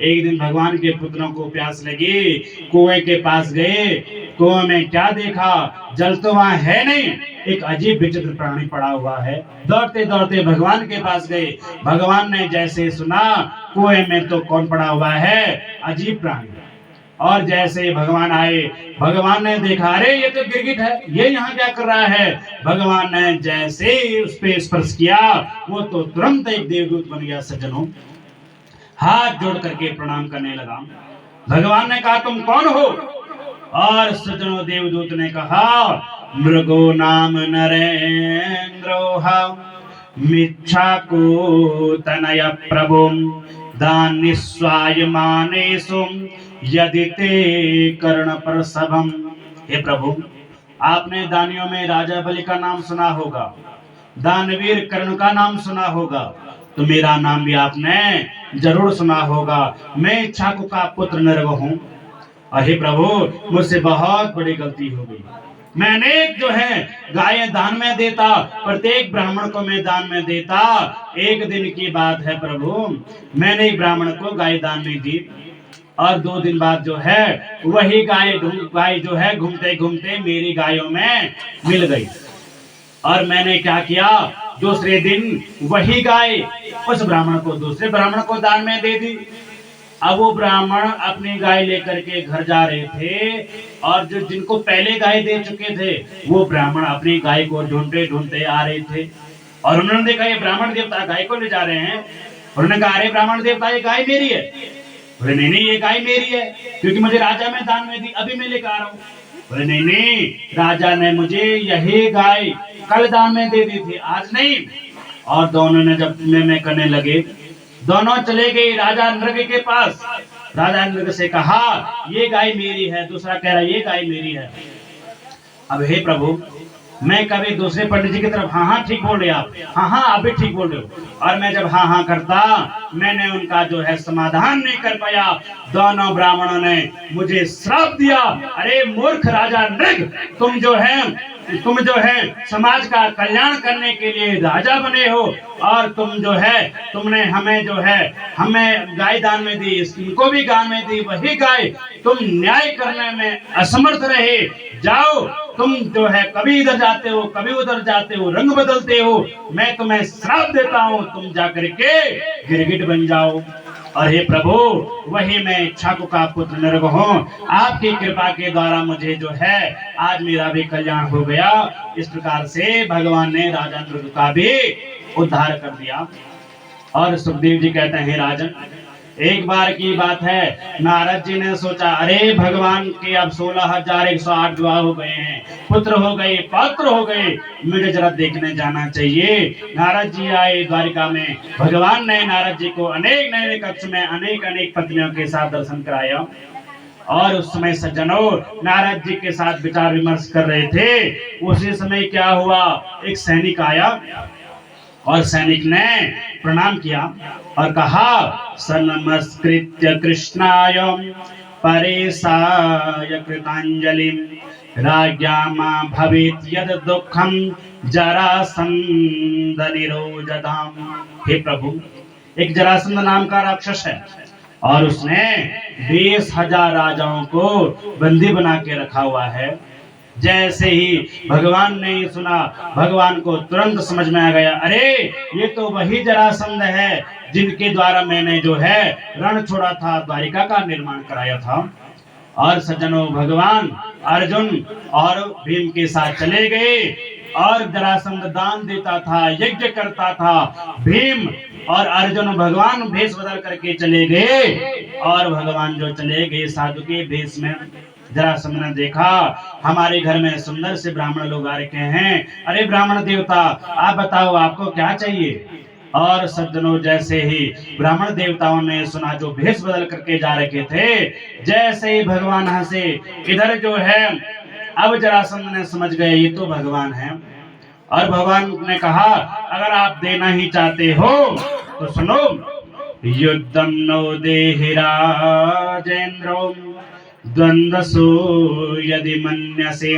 एक दिन भगवान के पुत्रों को प्यास लगी, कुएं के पास गए। कुएं में क्या देखा? जल तो वहां है नहीं, एक अजीब विचित्र प्राणी पड़ा हुआ है। दौड़ते दौड़ते भगवान के पास गए। भगवान ने जैसे सुना कुएं में तो कौन पड़ा हुआ है? अजीब प्राणी। और जैसे भगवान आए, भगवान ने देखा, अरे ये तो गिरगिट है, ये यहाँ क्या कर रहा है? भगवान ने जैसे उस पे स्पर्श किया, वो तो तुरंत एक देवदूत बन गया सज्जनों। हाथ जोड़ करके प्रणाम करने लगा। भगवान ने कहा, तुम कौन हो? और सज्जनों देवदूत ने कहा, मृगो नाम नरेंद्रोहा मिच्छाकु तनय प्रभु दानिस्वाय मानेसु यदि ते कर्ण प्रसभम। हे प्रभु आपने दानियों में राजा बलि का नाम सुना होगा, दानवीर कर्ण का नाम सुना होगा, तो मेरा नाम भी आपने जरूर सुना होगा। मैं इच्छाकु का पुत्र नरग हूँ। और हे प्रभु मुझसे बहुत बड़ी गलती हो गई। मैंने जो है गायें दान में देता, प्रत्येक ब्राह्मण को मैं दान में देता। एक दिन की बात है प्रभु, मैंने एक ब्राह्मण को गाय दान में दी और 2 दिन बाद जो है वही गाय जो है घूमते घूमते मेरी गायों में मिल गई। और मैंने क्या किया, दूसरे दिन वही गाय उस ब्राह्मण को, दूसरे ब्राह्मण को दान में दे दी। अब वो ब्राह्मण अपनी गाय लेकर के घर जा रहे थे और जो जिनको पहले गाय दे चुके थे वो ब्राह्मण अपनी गाय को ढूंढते ढूंढते आ रहे थे। और उन्होंने देखा ये ब्राह्मण देवता गाय को ले जा रहे हैं। उन्होंने कहा, अरे ब्राह्मण देवता ये गाय मेरी है। बोले नहीं नहीं, ये गाय मेरी है क्योंकि मुझे राजा ने दान में दी, अभी मैं लेकर आ रहा हूँ। बोले नहीं नहीं, राजा ने मुझे यही गाय कल दान में दे दी थी, आज नहीं। और दोनों ने जब में करने लगे, दोनों चले गए राजा नृग के पास। राजा नृग से कहा, ये गाय मेरी है। दूसरा कह रहा ये गाय मेरी है। अब हे प्रभु, मैं कभी दूसरे पंडित जी की तरफ हाँ हाँ ठीक बोल रहे आप, हाँ हाँ आप भी ठीक बोल रहे हो, और मैं जब हाँ हाँ करता, मैंने उनका जो है समाधान नहीं कर पाया। दोनों ब्राह्मणों ने मुझे श्राप दिया, अरे मूर्ख राजा नृग, तुम जो है समाज का कल्याण करने के लिए राजा बने हो और तुम जो है तुमने हमें गाय दान में दी, इनको भी दान में दी, वही गाय तुम न्याय करने में असमर्थ रहे। जाओ, तुम जो है कभी इधर जाते हो कभी उधर जाते हो, रंग बदलते हो, मैं तुम्हें श्राप देता हूँ, तुम जाकर के गिरगिट बन जाओ। और हे प्रभु, वही मैं इच्छाकु का पुत्र नृग हूँ, आपकी कृपा के द्वारा मुझे जो है आज मेरा भी कल्याण हो गया। इस प्रकार से भगवान ने राजा नृग का भी उद्धार कर दिया। और सुखदेव जी कहते हैं, राजन, एक बार की बात है, नारद जी ने सोचा, अरे भगवान के अब 16,108 विवाह हो गए हैं, पुत्र हो गए, पौत्र हो गए, मुझे जरा देखने जाना चाहिए। नारद जी आए द्वारिका में। भगवान ने नारद जी को अनेक नए कक्ष में अनेक पत्नियों के साथ दर्शन कराया। और उस समय सज्जनों नारद जी के साथ विचार विमर्श कर रहे थे। उसी समय क्या हुआ, एक सैनिक आया और सैनिक ने प्रणाम किया और कहा, सनमस्कृत्य कृष्णाय परेशाय कृतांजलिं राज्ञामा भवेत् यद दुःखं जरासंध निरोधताम्। हे प्रभु, एक जरासंध नाम का राक्षस है और उसने 20,000 राजाओं को बंदी बना के रखा हुआ है। जैसे ही भगवान ने सुना, भगवान को तुरंत समझ में आ गया, अरे ये तो वही जरासंध है जिनके द्वारा मैंने जो है रण छोड़ा था, द्वारिका का निर्माण कराया था। और सज्जनों, भगवान अर्जुन और भीम के साथ चले गए और जरासंध दान देता था, यज्ञ करता था। भीम और अर्जुन भगवान भेष बदल करके चले गए और भगवान जो चले गए साधु के भेष में। जरासंध ने देखा, हमारे घर में सुंदर से ब्राह्मण लोग आ रखे हैं, अरे ब्राह्मण देवता, आप बताओ आपको क्या चाहिए। और सज्जनों, जैसे ही ब्राह्मण देवताओं ने सुना जो भेष बदल करके जा रखे थे, जैसे ही भगवान हंसे, इधर जो है अब जरासंध ने समझ गए ये तो भगवान है। और भगवान ने कहा, अगर आप देना ही चाहते हो तो सुनो, युद्धम नो देहि राजेन्द्रो द्वंद्वसु यदि मन्यसे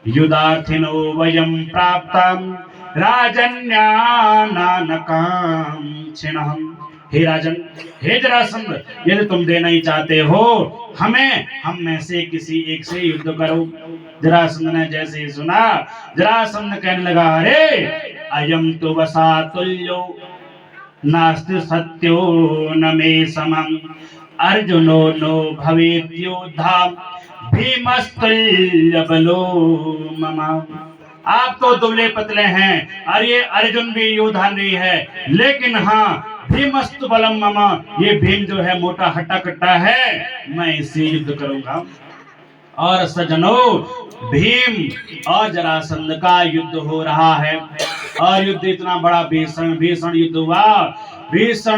युधार्थिनो वयं प्राप्तं राजन्यानानकांक्षिणः। हे राजन, हे जरासंध, यदि तुम देना ही चाहते हो हमें, हम में से किसी एक से युद्ध करो। जरासंध ने जैसे ही सुना, जरासंध कहने लगा, अरे अयम तो वसातुल्यो नास्ति सत्यो न मे समम अर्जुनो नो भवेत् योद्धा भीमस्तुल्य बलो मम। आप तो दुबले पतले हैं और ये अर्जुन भी योद्धा नहीं है, लेकिन हाँ भीमस्तु बलम मम, ये भीम जो है मोटा हट्टा कट्टा है, मैं इससे युद्ध करूंगा। और सज्जनों, भीम और जरासंध का युद्ध हो रहा है और युद्ध इतना बड़ा भीषण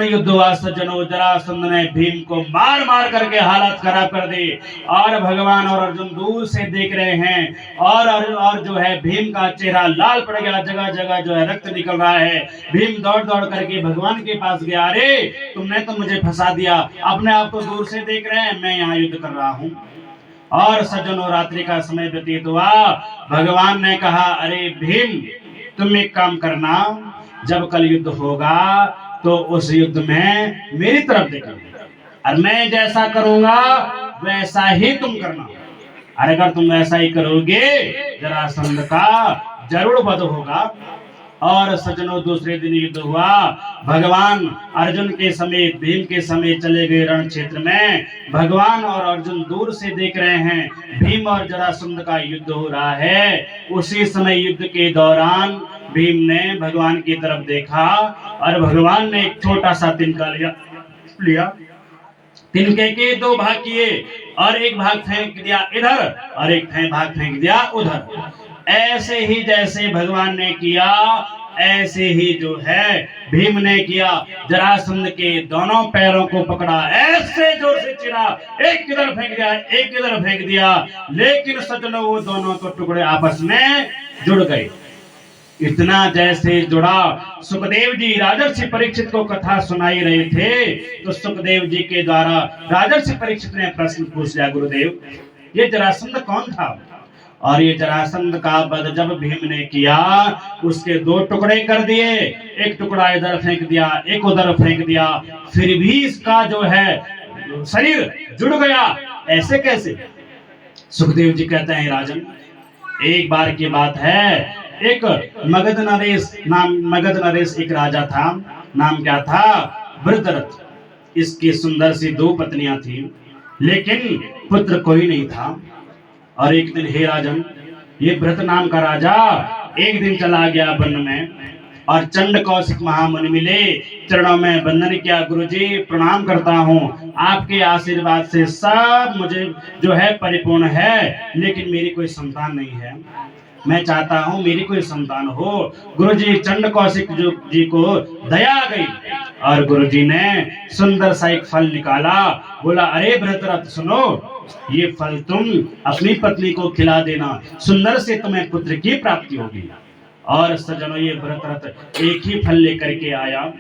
युद्ध हुआ सज्जनों। जरासंध ने भीम को मार मार करके हालत खराब कर दी और भगवान और अर्जुन दूर से देख रहे हैं और जो है भीम का चेहरा लाल पड़ गया, जगह जगह जो है रक्त निकल रहा है। भीम दौड़ दौड़ करके भगवान के पास गया, अरे तुमने तो मुझे फंसा दिया, अपने आप को दूर से देख रहे हैं, मैं यहाँ युद्ध कर रहा हूँ। और सज्जनों, रात्रि का समय व्यतीत हुआ। भगवान ने कहा, अरे भीम, तुम एक काम करना, जब कल युद्ध होगा तो उस युद्ध में मेरी तरफ देखना, और मैं जैसा करूंगा वैसा ही तुम करना। और अगर तुम ऐसा ही करोगे जरासंध का जरूर वध होगा। और सज्जनों, दूसरे दिन युद्ध हुआ। भगवान अर्जुन के समेत भीम के समेत चले गए रण क्षेत्र में। भगवान और अर्जुन दूर से देख रहे हैं भीम और जरासंध का युद्ध हो रहा है। उसी समय युद्ध के दौरान भीम ने भगवान की तरफ देखा और भगवान ने एक छोटा सा तिनका लिया। तिनके के दो भाग किए और एक भाग फेंक दिया इधर और एक भाग फेंक दिया उधर। ऐसे ही जैसे भगवान ने किया ऐसे ही जो है भीम ने किया। जरासंध के दोनों पैरों को पकड़ा, ऐसे जोर से चिरा, एक किधर फेंक दिया एक किधर फेंक दिया। लेकिन सज्जनों, वो दोनों तो टुकड़े आपस में जुड़ गए। इतना जैसे जुड़ा, सुखदेव जी राजर्षि परीक्षित को कथा सुनाई रहे थे तो सुखदेव जी के द्वारा राजर्षि परीक्षित ने प्रश्न पूछ लिया, गुरुदेव ये जरासंध कौन था? और ये जरासंध का वध जब भीम ने किया उसके दो टुकड़े कर दिए, एक टुकड़ा इधर फेंक दिया एक उधर फेंक दिया, फिर भी इसका जो है शरीर जुड़ गया, ऐसे कैसे? सुखदेव जी कहते हैं, राजन एक बार की बात है, एक मगध नरेश एक राजा था। नाम क्या था? वृत्रथ। इसकी सुंदर सी दो पत्नियां थी लेकिन पुत्र कोई नहीं था। और एक दिन, हे राजन, ये भृत नाम का राजा एक दिन चला गया वन में और चंड कौशिक महामुनि मिले, चरणों में वंदन किया, गुरुजी प्रणाम करता हूँ, आपके आशीर्वाद से सब मुझे जो है परिपूर्ण है, लेकिन मेरी कोई संतान नहीं है, मैं चाहता हूँ मेरी कोई संतान हो। गुरुजी चंड कौशिक जी को दया आ गई और गुरुजी ने सुंदर सा एक फल निकाला। बोला, अरे भृतरथ सुनो, ये फल तुम अपनी पत्नी को खिला देना, सुंदर से तुम्हें पुत्र की प्राप्ति होगी। और सज्जनों, ये भृतरथ एक ही फल लेकर के आया,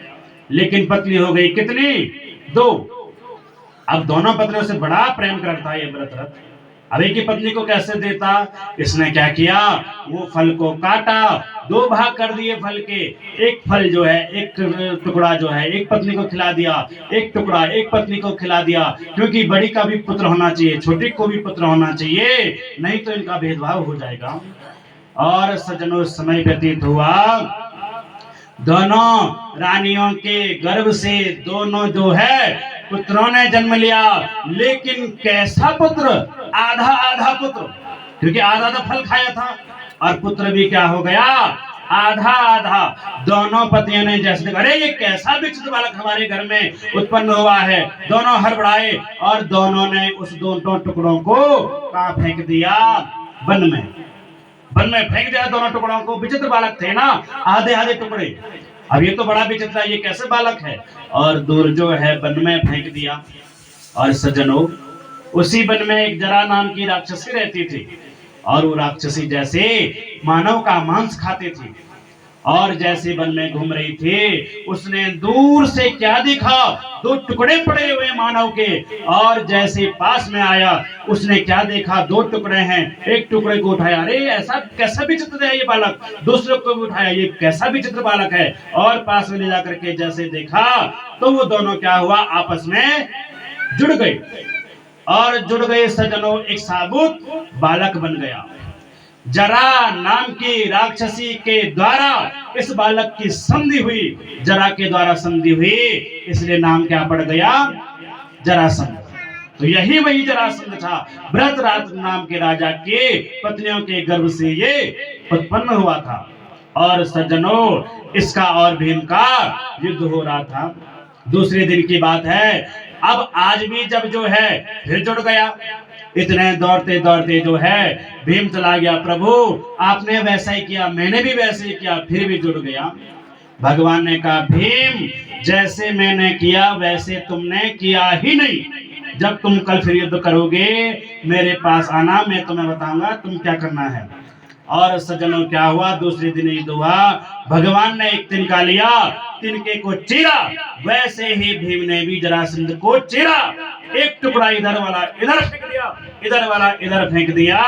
लेकिन पत्नी हो गई कितनी? दो। अब दोनों पत्नियों से बड़ा प्रेम करता ये भृतरथ, अब एक ही पत्नी को कैसे देता? इसने क्या किया, वो फल को काटा, दो भाग कर दिए फल के। एक फल जो है, एक टुकड़ा जो है एक पत्नी को खिला दिया, एक टुकड़ा एक पत्नी को खिला दिया, क्योंकि बड़ी का भी पुत्र होना चाहिए, छोटी को भी पुत्र होना चाहिए, नहीं तो इनका भेदभाव हो जाएगा। और सज्जनों, समय व्यतीत हुआ, दोनों रानियों के गर्भ से दोनों जो है पुत्रों ने जन्म लिया, लेकिन कैसा पुत्र? आधा आधा पुत्र, क्योंकि आधा आधा फल खाया था, और पुत्र भी क्या हो गया? आधा आधा। दोनों पतियों ने जैसे देखा, अरे ये कैसा विचित्र बालक हमारे घर में उत्पन्न हुआ है, दोनों हड़बड़ाए और दोनों ने उस दोनों टुकड़ों को कहाँ फेंक दिया? वन में फेंक दिया दोनों टुकड़ों को। विचित्र बालक थे ना, आधे आधे टुकड़े। अब ये तो बड़ा विचित्र है, ये कैसे बालक है? और दूर जो है वन में फेंक दिया। और सज्जनों, उसी वन में एक जरा नाम की राक्षसी रहती थी, और वो राक्षसी जैसे मानव का मांस खाती थी, और जैसे वन में घूम रही थी उसने दूर से क्या देखा? दो टुकड़े पड़े हुए मानव के, और जैसे पास में आया उसने क्या देखा? दो टुकड़े हैं, एक टुकड़े को उठाया, अरे ऐसा कैसा विचित्र है ये बालक, दूसरे को भी उठाया, ये कैसा विचित्र बालक है, और पास में ले जाकर के जैसे देखा तो वो दोनों क्या हुआ? आपस में जुड़ गए, और जुड़ गए सज्जनों, एक साबुत बालक बन गया। जरा नाम की राक्षसी के द्वारा इस बालक की संधि हुई, जरा के द्वारा संधि हुई, इसलिए नाम क्या पड़ गया? जरासंध। तो यही वही जरासंध था, वृत्रथ नाम के राजा के पत्नियों के गर्भ से ये उत्पन्न हुआ था। और सज्जनों, इसका और भीम का युद्ध हो रहा था। दूसरे दिन की बात है, अब आज भी जब जो है फिर जुड़ गया, इतने दौड़ते दौड़ते जो है भीम चला गया, प्रभु आपने वैसा ही किया, मैंने भी वैसे ही किया, फिर भी जुड़ गया। भगवान ने कहा, भीम जैसे मैंने किया वैसे तुमने किया ही नहीं, जब तुम कल फिर युद्ध करोगे मेरे पास आना, मैं तुम्हें बताऊंगा तुम क्या करना है। और सज्जनों, क्या हुआ? दूसरे दिन युद्ध हुआ, भगवान ने एक तिनका लिया, तिनके को चीरा, वैसे ही भीम ने भी जरासंध को चीरा, एक टुकड़ा इधर वाला इधर फेंक दिया, इधर वाला इधर फेंक दिया,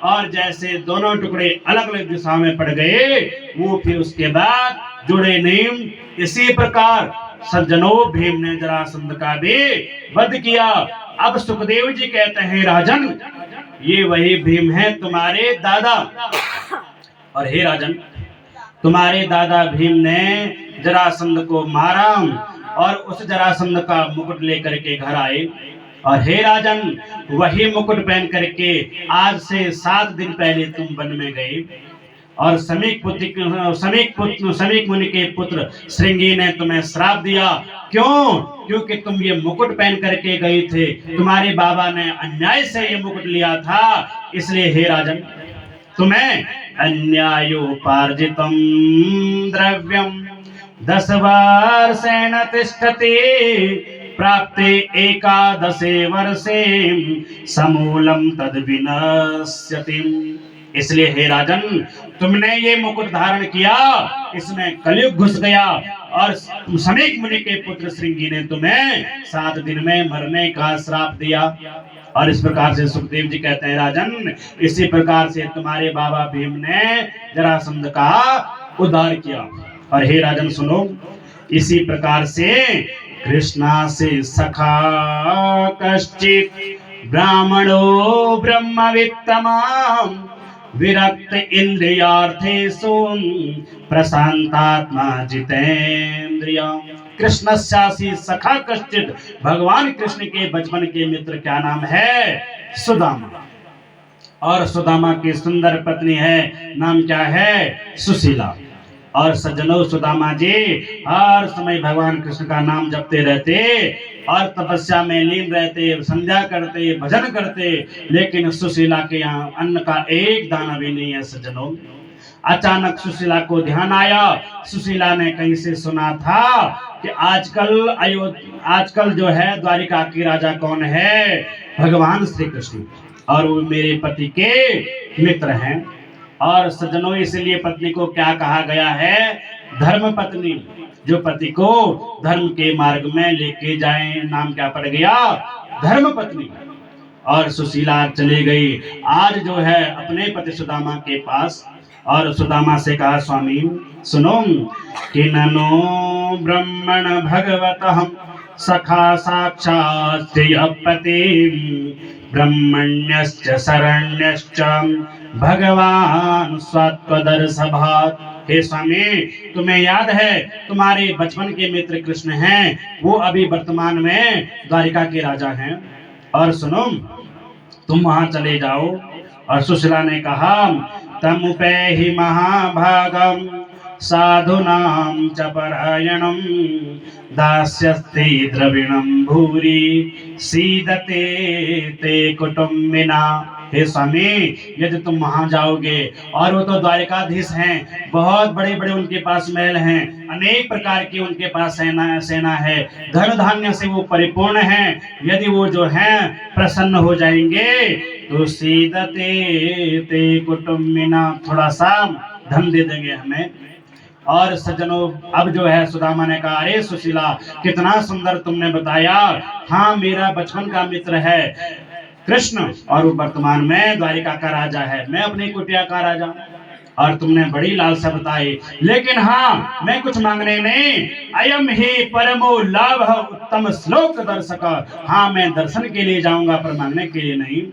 और जैसे दोनों टुकड़े अलग अलग दिशा में पड़ गए, वो फिर उसके बाद जुड़े नहीं। इसी प्रकार सज्जनों, भीम ने जरासंध का भी वध किया। अब सुखदेव जी कहते हैं राजन, ये वही भीम है तुम्हारे दादा। और हे राजन, तुम्हारे दादा भीम ने जरासंध को मारा और उस जरासंध का मुकुट लेकर के घर आए। और हे राजन, वही मुकुट पहन करके आज से 7 दिन पहले तुम वन में गए और समीक मुनि के पुत्र श्रृंगी ने तुम्हें श्राप दिया। क्यों? क्योंकि तुम ये मुकुट पहन करके गए थे, तुम्हारे बाबा ने अन्याय से ये मुकुट लिया था। इसलिए हे राजन, तुम्हें अन्यायोपार्जितम द्रव्यम 10 वर्षेण तिष्ठति, प्राप्ते 11 वर्षे समूलम तद विनश्यति। इसलिए हे राजन, तुमने ये मुकुट धारण किया, इसमें कलयुग घुस गया और समीक मुनि के पुत्र श्रृंगी ने तुम्हें 7 दिन में मरने का श्राप दिया। और इस प्रकार से सुखदेव जी कहते हैं राजन, इसी प्रकार से तुम्हारे बाबा भीम ने जरासंध का उद्धार किया। और हे राजन सुनो, इसी प्रकार से कृष्णा से सखा कश्चित ब्राह्मणो ब्रह्मवित्तमाम विरक्त इंद्रियार्थेषु प्रशांतात्मा जितेंद्रिया। कृष्णस्यासी सखा कश्चित, भगवान कृष्ण के बचपन के मित्र क्या नाम है? सुदामा। और सुदामा की सुंदर पत्नी है, नाम क्या है? सुशीला। और सज्जनों, सुदामा जी हर समय भगवान कृष्ण का नाम जपते रहते और तपस्या में लीन रहते, संध्या करते, भजन करते, लेकिन सुशीला के यहाँ अन्न का एक दाना भी नहीं है। सज्जनों, अचानक सुशीला को ध्यान आया। सुशीला ने कहीं से सुना था कि आजकल जो है द्वारिका की राजा कौन है? भगवान श्री कृष्ण, और वो मेरे पति के मित्र हैं। और सज्जनों, इसलिए पत्नी को क्या कहा गया है? धर्म पत्नी, जो पति को धर्म के मार्ग में लेके जाए। नाम क्या पड़ गया? धर्म पत्नी। और सुशीला चली गई आज जो है अपने पति सुदामा के पास, और सुदामा से कहा, स्वामी सुनो, कि ननो ब्रह्मण भगवतः सखा साक्षात् श्रियपति ब्रह्मण्यश्च शरण्यश्च भगवान स्वत्वदर्शभात्। हे स्वामी, तुम्हें याद है तुम्हारे बचपन के मित्र कृष्ण हैं, वो अभी वर्तमान में द्वारिका के राजा हैं। और सुनो, तुम वहां चले जाओ। और सुशीला ने कहा, तमुपैहि महाभागम साधुनां च परायणं दास्यस्ते द्रविणं भूरि सीदते ते कुटुम्बिना। हे स्वामी, यदि तुम वहां जाओगे, और वो तो द्वारिकाधीश हैं, बहुत बड़े बड़े उनके पास महल हैं, अनेक प्रकार की उनके पास सेना है, धन धान्य से वो परिपूर्ण हैं। यदि वो जो हैं प्रसन्न हो जाएंगे तो सीदते ते कुटुम्बिना, थोड़ा सा धन दे देंगे हमें। और सज्जनों, अब जो है सुदामा ने कहा, अरे सुशीला, कितना सुंदर तुमने बताया। हाँ, मेरा बचपन का मित्र है कृष्ण, और वो वर्तमान में द्वारिका का राजा है, मैं अपनी कुटिया का राजा। और तुमने बड़ी लालसा बताई, लेकिन हाँ, मैं कुछ मांगने नहीं। अयम ही परमो लाभ उत्तम श्लोक दर्शक। हाँ, मैं दर्शन के लिए जाऊंगा, पर मांगने के लिए नहीं।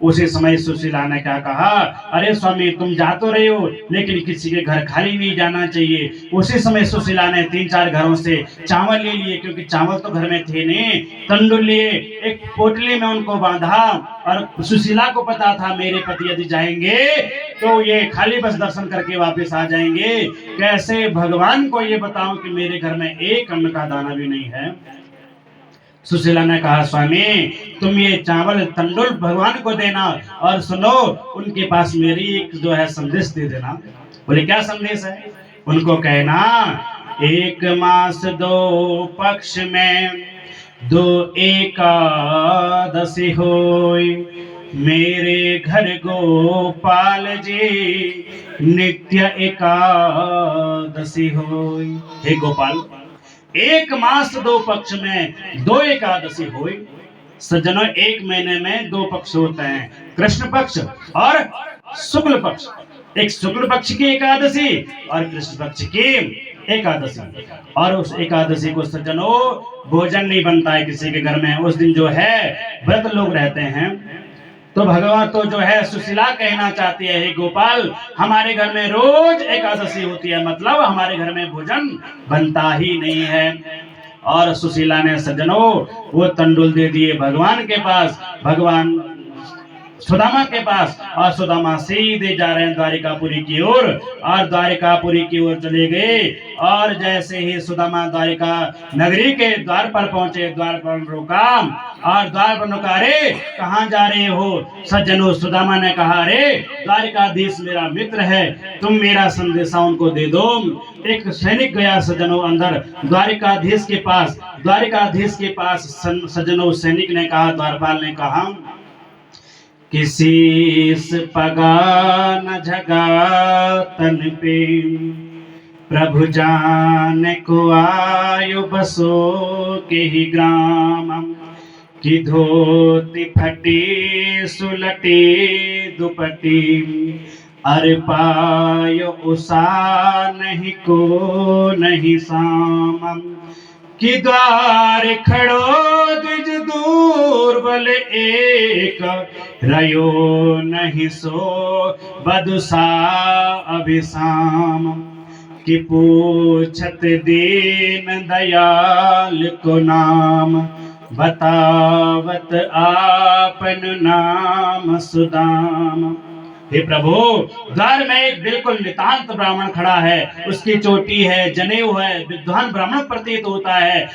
उसी समय सुशीला ने क्या कहा, अरे स्वामी, तुम जा तो रहे हो, लेकिन किसी के घर खाली नहीं जाना चाहिए। उसी समय सुशीला ने 3-4 घरों से चावल ले लिए, क्योंकि चावल तो घर में थे नहीं। तंडुल लिए, एक पोटली में उनको बांधा। और सुशीला को पता था मेरे पति यदि जाएंगे तो ये खाली बस दर्शन करके वापस आ जाएंगे। कैसे भगवान को ये बताऊं कि मेरे घर में एक अन्न का दाना भी नहीं है। सुशीला ने कहा, स्वामी, तुम ये चावल तंडुल भगवान को देना, और सुनो, उनके पास मेरी एक जो है संदेश दे देना। बोले, क्या संदेश है? उनको कहना, 1 मास 2 पक्ष में 2 एकादशी होई, मेरे घर गोपाल जी नित्य एकादशी होई। हे गोपाल, 1 मास 2 पक्ष में 2 एकादशी हुई। सज्जनों, 1 महीने में 2 पक्ष होते हैं, कृष्ण पक्ष और शुक्ल पक्ष। एक शुक्ल पक्ष की एकादशी और कृष्ण पक्ष की एकादशी, और उस एकादशी को सज्जनों भोजन नहीं बनता है किसी के घर में। उस दिन जो है व्रत लोग रहते हैं। तो भगवान तो जो है सुशीला कहना चाहती है, हे गोपाल हमारे घर में रोज एकादशी होती है, मतलब हमारे घर में भोजन बनता ही नहीं है। और सुशीला ने सज्जनों वो तंडुल दे दिए भगवान के पास, भगवान सुदामा के पास, और सुदामा सीधे जा रहे हैं द्वारिकापुरी की ओर, और द्वारिकापुरी की ओर चले गए। और जैसे ही सुदामा द्वारिका नगरी के द्वार पर पहुंचे, द्वार पर रुका, और द्वार पर रुका, रे कहाँ जा रहे हो सज्जनों? सुदामा ने कहा, रे द्वारिकाधीश मेरा मित्र है, तुम मेरा संदेशा उनको दे दो। एक सैनिक गया सज्जनों अंदर द्वारिकाधीश के पास, द्वारिकाधीश के पास सज्जनों सैनिक ने कहा, द्वारपाल ने कहा, किसीस पगा न झगा तन पे, प्रभु जान को आयु बसो के ही ग्राम, कि धोती फटी सुलटी दुपटी, अर पायो उषा नहीं को नहीं साम, कि द्वार खड़ो द्विज दूर बल एक, रयो नहीं सो बदुसा अभिसाम, कि पूछत दीन दयाल को नाम, बतावत आपन नाम सुदाम। हे प्रभु, द्वार में एक बिल्कुल नितांत ब्राह्मण खड़ा है, उसकी चोटी है, जनेऊ है, विद्वान ब्राह्मण प्रतीत होता है,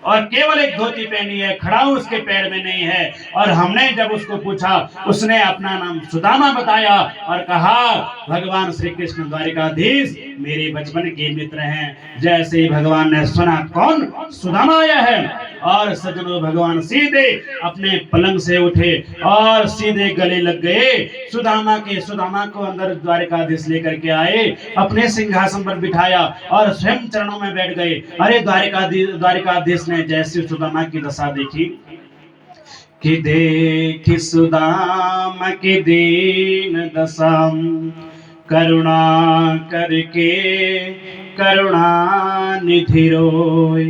और केवल एक धोती पहनी है, खड़ाऊ उसके पैर में नहीं है। और हमने जब उसको पूछा, उसने अपना नाम सुदामा बताया और कहा, भगवान श्री कृष्ण द्वारिकाधीश मेरे बचपन के मित्र हैं। जैसे ही भगवान ने सुना कौन सुदामा आया है, और सज्जनों भगवान सीधे अपने पलंग से उठे और सीधे गले लग गए सुदामा के। सुदामा को अंदर द्वारिकाधीश लेकर के आए, अपने सिंहासन पर बिठाया और स्वयं चरणों में बैठ गए। अरे द्वारिकाधीश ने जैसे सुदामा की दशा देखी, कि देखी सुदामा की दीन दशा, करुणा करके करुणा निधि रोय,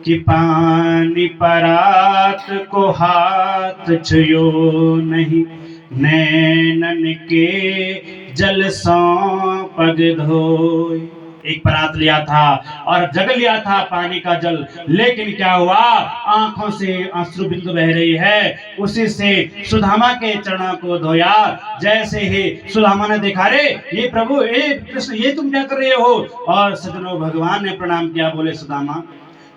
कि पानी परात को हाथ छुयो नहीं, नैनन के जल सौ पग धोय। एक परात लिया था और जग लिया था पानी का जल, लेकिन क्या हुआ, आंखों से अश्रु बिंदु बह रही है, उसी से सुदामा के चरणों को धोया। जैसे ही सुदामा ने देखा, रे ये प्रभु, ये कृष्ण, ये तुम क्या कर रहे हो? और सज्जनों भगवान ने प्रणाम किया, बोले सुदामा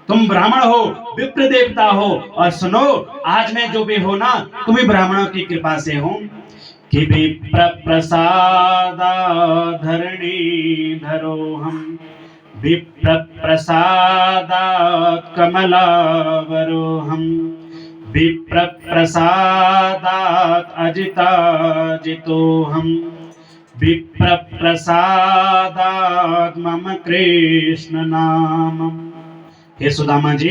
तुम ब्राह्मण हो, विप्र देवता हो, और सुनो आज मैं जो भी हो ना, तुम्ही ब्राह्मणों की कृपा से हूं। कि विप्र प्रसादा धरणी धरो हम, विप्र प्रसादा कमलावरो हम, विप्र प्रसादात अजिता जितो हम, विप्र प्रसादात मम कृष्ण नामम। हे सुदामा जी,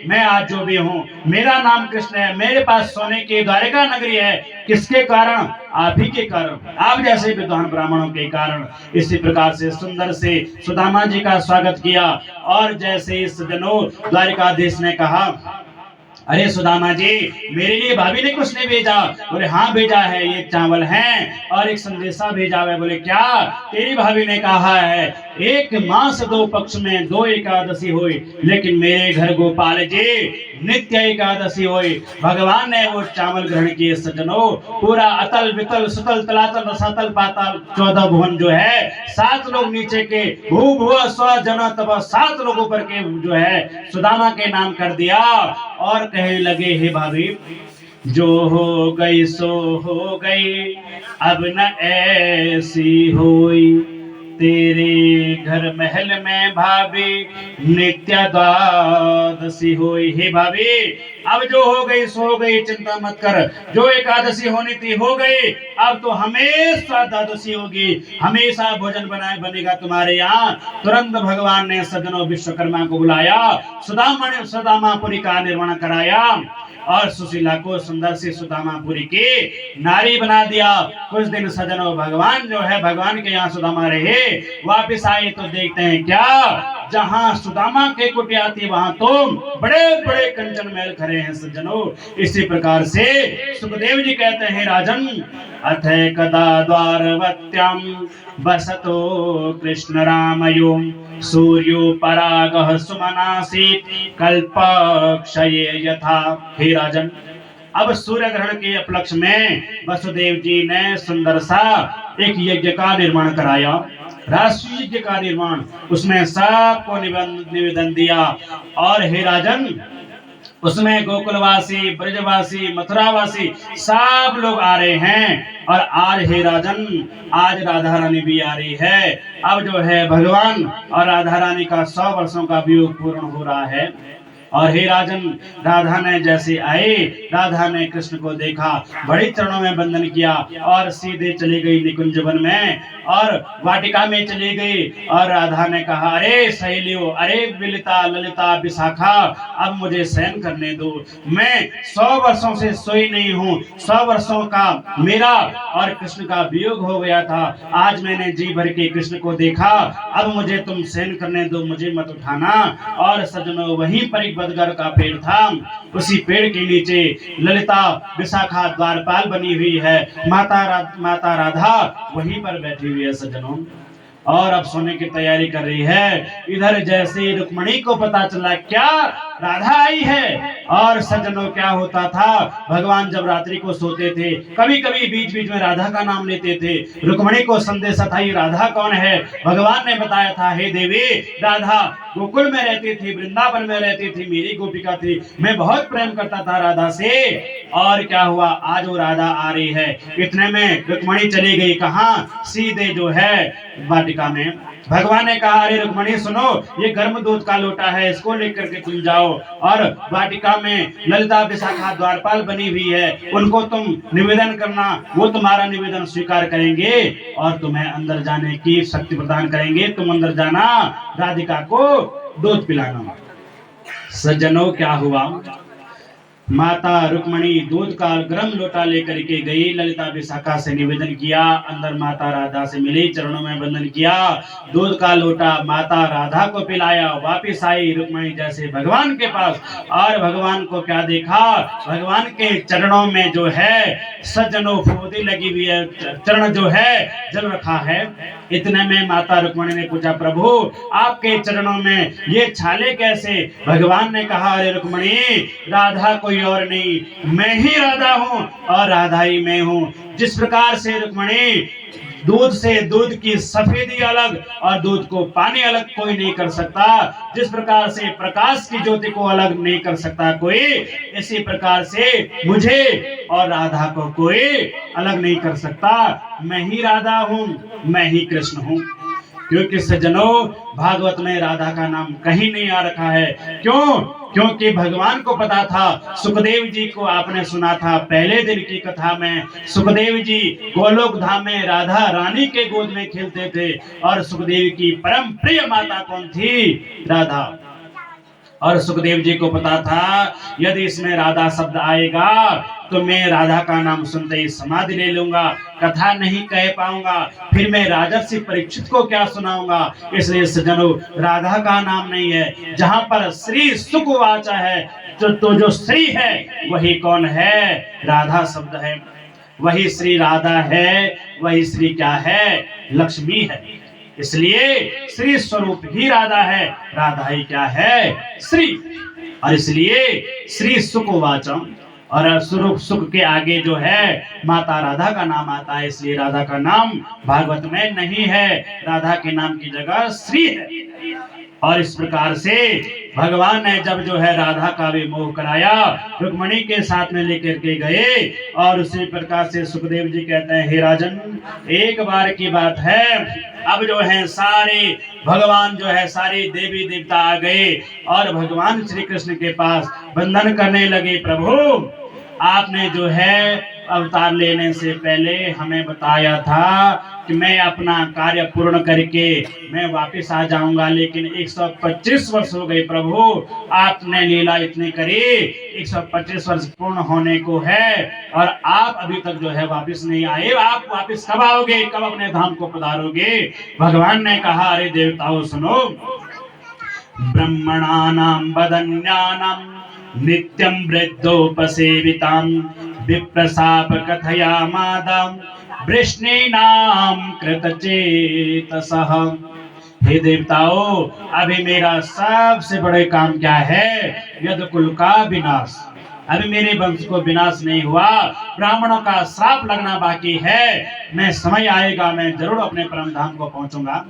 मैं आज जो भी हूँ, मेरा नाम कृष्ण है, मेरे पास सोने की द्वारिका नगरी है। किसके कारण? आप ही के कारण, आप जैसे विद्वान ब्राह्मणों के कारण। इसी प्रकार से सुंदर से सुदामा जी का स्वागत किया। और जैसे इस सज्जनों द्वारिकाधीश ने कहा, अरे सुदामा जी मेरे लिए भाभी ने कुछ नहीं भेजा? बोले हाँ भेजा है, ये चावल हैं और एक संदेशा भेजा है। बोले क्या? तेरी भाभी ने कहा है एक मास दो पक्ष में दो एकादशी हुई, लेकिन मेरे घर गोपाल जी नित्य एकादशी हुई। भगवान ने वो चावल ग्रहण किए सज्जनों, पूरा अतल वितल सुतल तलातल रसातल पाताल 14 भुवन जो है, 7 लोग नीचे के भू भुव स्व जन तब 7 लोग ऊपर के जो है सुदामा के नाम कर दिया। और कहने लगे हे भाभी जो हो गई सो हो गई, अब न ऐसी हुई, तेरे घर महल में भाभी नित्य द्वादशी हुई। हे भाभी अब जो हो गई सो हो गई, चिंता मत कर, जो एकादशी होनी थी हो गई, अब तो हमेशा द्वादशी होगी, हमेशा भोजन बनेगा तुम्हारे यहाँ। तुरंत भगवान ने सज्जनों विश्वकर्मा को बुलाया, सुदामापुरी का निर्माण कराया और सुशीला को सुंदर सी सुदामापुरी की नारी बना दिया। कुछ दिन सजनों भगवान जो है भगवान के यहाँ सुदामा रहे, वापिस आए तो देखते हैं क्या, जहाँ सुदामा के कुटिया थी वहां तो बड़े बड़े कंचन महल खड़े हैं सज्जनों। इसी प्रकार से सुखदेव जी कहते हैं राजन, अथ कदा द्वारवत्याम बसतो कृष्ण रामयो सूर्यो परागः सुमनासीत कल्पक्षये यथा। हे राजन, अब सूर्य ग्रहण के उपलक्ष्य में वसुदेव जी ने सुंदर सा एक यज्ञ का निर्माण कराया, राष्ट्रीय यज्ञ का निर्माण, उसमें सबको निवेदन दिया। और हे राजन, उसमें गोकुलवासी, ब्रजवासी, मथुरावासी सब लोग आ रहे हैं। और आज हे राजन, आज राधा रानी भी आ रही है। अब जो है भगवान और राधा रानी का 100 वर्षों का वियोग पूर्ण हो रहा है। और हे राजन, राधा ने जैसे आए, राधा ने कृष्ण को देखा, बड़े चरणों में वंदन किया और सीधे चली गई निकुंज वन में और वाटिका में चली गई। और राधा ने कहा, अरे सहेलियों, अरे विलिता, ललिता, विशाखा, अब मुझे शयन करने दो। मैं 100 वर्षों से सोई नहीं हूँ। 100 वर्षों का मेरा और कृष्ण का वियोग हो गया था। आज मैंने जी भर के कृष्ण को देखा, अब मुझे तुम शयन करने दो, मुझे मत उठाना। और सजनों, वहीं पर एक बदगर का पेड़ था, उसी पेड़ के नीचे ललिता विशाखा द्वारपाल बनी हुई है, माता राधा वहीं पर बैठी हुई है सज्जनों, और अब सोने की तैयारी कर रही है। इधर जैसे रुक्मणी को पता चला क्या राधा आई है। और सज्जनों, क्या होता था, भगवान जब रात्रि को सोते थे, कभी कभी बीच बीच में राधा का नाम लेते थे। रुक्मणी को संदेश था, ये राधा कौन है। भगवान ने बताया था, हे देवी, राधा गोकुल में रहती थी, वृंदावन में रहती थी, मेरी गोपिका थी, मैं बहुत प्रेम करता था राधा से। और क्या हुआ, आज वो राधा आ रही है। इतने में रुक्मणी चली गई कहाँ, सीधे जो है वाटिका में। भगवान ने कहा, अरे रुक्मणी सुनो, ये गर्म दूध का लोटा है, इसको लेकर के तुम जाओ। और वाटिका में ललिता विशाखा द्वारपाल बनी हुई है, उनको तुम निवेदन करना, वो तुम्हारा निवेदन स्वीकार करेंगे और तुम्हें अंदर जाने की शक्ति प्रदान करेंगे। तुम अंदर जाना, राधिका को दूध पिलाना। सज्जनों, क्या हुआ, माता रुक्मणी दूध का गर्म लोटा लेकर के गई, ललिता विशाखा से निवेदन किया, अंदर माता राधा से मिली, चरणों में वंदन किया, दूध का लोटा माता राधा को पिलाया। वापिस आई रुक्मणी जैसे भगवान के पास, और भगवान को क्या देखा, भगवान के चरणों में जो है सज्जनों फूंदी लगी हुई है, चरण जो है जल रखा है। इतने में माता रुक्मणी ने पूछा, प्रभु आपके चरणों में ये छाले कैसे। भगवान ने कहा, अरे रुक्मणी, राधा कोई और नहीं, मैं ही राधा हूँ और राधा ही मैं हूँ। जिस प्रकार से रुक्मणी दूध से दूध की सफेदी अलग और दूध को पानी अलग कोई नहीं कर सकता, जिस प्रकार से प्रकाश की ज्योति को अलग नहीं कर सकता कोई, इसी प्रकार से मुझे और राधा को कोई अलग नहीं कर सकता। मैं ही राधा हूँ, मैं ही कृष्ण हूँ। क्योंकि सज्जनों, भागवत में राधा का नाम कहीं नहीं आ रखा है। क्यों? क्योंकि भगवान को पता था, सुखदेव जी को आपने सुना था पहले दिन की कथा में, सुखदेव जी गोलोक धाम में राधा रानी के गोद में खेलते थे और सुखदेव की परम प्रिय माता कौन थी, राधा। और सुखदेव जी को पता था, यदि इसमें राधा शब्द आएगा तो मैं राधा का नाम सुनते ही समाधि ले लूंगा, कथा नहीं कह पाऊंगा, फिर मैं राजर्षि परीक्षित को क्या सुनाऊंगा। इसलिए सज्जनों, राधा का नाम नहीं है। जहां पर श्री सुख वाचा है, तो जो श्री है वही कौन है, राधा शब्द है, वही श्री राधा है, वही श्री क्या है, लक्ष्मी है। इसलिए श्री स्वरूप ही राधा है, राधा ही क्या है, श्री। और इसलिए श्री सुख वाचम, और सुख के आगे जो है माता राधा का नाम आता है, इसलिए राधा का नाम भागवत में नहीं है, राधा के नाम की जगह श्री है। और इस प्रकार से भगवान ने जब जो है राधा का भी मोह कराया, रुक्मणी के साथ में लेकर के गए। और उसी प्रकार से सुखदेव जी कहते हैं, हे राजन, एक बार की बात है, अब जो है सारे भगवान जो है सारे देवी देवता आ गए और भगवान श्री कृष्ण के पास वंदन करने लगे। प्रभु, आपने जो है अवतार लेने से पहले हमें बताया था कि मैं अपना कार्य पूर्ण करके मैं वापस आ जाऊंगा, लेकिन 125 वर्ष हो गए प्रभु, आपने लीला इतनी करी, 125 वर्ष पूर्ण होने को है और आप अभी तक जो है वापस नहीं आए। आप वापस कब आओगे, कब अपने धाम को पधारोगे? भगवान ने कहा, अरे देवताओं सुनो, ब्रह्मणानां वदन्यानां नित्यं वृद्धोपसेवितां विप्रशाप कथयामादां वृष्णीनां कृतचेतसः। हे देवताओं, अभी मेरा सबसे बड़े काम क्या है? यदुकुल का विनाश। अभी मेरे वंश को विनाश नहीं हुआ, ब्राह्मणों का श्राप लगना बाकी है। मैं समय आएगा, मैं जरूर अपने परम धाम को पहुंचूंगा।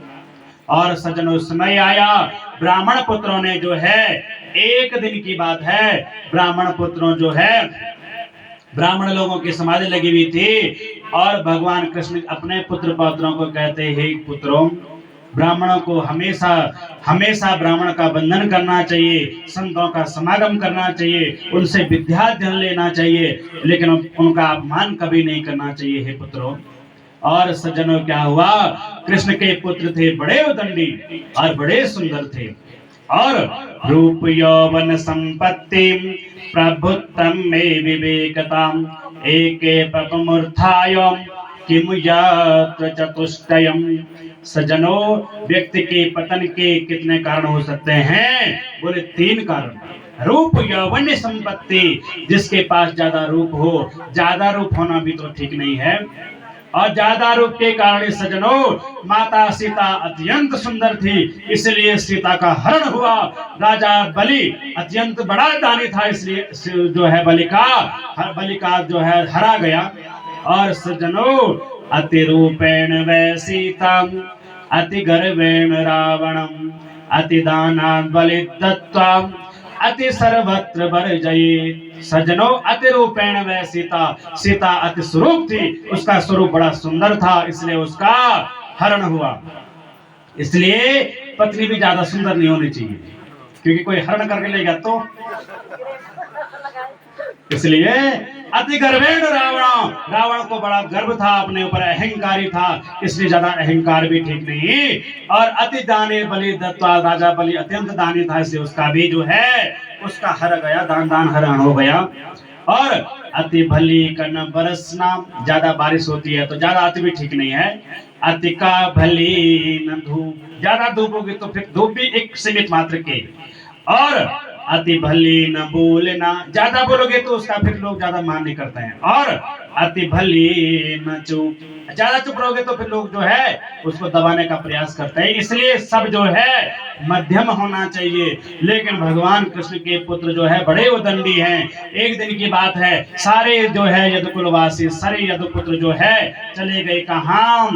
और सज्जनों, समय आया, ब्राह्मण पुत्रों ने जो है, एक दिन की बात है, ब्राह्मण पुत्रों जो है, ब्राह्मण लोगों की समाधि लगी हुई थी और भगवान कृष्ण अपने पुत्र पौत्रों को कहते, हे पुत्रों, ब्राह्मणों को हमेशा हमेशा ब्राह्मण का बंधन करना चाहिए, संतों का समागम करना चाहिए, उनसे विद्याध्ययन लेना चाहिए, लेकिन उनका अपमान कभी नहीं करना चाहिए, हे पुत्रों। और सज्जनों, क्या हुआ? कृष्ण के पुत्र थे बड़े उदंडी और बड़े सुंदर थे, और रूप यौवन संपत्ति प्रभुत्तम में विवेकताम एके पपमूर्धायम किम यत्र चतुष्टयम। सज्जनों, व्यक्ति के पतन के कितने कारण हो सकते हैं? बोले 3 कारण। रूप यौवन संपत्ति, जिसके पास ज्यादा रूप हो, ज्यादा रूप होना भी तो ठीक नहीं है, और ज्यादा रूप के कारण सज्जनों, माता सीता अत्यंत सुंदर थी, इसलिए सीता का हरण हुआ। राजा बलि अत्यंत बड़ा दानी था, इसलिए जो है बलि का जो है हरा गया। और सज्जनों, अति रूपेण वै सीता अति गर्वेण रावणम अति दानात् बलि दत्त्वा अति सर्वत्र वर्जयेत्। सज्जनों, अति रूपेण वै सीता, सीता अति स्वरूप थी, उसका स्वरूप बड़ा सुंदर था, इसलिए उसका हरण हुआ। इसलिए पत्नी भी ज्यादा सुंदर नहीं होनी चाहिए, क्योंकि कोई हरण करके ले गया तो। इसलिए अति गर्वेण रावण, रावण को बड़ा गर्व था, अपने ऊपर अहंकारी था, इसलिए ज्यादा अहंकार भी ठीक नहीं। और अति दाने बलि दत्त्वा, राजा बलि अत्यंत दानी था, इसलिए उसका भी जो है उसका हर गया, दान हरण हो गया। और अति भली कन बरसना, ज्यादा बारिश होती है तो ज्यादा अति भी ठीक नहीं है। अति का भली न धूप, ज्यादा धूप होगी तो फिर धूप भी एक सीमित मात्र के। और अति भली न बोलना, ज्यादा बोलोगे तो उसका फिर लोग ज्यादा मान नहीं करते हैं। और अति भली न चुप, ज्यादा चुप रहोगे तो फिर लोग जो है उसको दबाने का प्रयास करते हैं। इसलिए सब जो है मध्यम होना चाहिए। लेकिन भगवान कृष्ण के पुत्र जो है बड़े उदंडी हैं। एक दिन की बात है, सारे जो है यदुकुलवासी, सारे यदुपुत्र जो है चले गए कहाँ?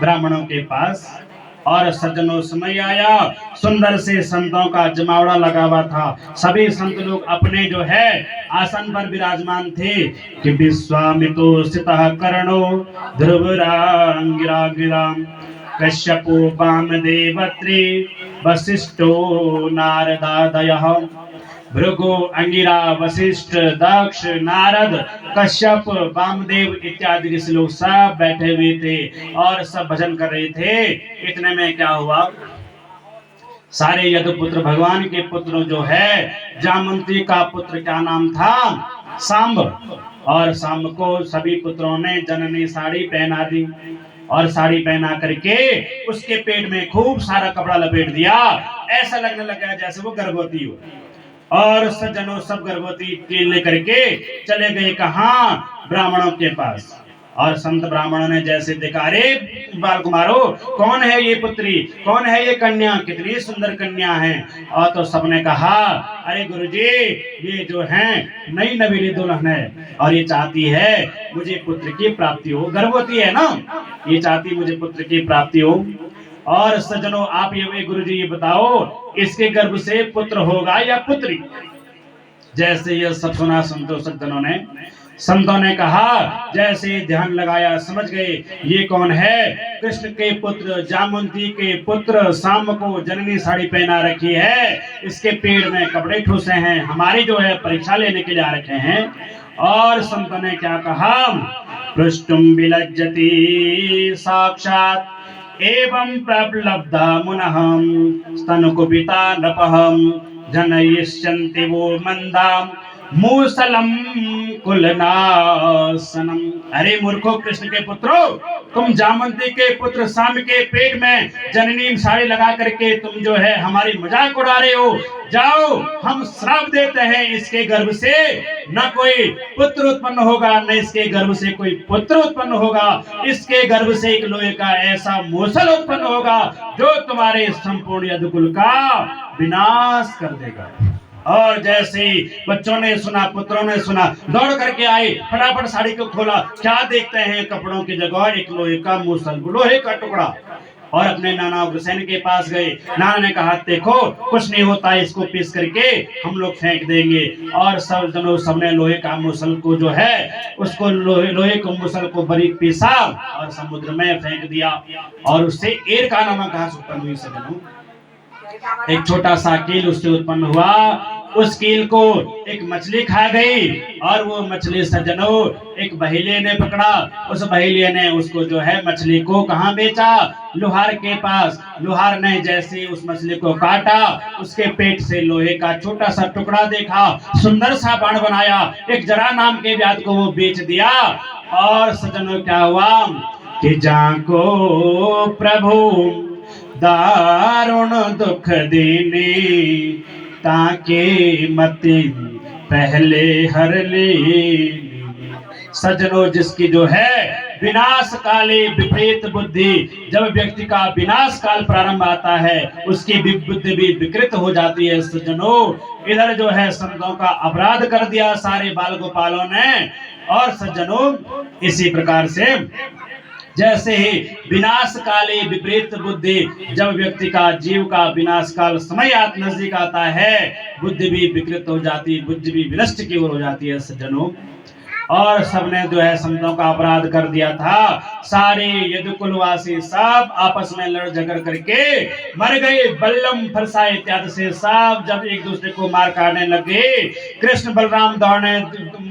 ब्राह्मणों के पास। और सज्जनों, समय आया, सुंदर से संतों का जमावड़ा लगा हुआ था, सभी संत लोग अपने जो है आसन पर विराजमान थे कि विश्वामितो स्थितः कर्णो ध्रुवरांगिरा गिराम कश्यपो वामदेवत्री वसिष्ठो नारदादयः। भृगु, अंगिरा, वशिष्ठ, दक्ष, नारद, कश्यप, वामदेव इत्यादि ऋषि लोग सब बैठे हुए थे और सब भजन कर रहे थे। इतने में क्या हुआ? सारे यदुपुत्र, भगवान के पुत्र जो है, जामवंती का पुत्र क्या नाम था? सांब। और सांब को सभी पुत्रों ने जननी साड़ी पहना दी, और साड़ी पहना करके उसके पेट में खूब सारा कपड़ा लपेट दिया, ऐसा लगने लगा जैसे वो गर्भवती हो। और सज्जनों, सब गर्भवती लेकर के चले गए कहाँ? ब्राह्मणों के पास। और संत ब्राह्मणों ने जैसे देखा, अरे बाल कुमारो, कौन है ये पुत्री, कौन है ये कन्या, कितनी सुंदर कन्या है। और तो सबने कहा, अरे गुरुजी, ये जो है नई नवीली दुल्हन है और ये चाहती है मुझे पुत्र की प्राप्ति हो। गर्भवती है ना, ये चाहती मुझे पुत्र की प्राप्ति हो। और सज्जनों, आप ये गुरुजी ये बताओ, इसके गर्भ से पुत्र होगा या पुत्री? जैसे ये सब सुना संतों ने कहा, जैसे ध्यान लगाया, समझ गए ये कौन है? कृष्ण के पुत्र, जामवंती के पुत्र सांब को जननी साड़ी पहना रखी है, इसके पेड़ में कपड़े ठूसे हैं, हमारी जो है परीक्षा लेने के लिए आ रखे हैं। और संतों ने क्या कहा पृष्टुम विलज्जति साक्षात् एवं प्रलब्धा मुनहम स्तनुकुपिता नृपहम जनयिष्यन्ति वो मंदाम मूसलम कुलनासनम। अरे मूर्खो, कृष्ण के पुत्रो, तुम जामवंती के पुत्र शाम के पेट में जननी साड़ी लगा करके तुम जो है हमारी मजाक उड़ा रहे हो। जाओ, हम श्राप देते हैं, इसके गर्भ से न कोई पुत्र उत्पन्न होगा, न इसके गर्भ से कोई पुत्र उत्पन्न होगा। इसके गर्भ से एक लोहे का ऐसा मूसल उत्पन्न होगा जो तुम्हारे संपूर्ण यदुकुल का विनाश कर देगा। और जैसे ही बच्चों ने सुना, पुत्रों ने सुना, दौड़ करके आए, फटाफट साड़ी को खोला, क्या देखते हैं कपड़ों की जगह एक लोहे का मूसल, लोहे का टुकड़ा। और अपने नाना उग्रसेन के पास गए। नाना ने कहा, देखो कुछ नहीं होता, इसको पीस करके हम लोग फेंक देंगे। और सब जनों सबने लोहे का मूसल को जो है उसको लोहे को मूसल को बारीक पीसा और समुद्र में फेंक दिया। और उससे एर का नामक घास उत्पन्न हुई। सजनों, एक छोटा सा कील उससे उत्पन्न हुआ। उस कील को एक मछली खा गई और वो मछली सज्जनों एक बहेलिये ने पकड़ा। उस बहेलिये ने उसको जो है मछली को कहाँ बेचा? लोहार के पास। लोहार ने जैसे उस मछली को काटा, उसके पेट से लोहे का छोटा सा टुकड़ा देखा, सुंदर सा बाण बनाया, एक जरा नाम के व्याध को वो बेच दिया। और सज्जनों क्या हुआ कि जाको प्रभु दारुण दुख देने ताके मति पहले हर ले। सज्जनों, जिसकी जो है विनाश काले विपरीत बुद्धि, जब व्यक्ति का विनाश काल प्रारंभ आता है उसकी बुद्धि भी विकृत हो जाती है। सज्जनों, इधर जो है संतों का अपराध कर दिया सारे बाल गोपालों ने। और सज्जनों, इसी प्रकार से जैसे ही विनाश काले विपरीत बुद्धि, जब व्यक्ति का जीव का विनाश काल समय नजदीक आता है, बुद्धि भी विकृत हो जाती है, बुद्धि भी विनष्ट की ओर हो जाती है। सज्जनों, और सबने जो है संतों का अपराध कर दिया था। सारे यदुकुलवासी सब आपस में लड़ झगड़ करके मर गए। बल्लम फरसा इत्यादि से सब जब एक दूसरे को मार काटने लगे, कृष्ण बलराम दौड़ने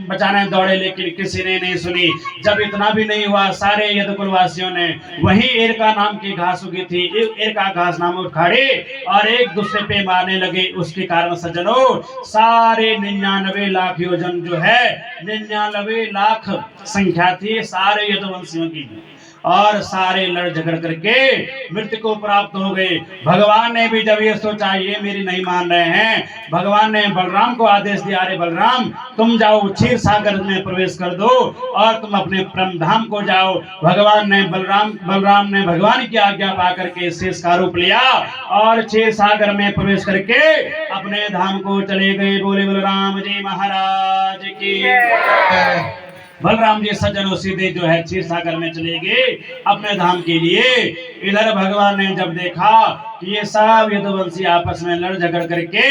बचाने दौड़े, लेकिन किसी ने नहीं सुनी। जब इतना भी नहीं हुआ, सारे यदुकुलवासियों ने वही एरका नाम की घास उगी थी, एरका घास नाम उखाड़े और एक दूसरे पे मारने लगे। उसके कारण सज्जनों, सारे 99 लाख योजन जो है 99 लाख संख्या थी सारे यदुवंशियों की, और सारे लड़ झगड़ करके मृत्यु को प्राप्त हो गए। भगवान ने भी जब ये सोचा ये मेरी नहीं मान रहे हैं, भगवान ने बलराम को आदेश दिया, अरे बलराम तुम जाओ क्षीर सागर में प्रवेश कर दो और तुम अपने परम धाम को जाओ। बलराम ने भगवान की आज्ञा पा करके शेष का रूप लिया और क्षीर सागर में प्रवेश करके अपने धाम को चले गए। बोले बलराम जी महाराज की। बलराम जी सज्जनों सीधे जो है क्षीर सागर में चले गए अपने धाम के लिए। इधर भगवान ने जब देखा कि ये सब यदुवंशी आपस में लड़ झगड़ करके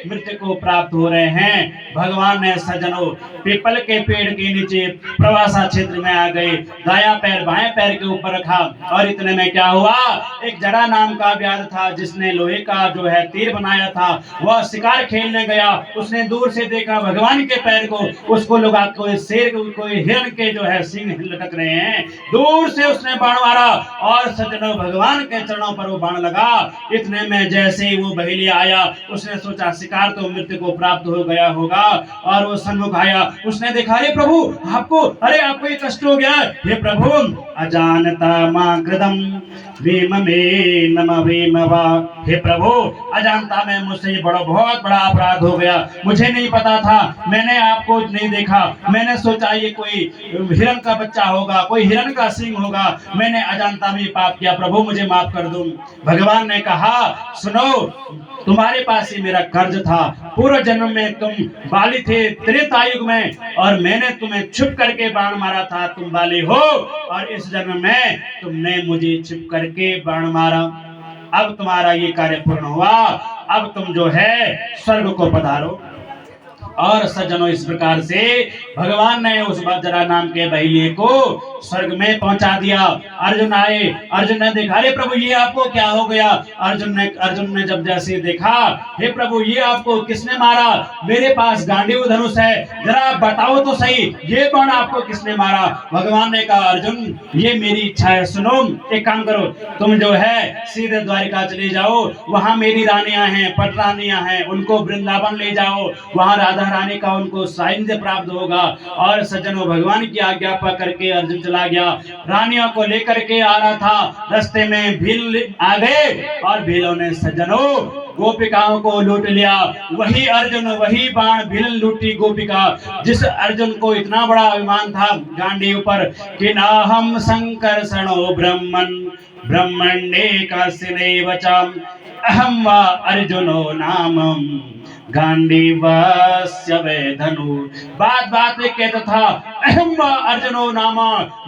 मृत्यु को प्राप्त हो रहे हैं, भगवान ने सज्जनों पीपल के पेड़ के नीचे प्रवासा क्षेत्र में आ गए, दायां पैर बाएं पैर के ऊपर रखा। और इतने में क्या हुआ, एक जरा नाम का व्याध था जिसने लोहे का जो है तीर बनाया था, वह शिकार खेलने गया। उसने दूर से देखा भगवान के पैर को, उसको लगा कोई शेर कोई हिरण के जो है सिंह लटक रहे हैं। दूर से उसने बाण मारा और सज्जनों भगवान के चरणों पर वो बाण लगा। इतने में जैसे ही वो बहेलिया आया, उसने सोचा शिकार तो मृत्यु को प्राप्त हो गया होगा, और वो सन्मुख आया। उसने देखा, अरे प्रभु आपको ये कष्ट हो गया। हे प्रभु, अजानता मां कृदम भीम में नम भीम वा। हे प्रभु, अजानता में मुझसे ये बहुत बड़ा अपराध हो गया, मुझे नहीं पता था, मैंने आपको नहीं देखा, मैंने सोचा ये कोई हिरण का बच्चा होगा, कोई हिरण का सिंह होगा, मैंने अजानता में पाप किया, प्रभु मुझे माफ कर दो। भगवान ने कहा, सुनो, तुम्हारे पास ही मेरा कर्ज था, पूर्व जन्म में तुम बाली थे त्रेतायुग में, और मैंने तुम्हें छुप करके बाण मारा था, तुम बाली हो, और इस जन्म में तुमने मुझे छुप करके बाण मारा। अब तुम्हारा ये कार्य पूर्ण हुआ, अब तुम जो है स्वर्ग को पधारो। और सज्जनों इस प्रकार से भगवान ने उस बज्रा नाम के बहेलिए को स्वर्ग में पहुंचा दिया। अर्जुन आए, अर्जुन ने देखा, अरे प्रभु ये आपको क्या हो गया? अर्जुन ने जब जैसे देखा, हे प्रभु ये आपको किसने मारा? मेरे पास गांडीव धनुष है, जरा बताओ तो सही ये बाण आपको किसने मारा? भगवान ने कहा, अर्जुन ये मेरी इच्छा है, सुनो एक काम करो, तुम जो है सीधे द्वारिका चले जाओ, वहां मेरी रानियां हैं, पटरानियां हैं, उनको वृंदावन ले जाओ, वहां राधा रानी का उनको सानिध्य प्राप्त होगा। और सज्जनों भगवान की आज्ञा पर करके अर्जुन चला गया, रानियों को लेकर के आ रहा था, रास्ते में भील आ गए और भीलों ने सज्जनों गोपिकाओं को लूट लिया। वही अर्जुन, वही बाण भील लूटी गोपिका, जिस अर्जुन को इतना बड़ा अभिमान था गांडीव पर कि नाहम संकर्षणो ब्रह्मन् ब्रह्मण्ये कस्यैव च अहम वा अर्जुनो नामम गांडीवस्य वै धनु। बात बात में कहता था, अहम वा अर्जुनो नाम,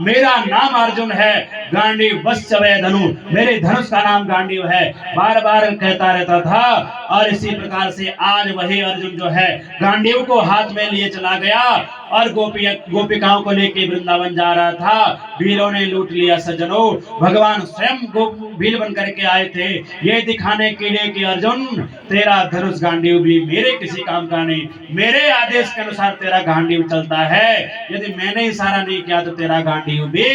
मेरा नाम अर्जुन है, गांडीवस्य वै धनु, मेरे धनुष का नाम गांडीव है, बार बार कहता रहता था। और इसी प्रकार से आज वही अर्जुन जो है गांडीव को हाथ में लिए चला गया और गोपिकाओं को लेके वृंदावन जा रहा था, भीलों ने लूट लिया। सज्जनों भगवान स्वयं भील बन करके आए थे ये दिखाने के लिए कि अर्जुन तेरा धनुष गांडीव भी मेरे किसी काम का नहीं, मेरे आदेश के अनुसार तेरा गांडीव चलता है, यदि मैंने इशारा नहीं किया तो तेरा गांडीव भी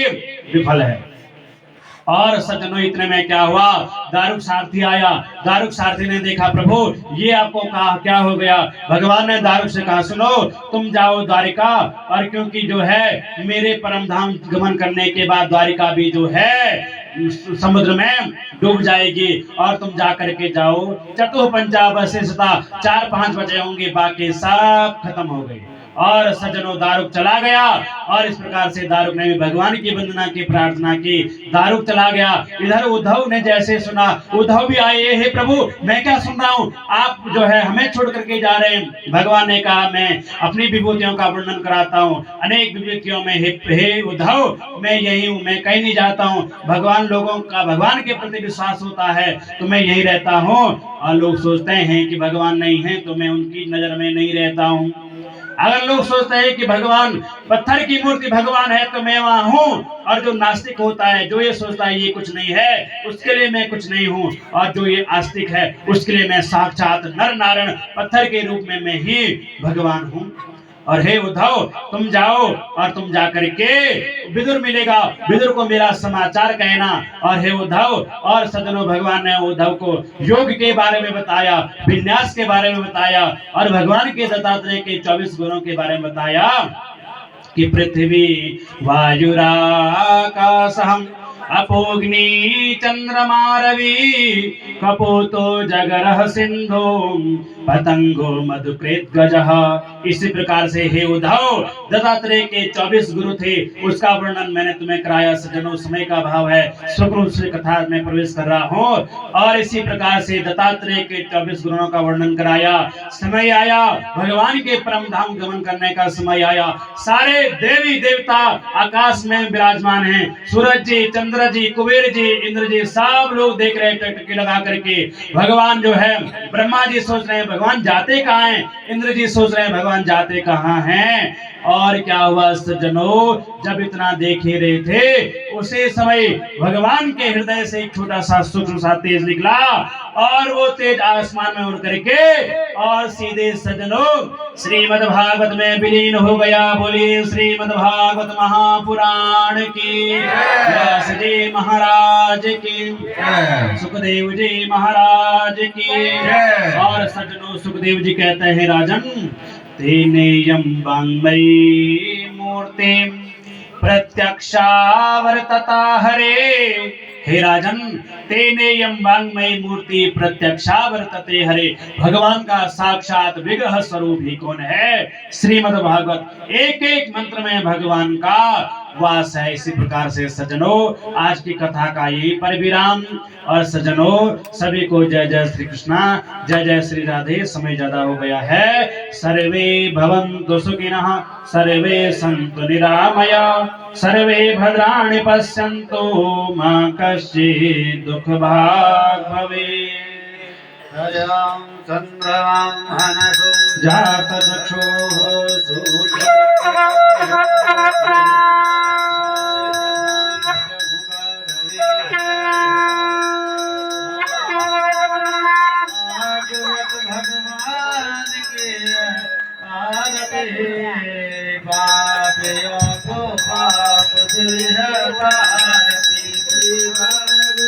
विफल है। और सज्जनों इतने में क्या हुआ, दारुक सारथी आया, दारुक सारथी ने देखा, प्रभु ये आपको कहा क्या हो गया? भगवान ने दारुक से कहा, सुनो तुम जाओ द्वारिका, और क्योंकि जो है मेरे परम धाम गमन करने के बाद द्वारिका भी जो है समुद्र में डूब जाएगी, और तुम जा करके जाओ, चतुःपंचावशेषता 4-5 बचे होंगे, बाकी सब खत्म हो गए। और सज्जनों दारुक चला गया, और इस प्रकार से दारुक ने भी भगवान की वंदना की, प्रार्थना की, दारुक चला गया। इधर उद्धव ने जैसे सुना, उद्धव भी आए, हे प्रभु मैं क्या सुन रहा हूँ, आप जो है हमें छोड़ करके जा रहे हैं। भगवान ने कहा, मैं अपनी विभूतियों का वर्णन कराता हूँ, अनेक विभूतियों में हे उद्धव मैं यही हूँ, मैं कहीं नहीं जाता हूँ। भगवान लोगों का भगवान के प्रति विश्वास होता है तो मैं यही रहता हूँ, और लोग सोचते हैं कि भगवान नहीं है तो मैं उनकी नजर में नहीं रहता हूँ। अगर लोग सोचते हैं कि भगवान पत्थर की मूर्ति भगवान है तो मैं वहां हूँ, और जो नास्तिक होता है, जो ये सोचता है ये कुछ नहीं है, उसके लिए मैं कुछ नहीं हूँ, और जो ये आस्तिक है उसके लिए मैं साक्षात नर नारायण पत्थर के रूप में मैं ही भगवान हूँ। और हे उद्धव तुम जाओ, और तुम जा करके विदुर मिलेगा, विदुर को मेरा समाचार कहना। और हे उद्धव, और सज्जनों भगवान ने उद्धव को योग के बारे में बताया, विन्यास के बारे में बताया, और भगवान के दत्तात्रेय के 24 गुणों के बारे में बताया कि पृथ्वी वायुराकाशहं अपोग्नि चंद्रमा रवि कपोतो जगरः सिंधु पतंगो मधुकृत गजः। इसी प्रकार से हे उद्धव दत्तात्रेय के 24 गुरु थे, उसका वर्णन मैंने तुम्हें कराया। सज्जनों समय का भाव है, स्वरूप से कथा में प्रवेश कर रहा हूँ, और इसी प्रकार से दत्तात्रेय के 24 गुरुओं का वर्णन कराया। समय आया भगवान के परम धाम गमन करने का समय आया, सारे देवी देवता आकाश में विराजमान हैं, सूरज जी, चंद्र जी, कुबेर जी, इंद्र जी, सब लोग देख रहे हैं टकटकी लगा करके। भगवान जो है, ब्रह्मा जी सोच रहे हैं भगवान जाते कहाँ हैं, इंद्र जी सोच रहे हैं भगवान जाते कहाँ हैं। और क्या हुआ सज्जनों, जब इतना देख ही रहे थे उसी समय भगवान के हृदय से एक छोटा सा सूक्ष्म सा तेज निकला, और वो तेज आसमान में उड़ करके और सीधे सज्जनों श्रीमद् भागवत में विलीन हो गया। बोलिए श्रीमद् भागवत महापुराण की, व्यास जी महाराज की, सुखदेव जी महाराज की। और सज्जनों सुखदेव जी कहते हैं, राजन तेनेयं वाङ्मयी मूर्ति प्रत्यक्षावर्तता हरे। हे राजन तेनेयं वाङ्मयी मूर्ति प्रत्यक्षावर्तते हरे। भगवान का साक्षात विग्रह स्वरूप ही कौन है? श्रीमद् भागवत एक एक मंत्र में भगवान का वास है। इसी प्रकार से सज्जनों आज की कथा का यही परिविराम। और सज्जनों सभी को जय जय श्री कृष्णा, जय जय श्री राधे। समय ज्यादा हो गया है। सर्वे भवन्तु सुखिनः, सर्वे सन्तु निरामया, सर्वे भद्राणि पश्यन्तु मा कश्चित् दुःखभाग् भवेत्। हयं चन्द्रमां हनसो जातचक्षुः सूर्य भगवान के आरती पापियों को पाप से हटा